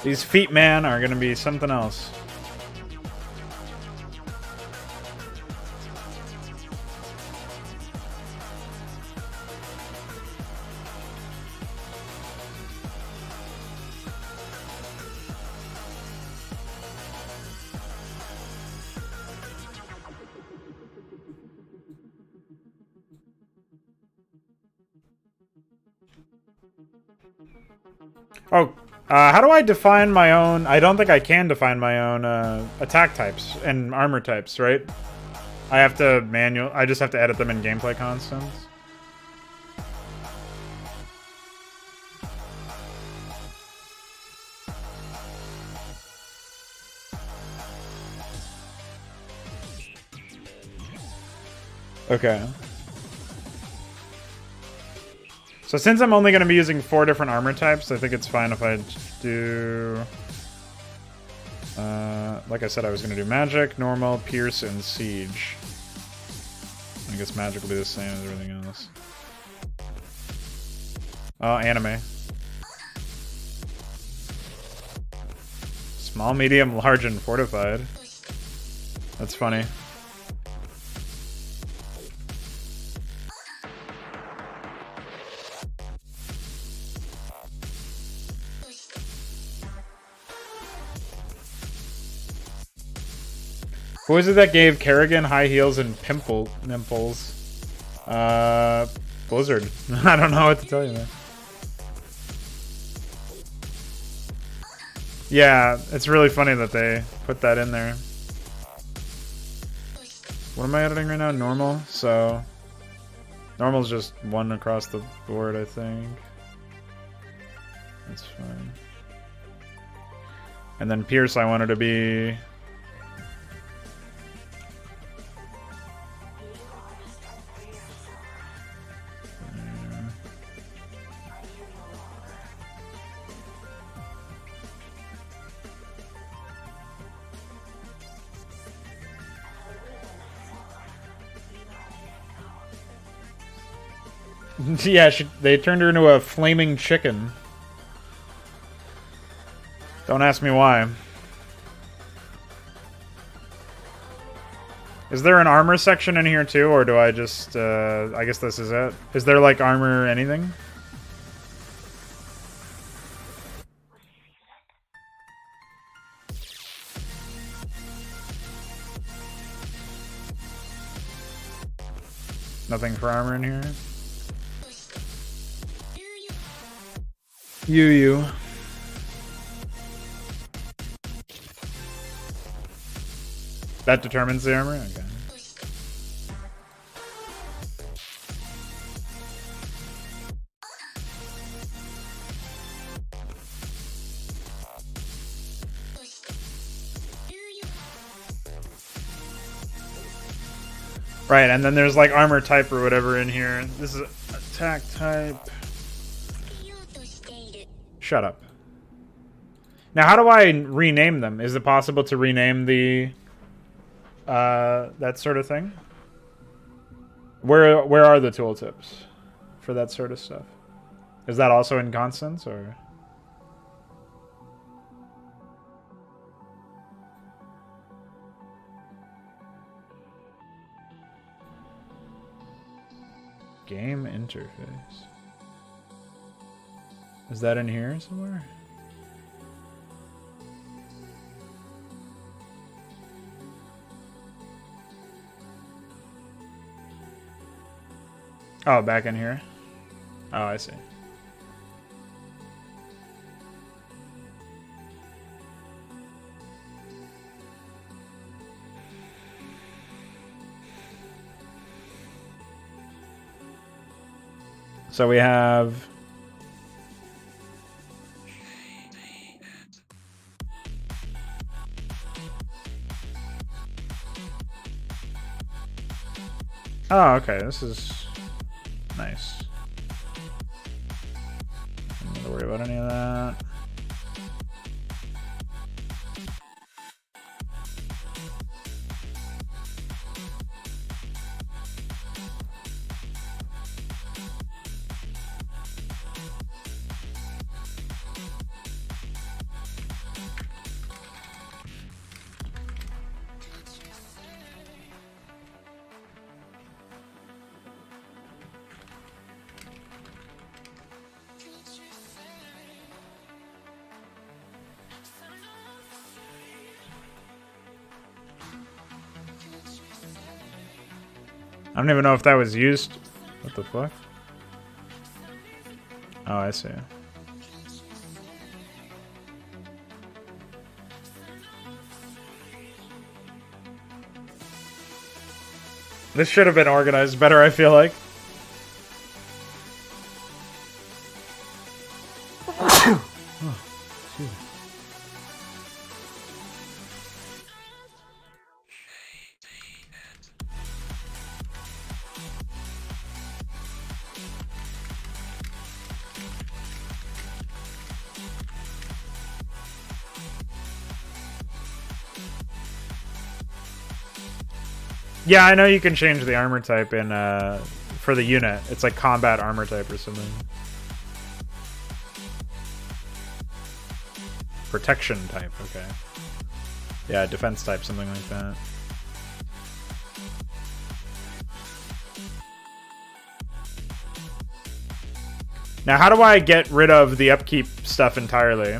These feet, man, are gonna be something else. Oh, how do I define my own... I don't think I can define my own attack types and armor types, right? I have to I just have to edit them in gameplay constants. Okay. So since I'm only going to be using 4 different armor types, I think it's fine if I do... like I said, I was going to do magic, normal, pierce, and siege. I guess magic will be the same as everything else. Oh, anime. Small, medium, large, and fortified. That's funny. Who is it that gave Kerrigan high heels and nipples? Blizzard. I don't know what to tell you, man. Yeah, it's really funny that they put that in there. What am I editing right now? Normal? So... Normal's just one across the board, I think. That's fine. And then Pierce I wanted to be... Yeah, they turned her into a flaming chicken. Don't ask me why. Is there an armor section in here too, or do I just, I guess this is it? Is there like armor anything? Nothing for armor in here? You. That determines the armor? Okay. Right, and then there's like armor type or whatever in here. This is attack type. Shut up. Now, how do I rename them? Is it possible to rename the that sort of thing? Where are the tooltips for that sort of stuff? Is that also in constants or? Game interface. Is that in here somewhere? Oh, back in here? Oh, I see. So we have... Oh, okay, this is nice. I'm not gonna worry about any of that. I don't even know if that was used. What the fuck? Oh, I see. This should have been organized better, I feel like. Yeah, I know you can change the armor type in for the unit. It's like combat armor type or something. Protection type, okay. Yeah, defense type, something like that. Now, how do I get rid of the upkeep stuff entirely?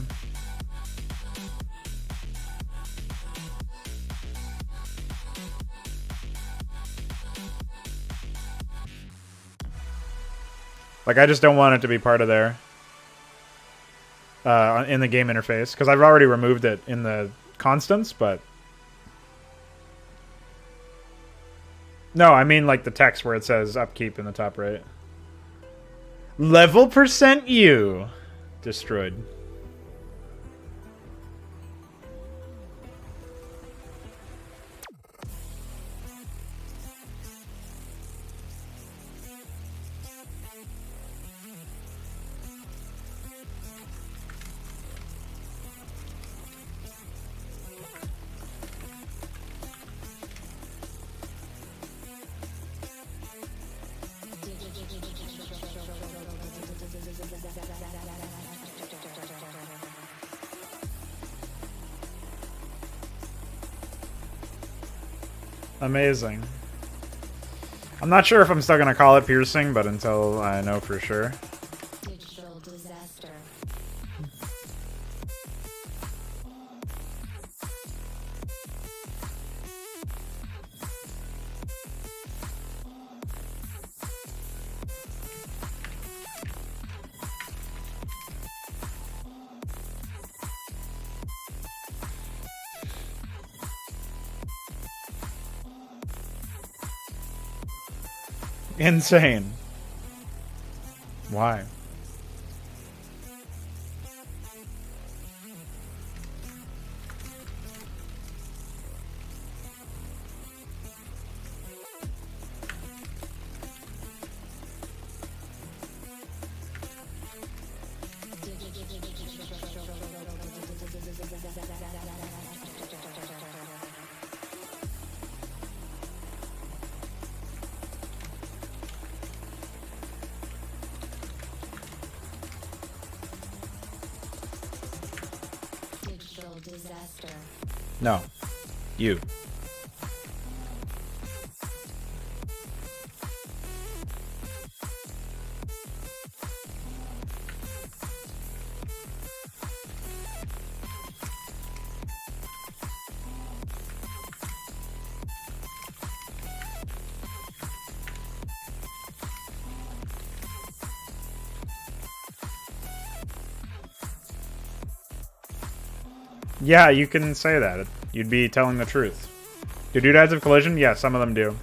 Like, I just don't want it to be part of there. In the game interface. Because I've already removed it in the constants, but... No, I mean like the text where it says upkeep in the top right. Level percent U. Destroyed. Amazing. I'm not sure if I'm still gonna call it piercing, but until I know for sure. Digital disaster. Insane. Why? Disaster. No. You. Yeah, you can say that. You'd be telling the truth. Do doodads have collision? Yeah, some of them do.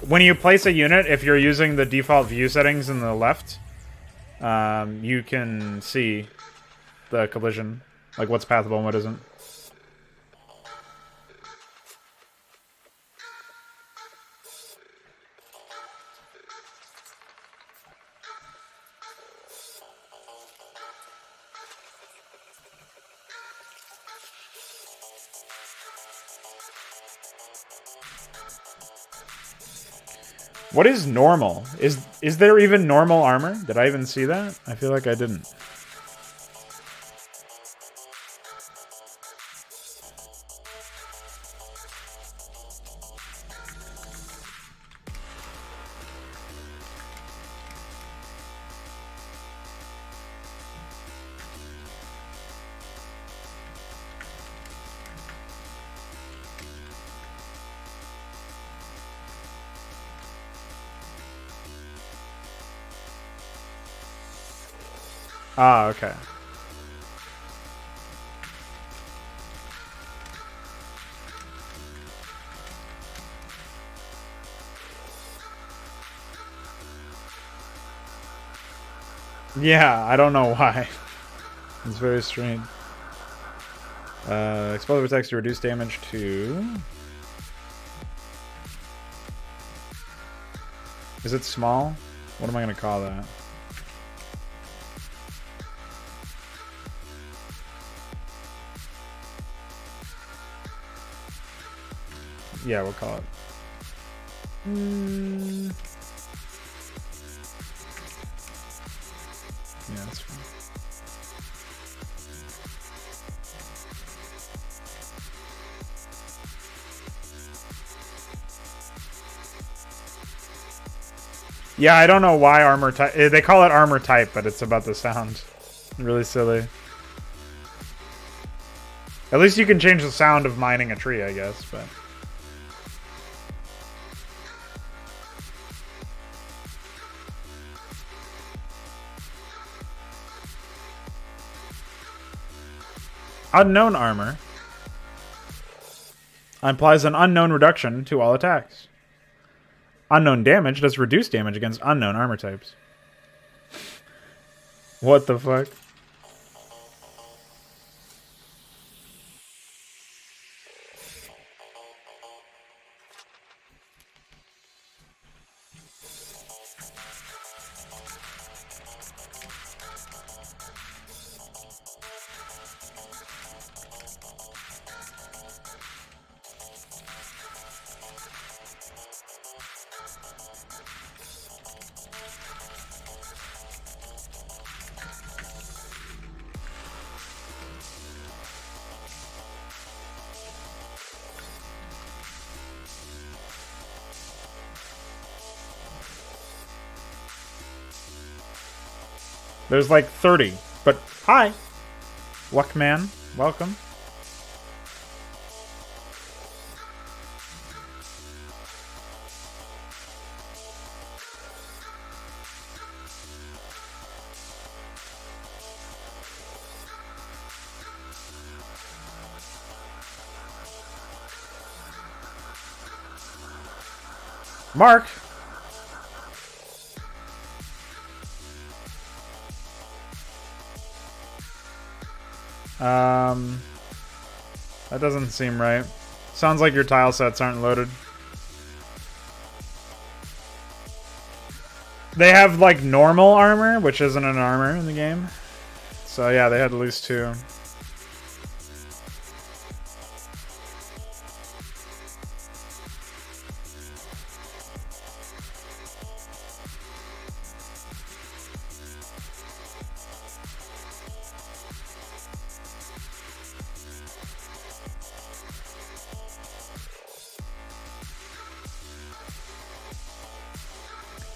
When you place a unit, if you're using the default view settings in the left, you can see the collision. Like what's pathable and what isn't. What is normal? Is there even normal armor? Did I even see that? I feel like I didn't. Ah, okay. Yeah, I don't know why. It's very strange. Explosive attacks to reduce damage to... Is it small? What am I going to call that? Yeah, we'll call it. Yeah, that's fine. Yeah, I don't know why armor type. They call it armor type, but it's about the sound. Really silly. At least you can change the sound of mining a tree, I guess, but... Unknown armor implies an unknown reduction to all attacks. Unknown damage does reduced damage against unknown armor types. What the fuck? There's like 30, but hi, Luckman, welcome. Mark. That doesn't seem right. Sounds like your tile sets aren't loaded. They have like normal armor, which isn't an armor in the game. So yeah, they had to lose 2.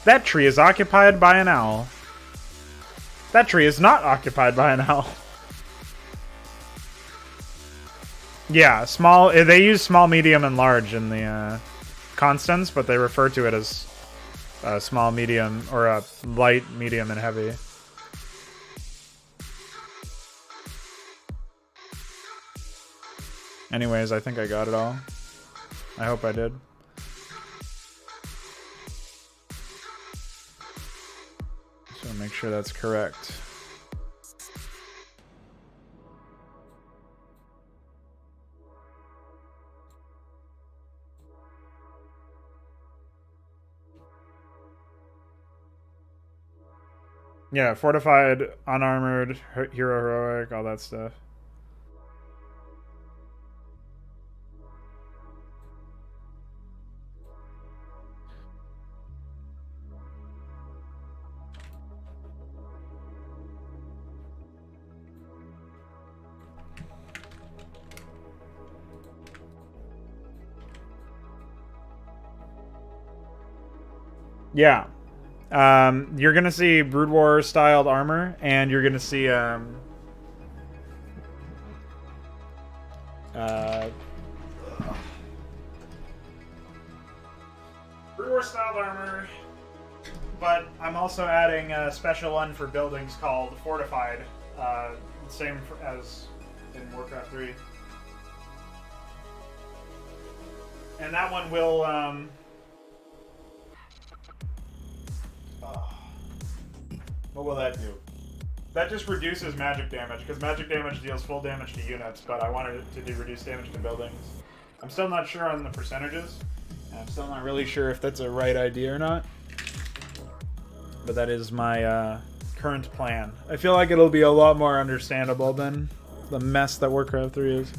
That tree is occupied by an owl. That tree is not occupied by an owl. Yeah, small. They use small, medium, and large in the constants, but they refer to it as small, medium, or light, medium, and heavy. Anyways, I think I got it all. I hope I did. So make sure that's correct. Yeah, fortified, unarmored, hero heroic, all that stuff. Yeah. You're gonna see Brood War styled armor, and you're gonna see Brood War styled armor, but I'm also adding a special one for buildings called Fortified, same as in Warcraft 3. And that one will what will that do? That just reduces magic damage, because magic damage deals full damage to units, but I wanted it to do reduced damage to buildings. I'm still not sure on the percentages, and I'm still not really sure if that's a right idea or not. But that is my current plan. I feel like it'll be a lot more understandable than the mess that Warcraft 3 is.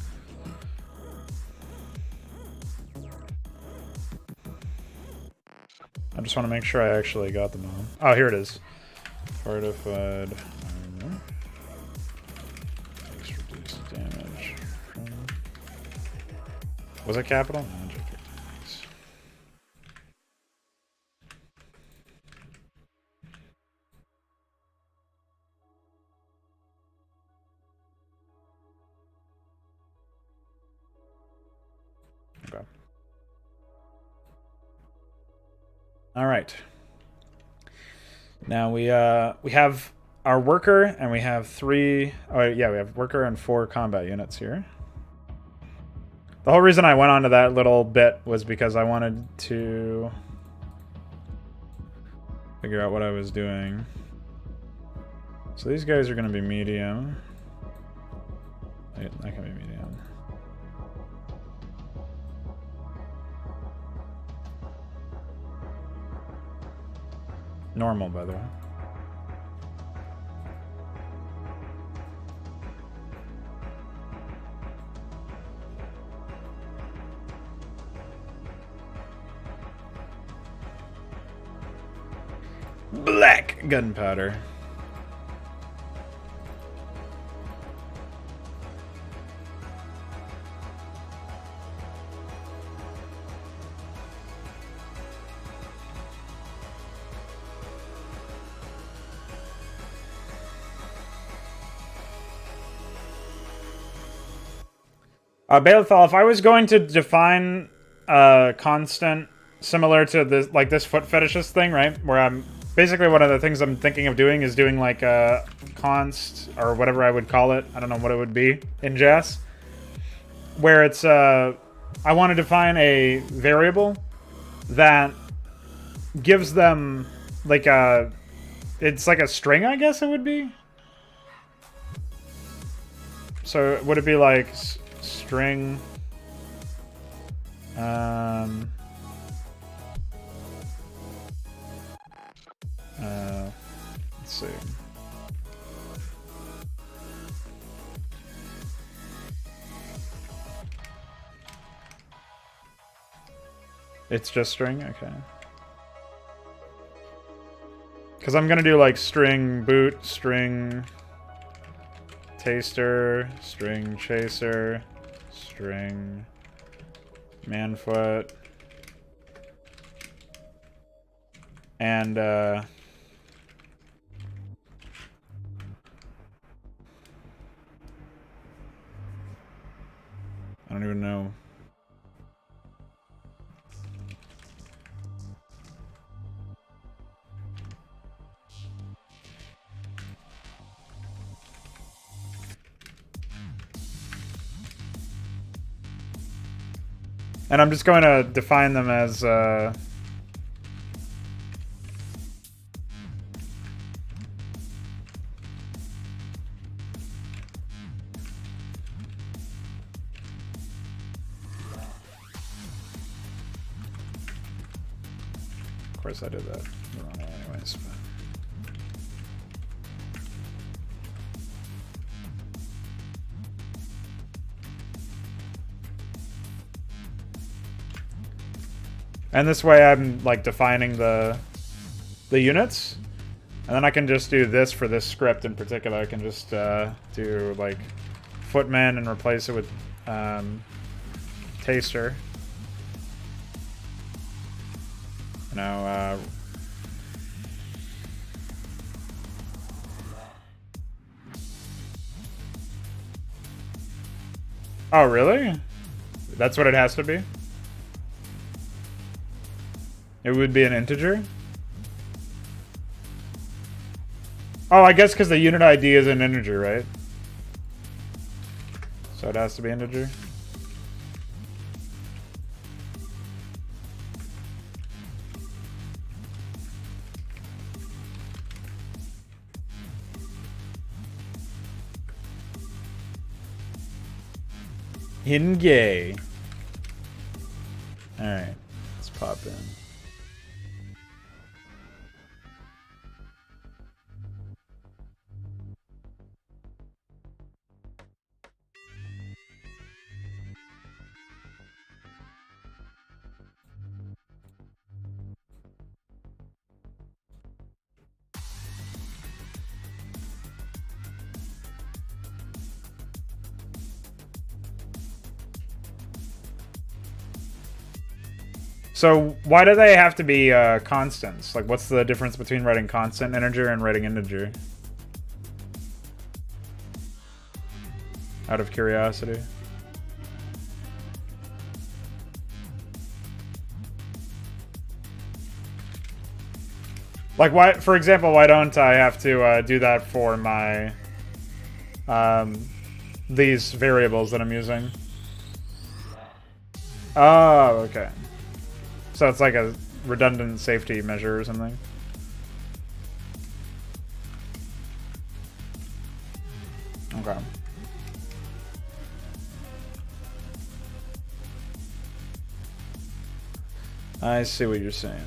I just want to make sure I actually got them all. Oh, here it is. Fortified armor. Takes reduced damage from... Was it capital? Magic. Okay. All right. Now we have our worker, and we have 3... Oh, yeah, we have worker and 4 combat units here. The whole reason I went on to that little bit was because I wanted to figure out what I was doing. So these guys are going to be medium. Wait, that can be medium. Normal, by the way. Black gunpowder. Balethal, if I was going to define a constant similar to this, like this foot fetishist thing, right? Where I'm basically one of the things I'm thinking of doing is doing like a const or whatever I would call it. I don't know what it would be in JAS. Where it's I want to define a variable that gives them like a, it's like a string, I guess it would be. So would it be like string let's see. It's just string? Okay. Because I'm going to do like string boot, string taster, string chaser, string manfoot, and I don't even know. And I'm just going to define them as of course I did that wrong anyways. And this way I'm like defining the units. And then I can just do this for this script in particular. I can just do like footman and replace it with taster. Now oh really? That's what it has to be? It would be an integer? Oh, I guess because the unit ID is an integer, right? So it has to be integer. In gay. Alright, let's pop in. So why do they have to be constants? Like, what's the difference between writing constant integer and writing integer? Out of curiosity. Like, why? For example, why don't I have to do that for my these variables that I'm using? Oh, okay. So it's like a redundant safety measure or something. Okay. I see what you're saying.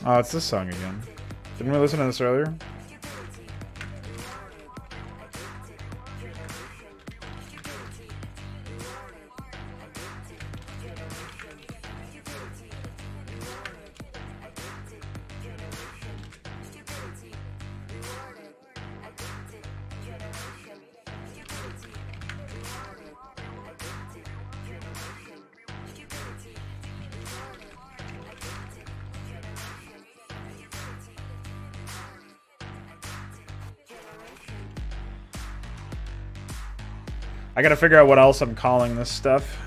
Oh, it's this song again. Didn't we listen to this earlier? I gotta figure out what else I'm calling this stuff.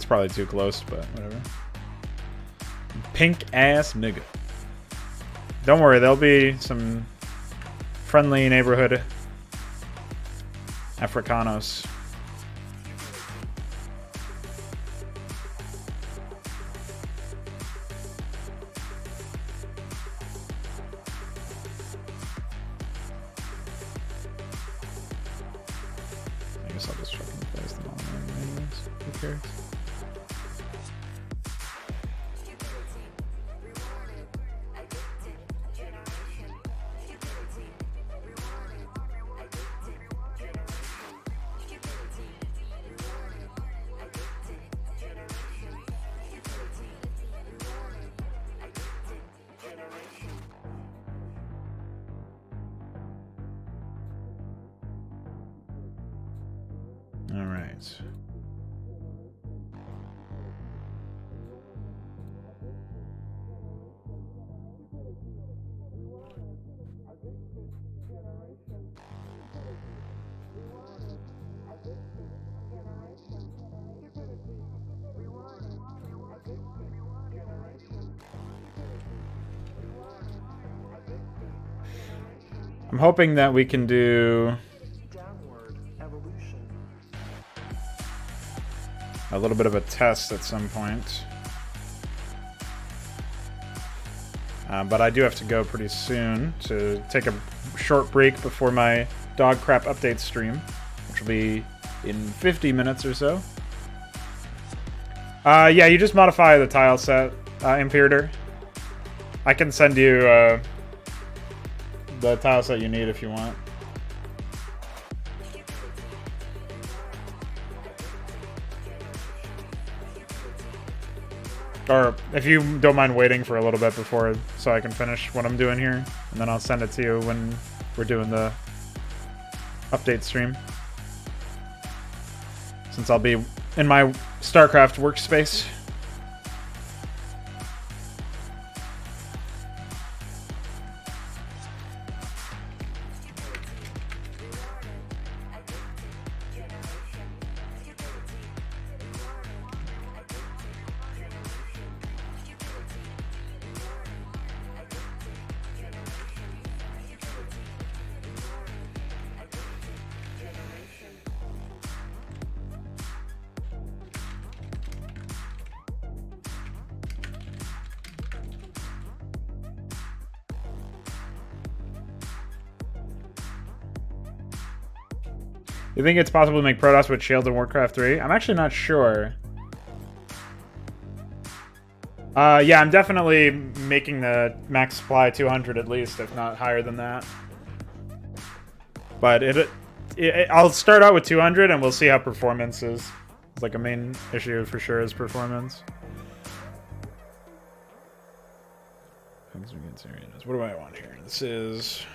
Probably too close, but whatever. Pink ass nigga. Don't worry, there'll be some friendly neighborhood Africanos. I guess I'll just fucking place them all there anyways. Who cares? All right. I'm hoping that we can do a little bit of a test at some point. But I do have to go pretty soon to take a short break before my dog crap update stream, which will be in 50 minutes or so. Yeah, you just modify the tile set, Imperator. I can send you the tile set you need if you want. Or if you don't mind waiting for a little bit before, so I can finish what I'm doing here, and then I'll send it to you when we're doing the update stream. Since I'll be in my StarCraft workspace. You think it's possible to make Protoss with shields in Warcraft 3? I'm actually not sure. Yeah, I'm definitely making the max supply 200 at least, if not higher than that. But I'll start out with 200 and we'll see how performance is. It's like a main issue for sure is performance. What do I want here? This is...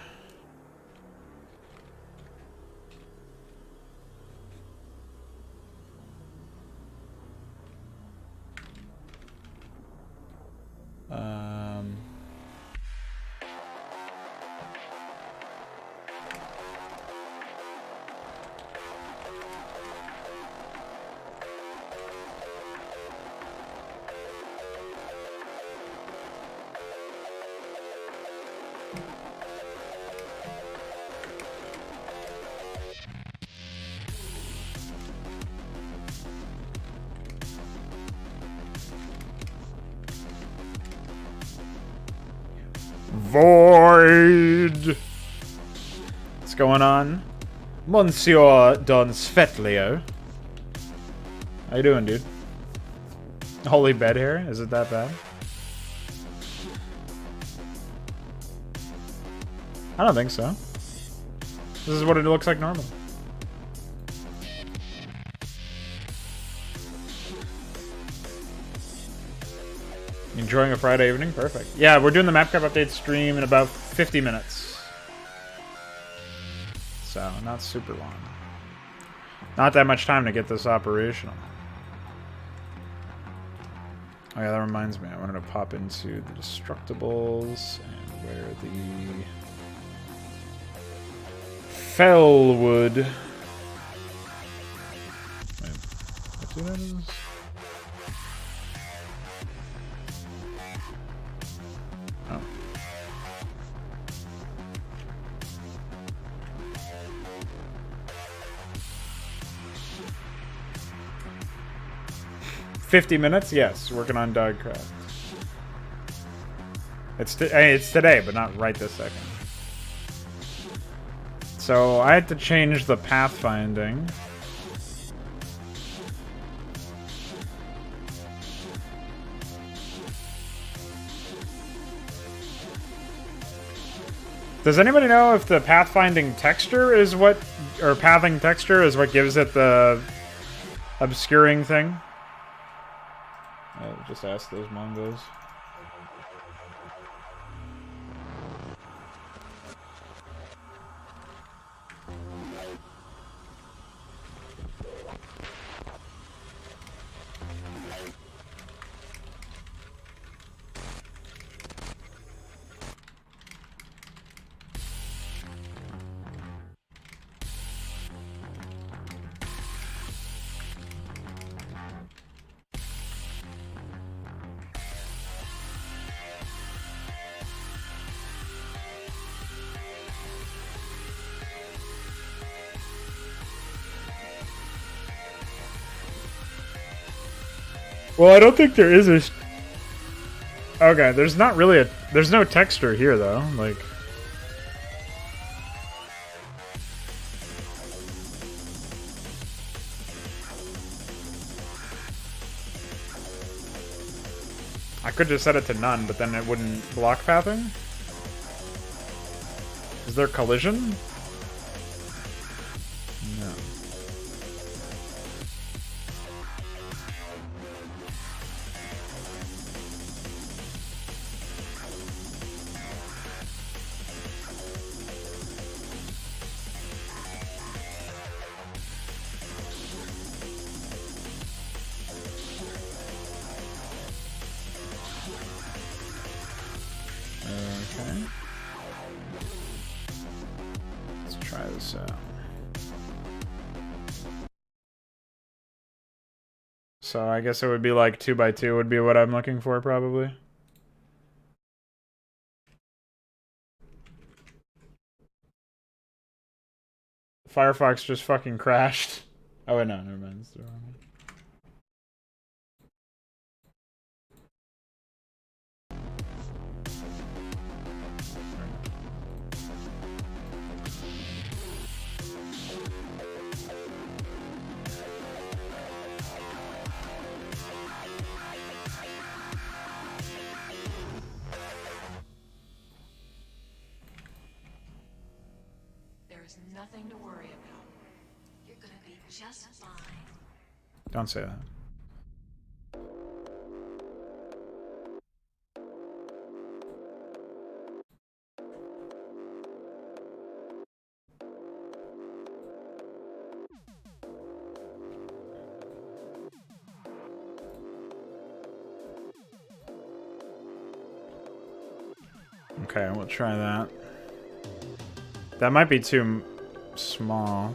Void! What's going on? Monsieur Don Svetlio. How you doing, dude? Holy bed hair? Is it that bad? I don't think so. This is what it looks like normal. Enjoying a Friday evening? Perfect. Yeah, we're doing the map cap update stream in about 50 minutes. So, not super long. Not that much time to get this operational. Oh yeah, that reminds me. I wanted to pop into the Destructibles and where the Fellwood. Wait, what that is? 50 minutes? Yes, working on Dogcraft. It's today, but not right this second. So I had to change the pathfinding. Does anybody know if the pathfinding texture is what, or pathing texture is what gives it the obscuring thing? Just ask those Mongos. Well, I don't think there is a... Okay, there's not really a... There's no texture here, though. Like... I could just set it to none, but then it wouldn't block pathing? Is there collision? No. So I guess it would be like 2x2 would be what I'm looking for, probably. Firefox just fucking crashed. Oh wait, no, never mind. It's the wrong one. There's nothing to worry about. You're gonna be just fine. Don't say that. Okay, we'll try that. That might be too small.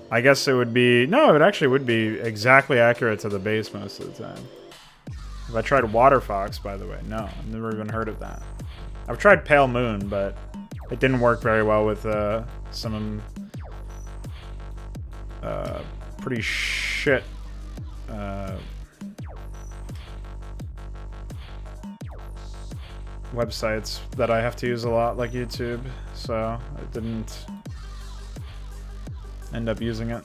I guess it would be... No, it actually would be exactly accurate to the base most of the time. If I tried Water Fox, by the way. No, I've never even heard of that. I've tried Pale Moon, but it didn't work very well with some pretty shit websites that I have to use a lot, like YouTube, so I didn't end up using it.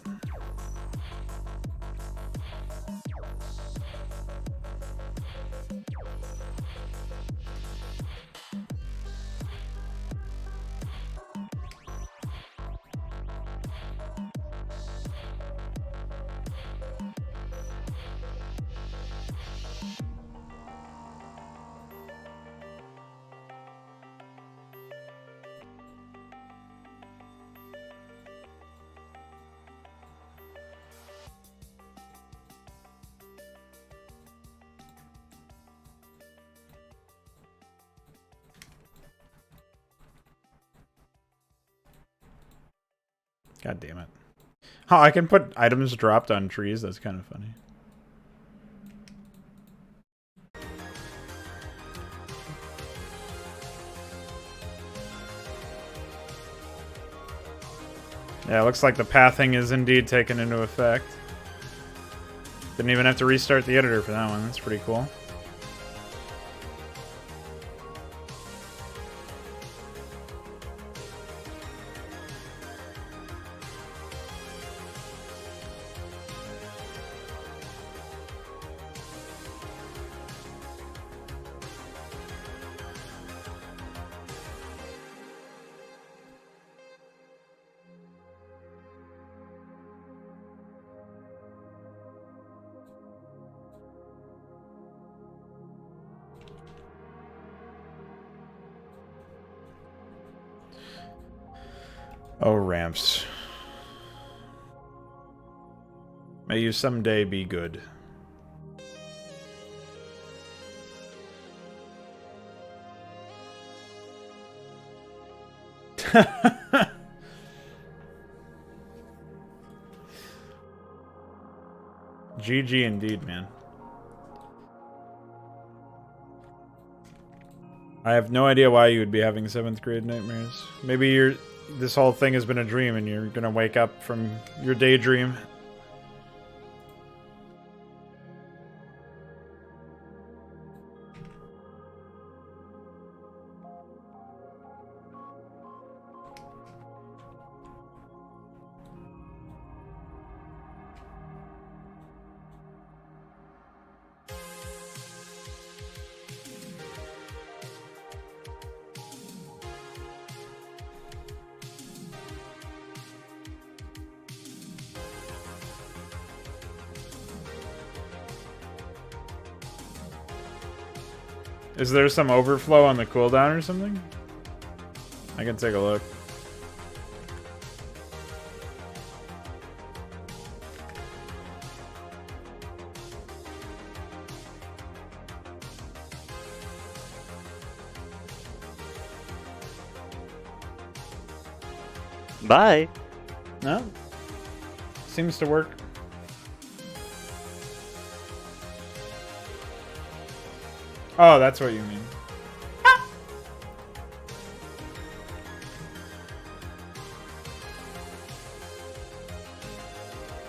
God damn it. Oh, I can put items dropped on trees. That's kind of funny. Yeah, it looks like the pathing is indeed taken into effect. Didn't even have to restart the editor for that one. That's pretty cool. Oh, ramps. May you someday be good. GG indeed, man. I have no idea why you would be having 7th grade nightmares. Maybe this whole thing has been a dream and you're gonna wake up from your daydream. Is there some overflow on the cooldown or something? I can take a look. Bye. No? Seems to work. Oh, that's what you mean.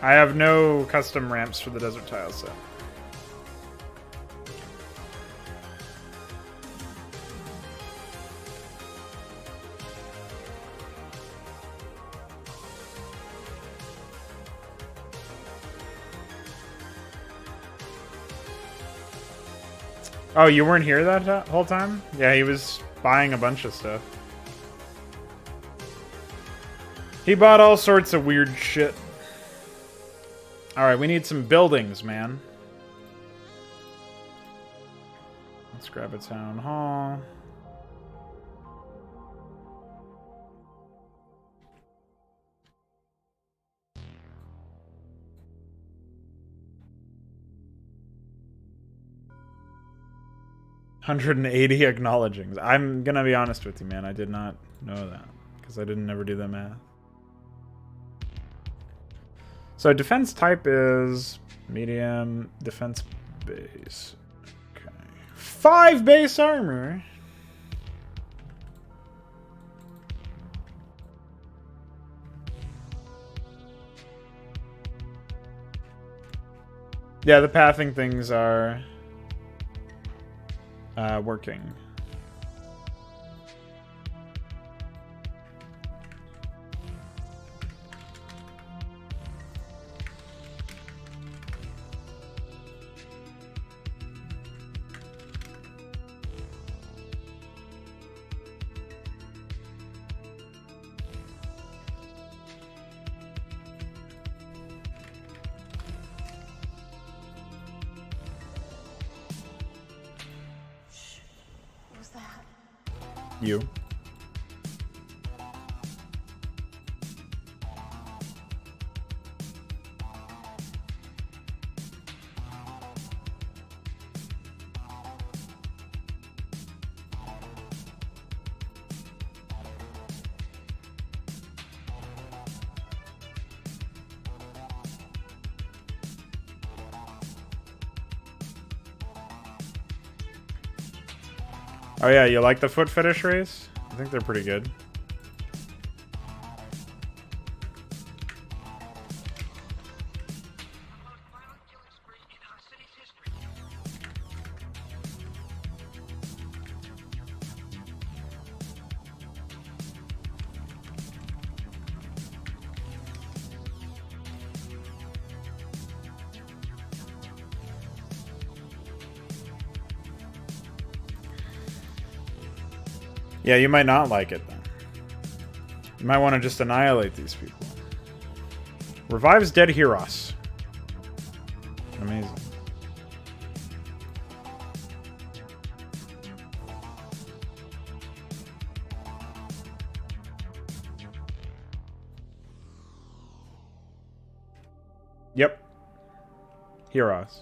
I have no custom ramps for the desert tile set. Oh, you weren't here that whole time? Yeah, he was buying a bunch of stuff. He bought all sorts of weird shit. Alright, we need some buildings, man. Let's grab a town hall. $180 acknowledgings. I'm gonna be honest with you, man. I did not know that because I didn't ever do the math. So defense type is medium, defense base. Okay. 5 base armor. Yeah, the pathing things are working. What was that? You. Oh yeah, you like the foot fetish race? I think they're pretty good. Yeah, you might not like it then. You might want to just annihilate these people. Revives dead heroes. Amazing. Yep. Heroes.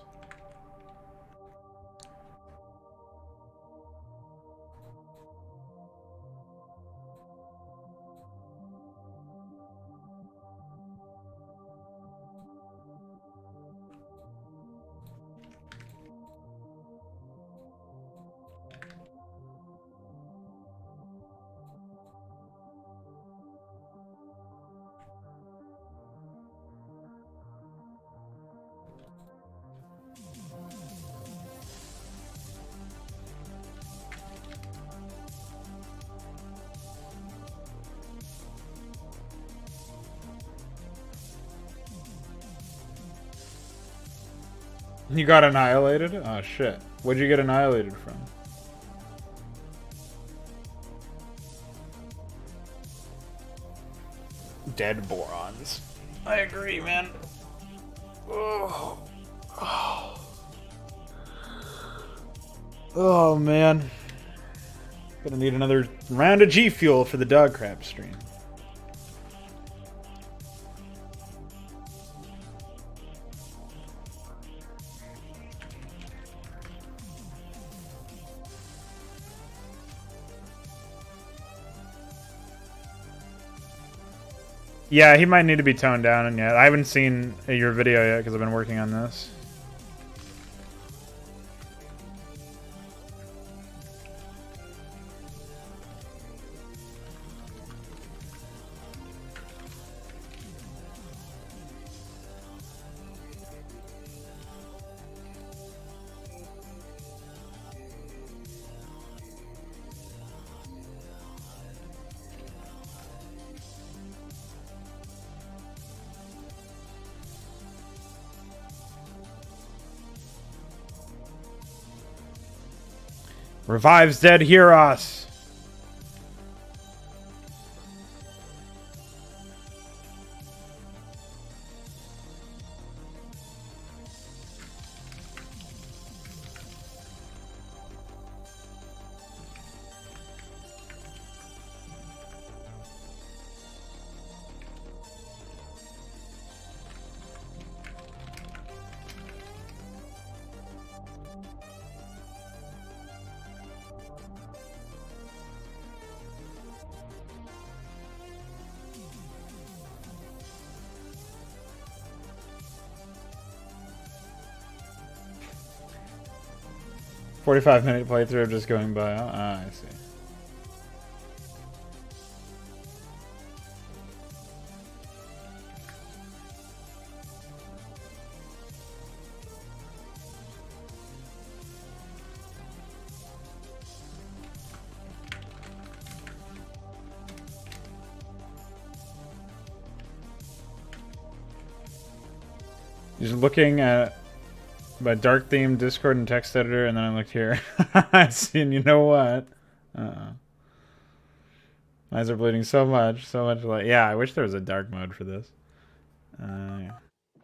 You got annihilated? Oh shit. What'd you get annihilated from? Dead borons. I agree, man. Oh. Oh, oh man. Gonna need another round of G Fuel for the dog crap stream. Yeah, he might need to be toned down and yet. I haven't seen your video yet because I've been working on this. Revives dead heroes. 45-minute playthrough of just going by. Ah, I see. Just looking at my dark theme Discord and text editor, and then I looked here. I see, and you know what? My eyes are bleeding so much, like, yeah, I wish there was a dark mode for this. Yeah.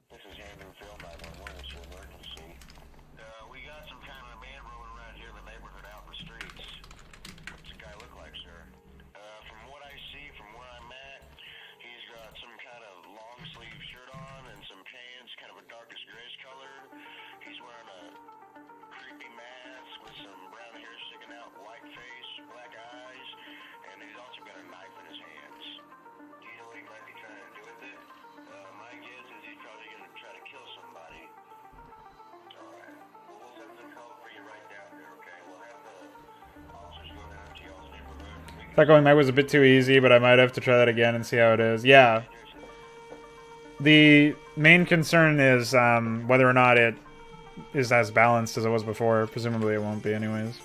This is Andrew Phil 911. It's your emergency. We got some kind of man rolling around here in the neighborhood out in the streets. What's the guy look like, sir? From what I see, from where I'm at, he's got some kind of long sleeve shirt on and some pants, kind of a darkish grayish color. He's wearing a creepy mask with some brown hair sticking out, white face, black eyes, and he's also got a knife in his hands. Do you know what he might be trying to do with it? My guess is he's probably going to try to kill somebody. Alright. Well, we'll send some help for you right down there, okay? We'll have the officers go down to y'all's neighborhood. Thought going night was a bit too easy, but I might have to try that again and see how it is. Yeah. The main concern is whether or not it is as balanced as it was before. Presumably it won't be anyways.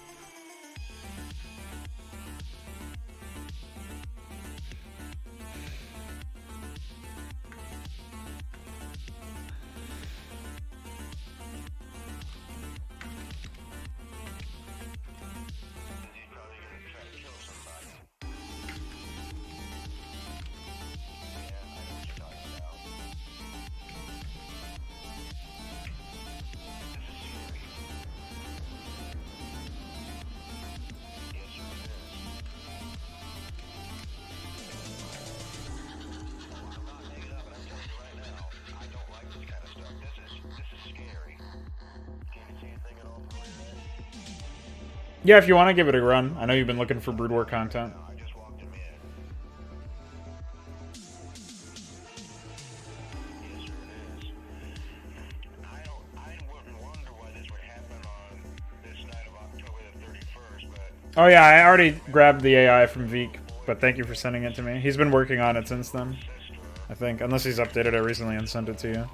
Yeah, if you want to give it a run. I know you've been looking for Brood War content. Oh yeah, I already grabbed the AI from Veek, but thank you for sending it to me. He's been working on it since then, I think, unless he's updated it recently and sent it to you.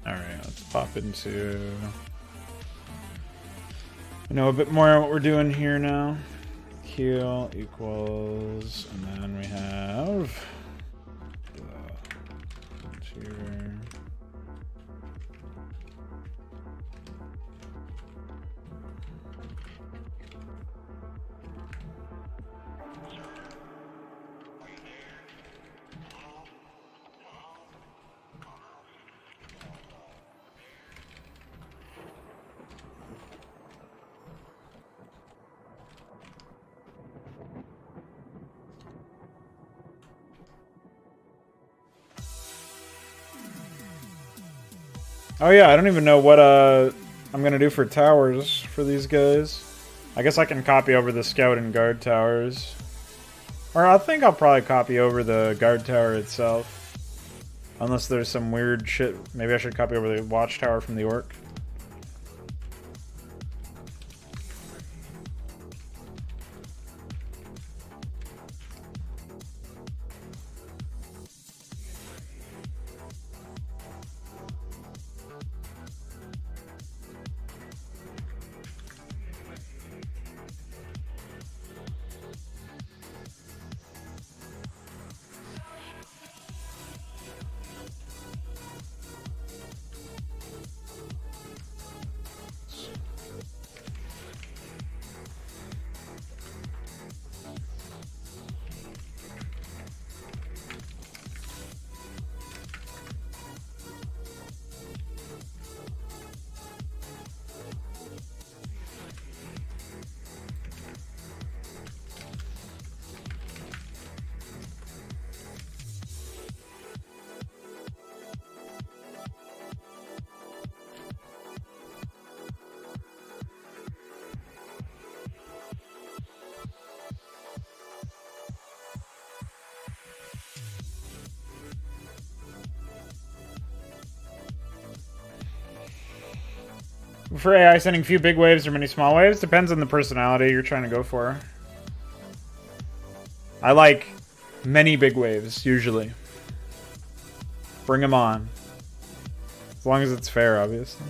Alright, let's pop into... I know a bit more what we're doing here now. Heal equals... And then we have... Here. Oh yeah, I don't even know what I'm gonna do for towers for these guys. I guess I can copy over the scout and guard towers. Or I think I'll probably copy over the guard tower itself. Unless there's some weird shit. Maybe I should copy over the watchtower from the orc. For AI, sending few big waves or many small waves depends on the personality you're trying to go for. I like many big waves, usually. Bring them on. As long as it's fair, obviously.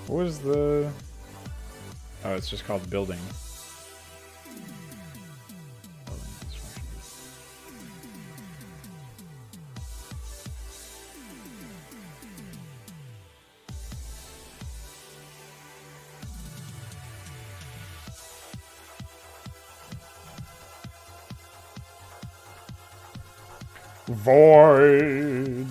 What was the... Oh, it's just called building. Void.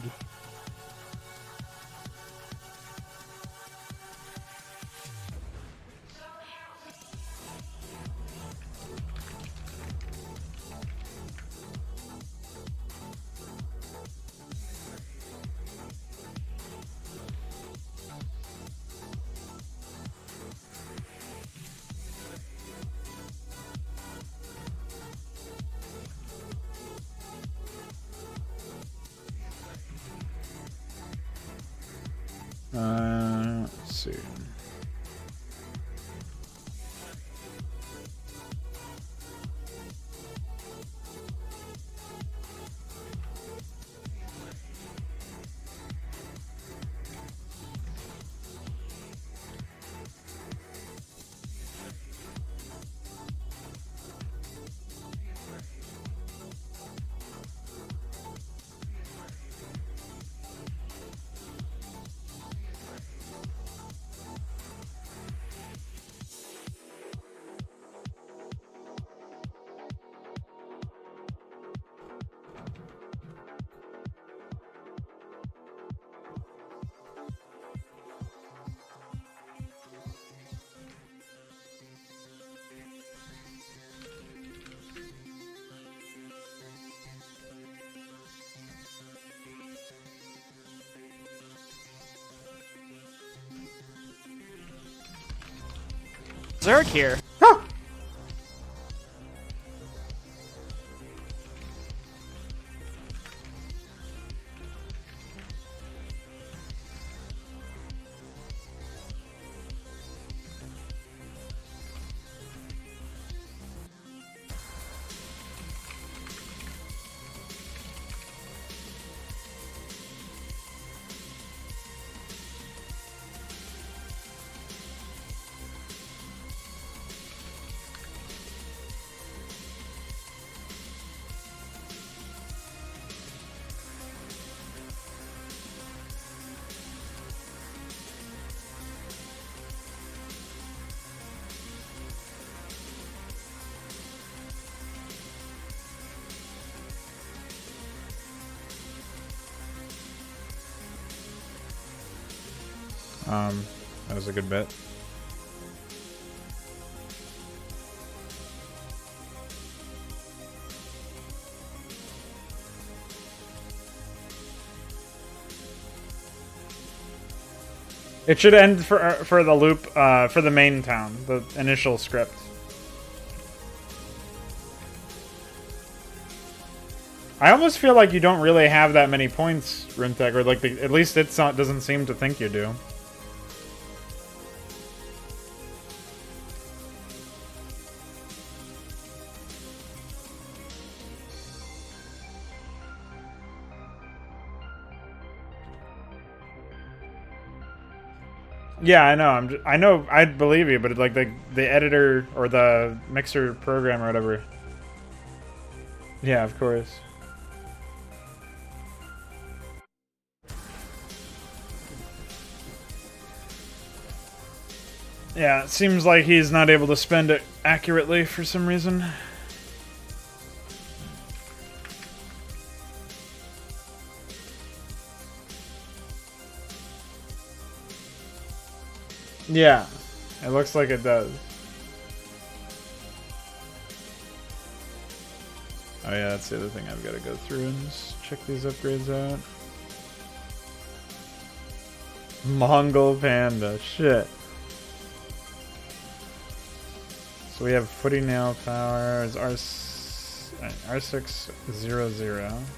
Let's see. Zerg here. That was a good bit. It should end for the loop for the main town, the initial script. I almost feel like you don't really have that many points, Rimtech, or like at least it doesn't seem to think you do. Yeah, I know. I know. I believe you, but like the editor or the mixer program or whatever. Yeah, of course. Yeah, it seems like he's not able to spend it accurately for some reason. Yeah, it looks like it does. Oh yeah, that's the other thing I've got to go through and just check these upgrades out. Mongol Panda, shit. So we have Footie nail power is R600.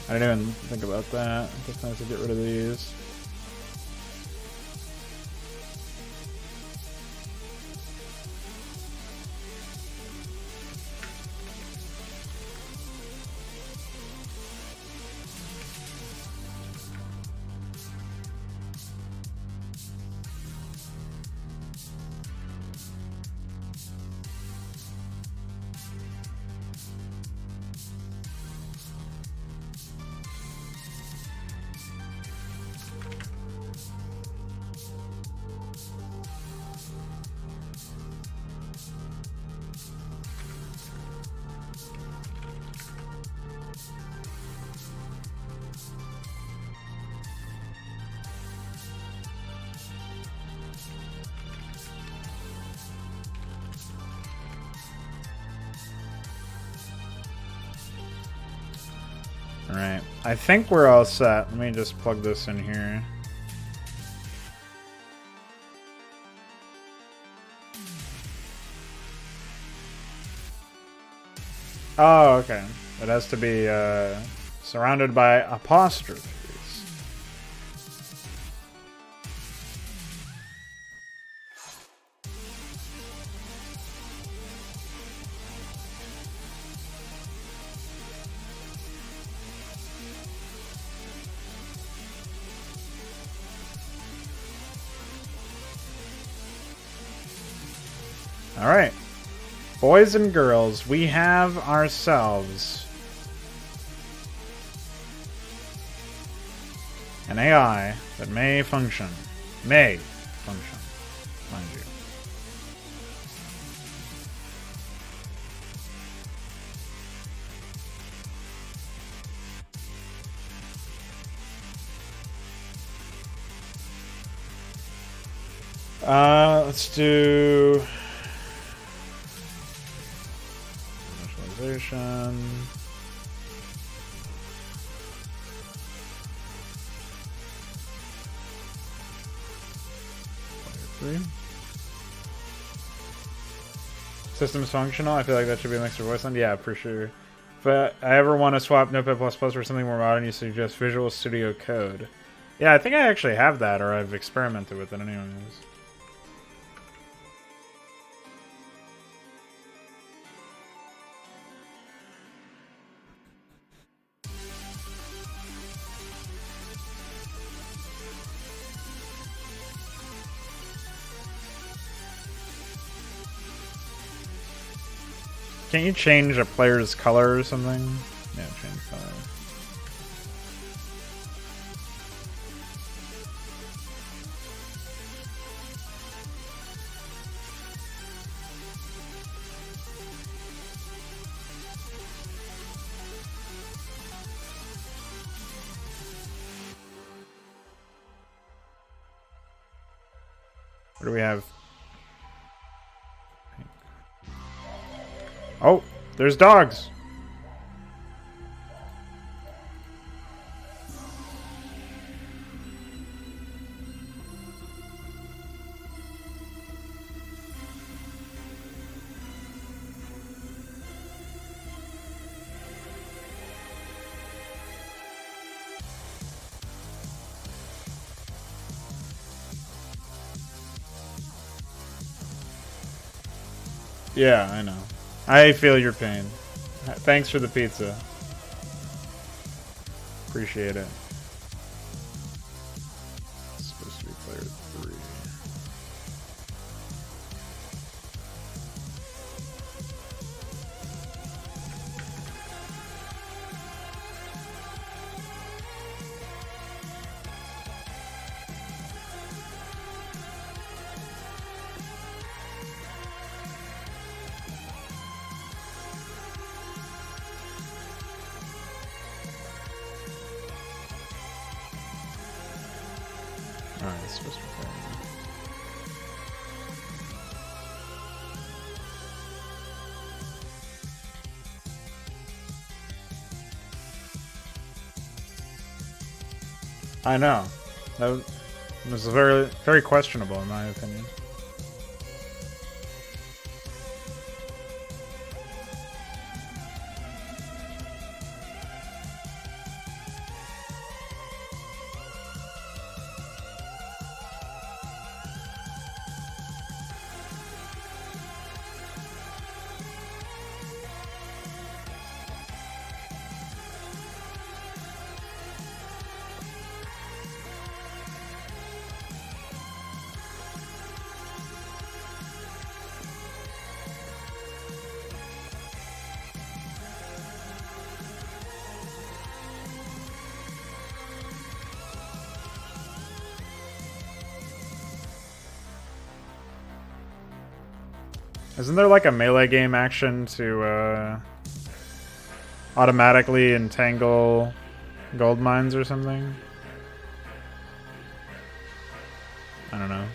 I didn't even think about that. Definitely have to get rid of these. Alright, I think we're all set. Let me just plug this in here. Oh, okay. It has to be surrounded by apostrophes. All right. Boys and girls, we have ourselves an AI that may function. May function, mind you. Let's do initialization. Three. System's functional. I feel like that should be a mixed voice line. Yeah, for sure. If I ever want to swap Notepad++ for something more modern, you suggest Visual Studio Code. Yeah, I think I actually have that, or I've experimented with it anyways. Can't you change a player's color or something? Yeah, change color. What do we have? Oh, there's dogs. Yeah, I know. I feel your pain. Thanks for the pizza. Appreciate it. It's supposed to be player 3. Alright, it's supposed to be player 1. I know. That was very, very questionable in my opinion. Isn't there like a melee game action to automatically entangle gold mines or something? I don't know.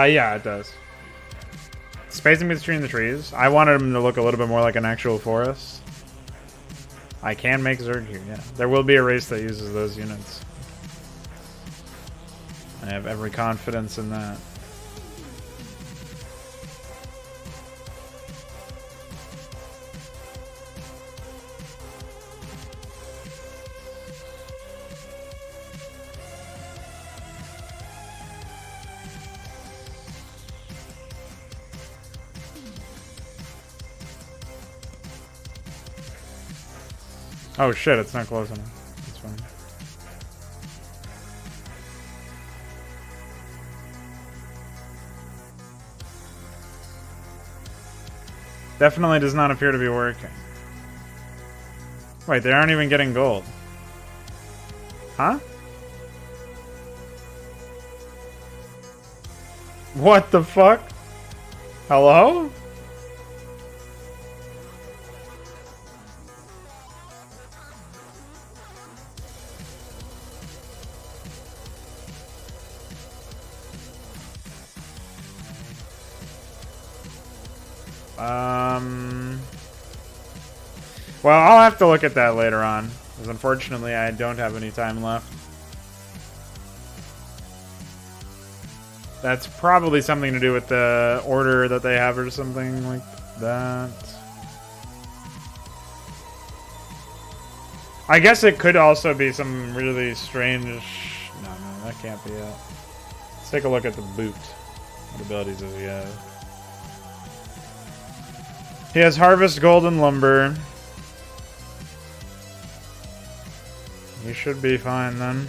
Yeah, it does. Spacing between the trees. I wanted them to look a little bit more like an actual forest. I can make Zerg here, yeah. There will be a race that uses those units. I have every confidence in that. Oh shit, it's not close enough. That's fine. Definitely does not appear to be working. Wait, they aren't even getting gold. Huh? What the fuck? Hello? Well, I'll have to look at that later on, because unfortunately I don't have any time left. That's probably something to do with the order that they have or something like that. I guess it could also be some really strange... No, that can't be it. Let's take a look at the boot. What abilities does he have? He has Harvest Golden Lumber. He should be fine then.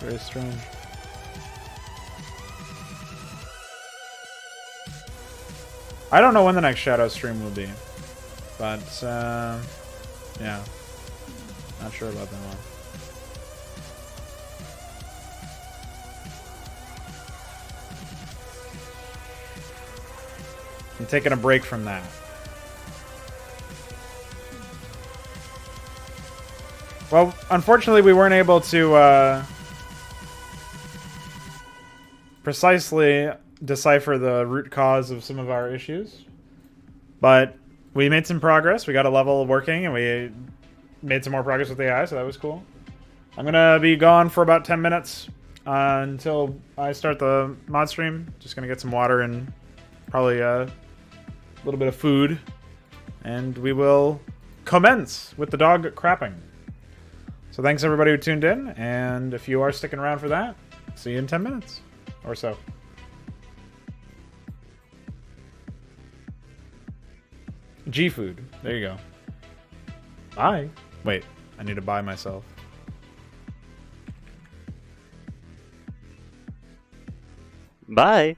Very strange. I don't know when the next Shadow stream will be, but yeah, not sure about that one. I'm taking a break from that. Well, unfortunately, we weren't able to precisely decipher the root cause of some of our issues. But we made some progress. We got a level working, and we made some more progress with AI, so that was cool. I'm going to be gone for about 10 minutes until I start the mod stream. Just going to get some water and probably a little bit of food. And we will commence with the dog crapping. So thanks everybody who tuned in, and if you are sticking around for that, see you in 10 minutes or so. G-Food. There you go. Bye. Wait, I need to buy myself. Bye.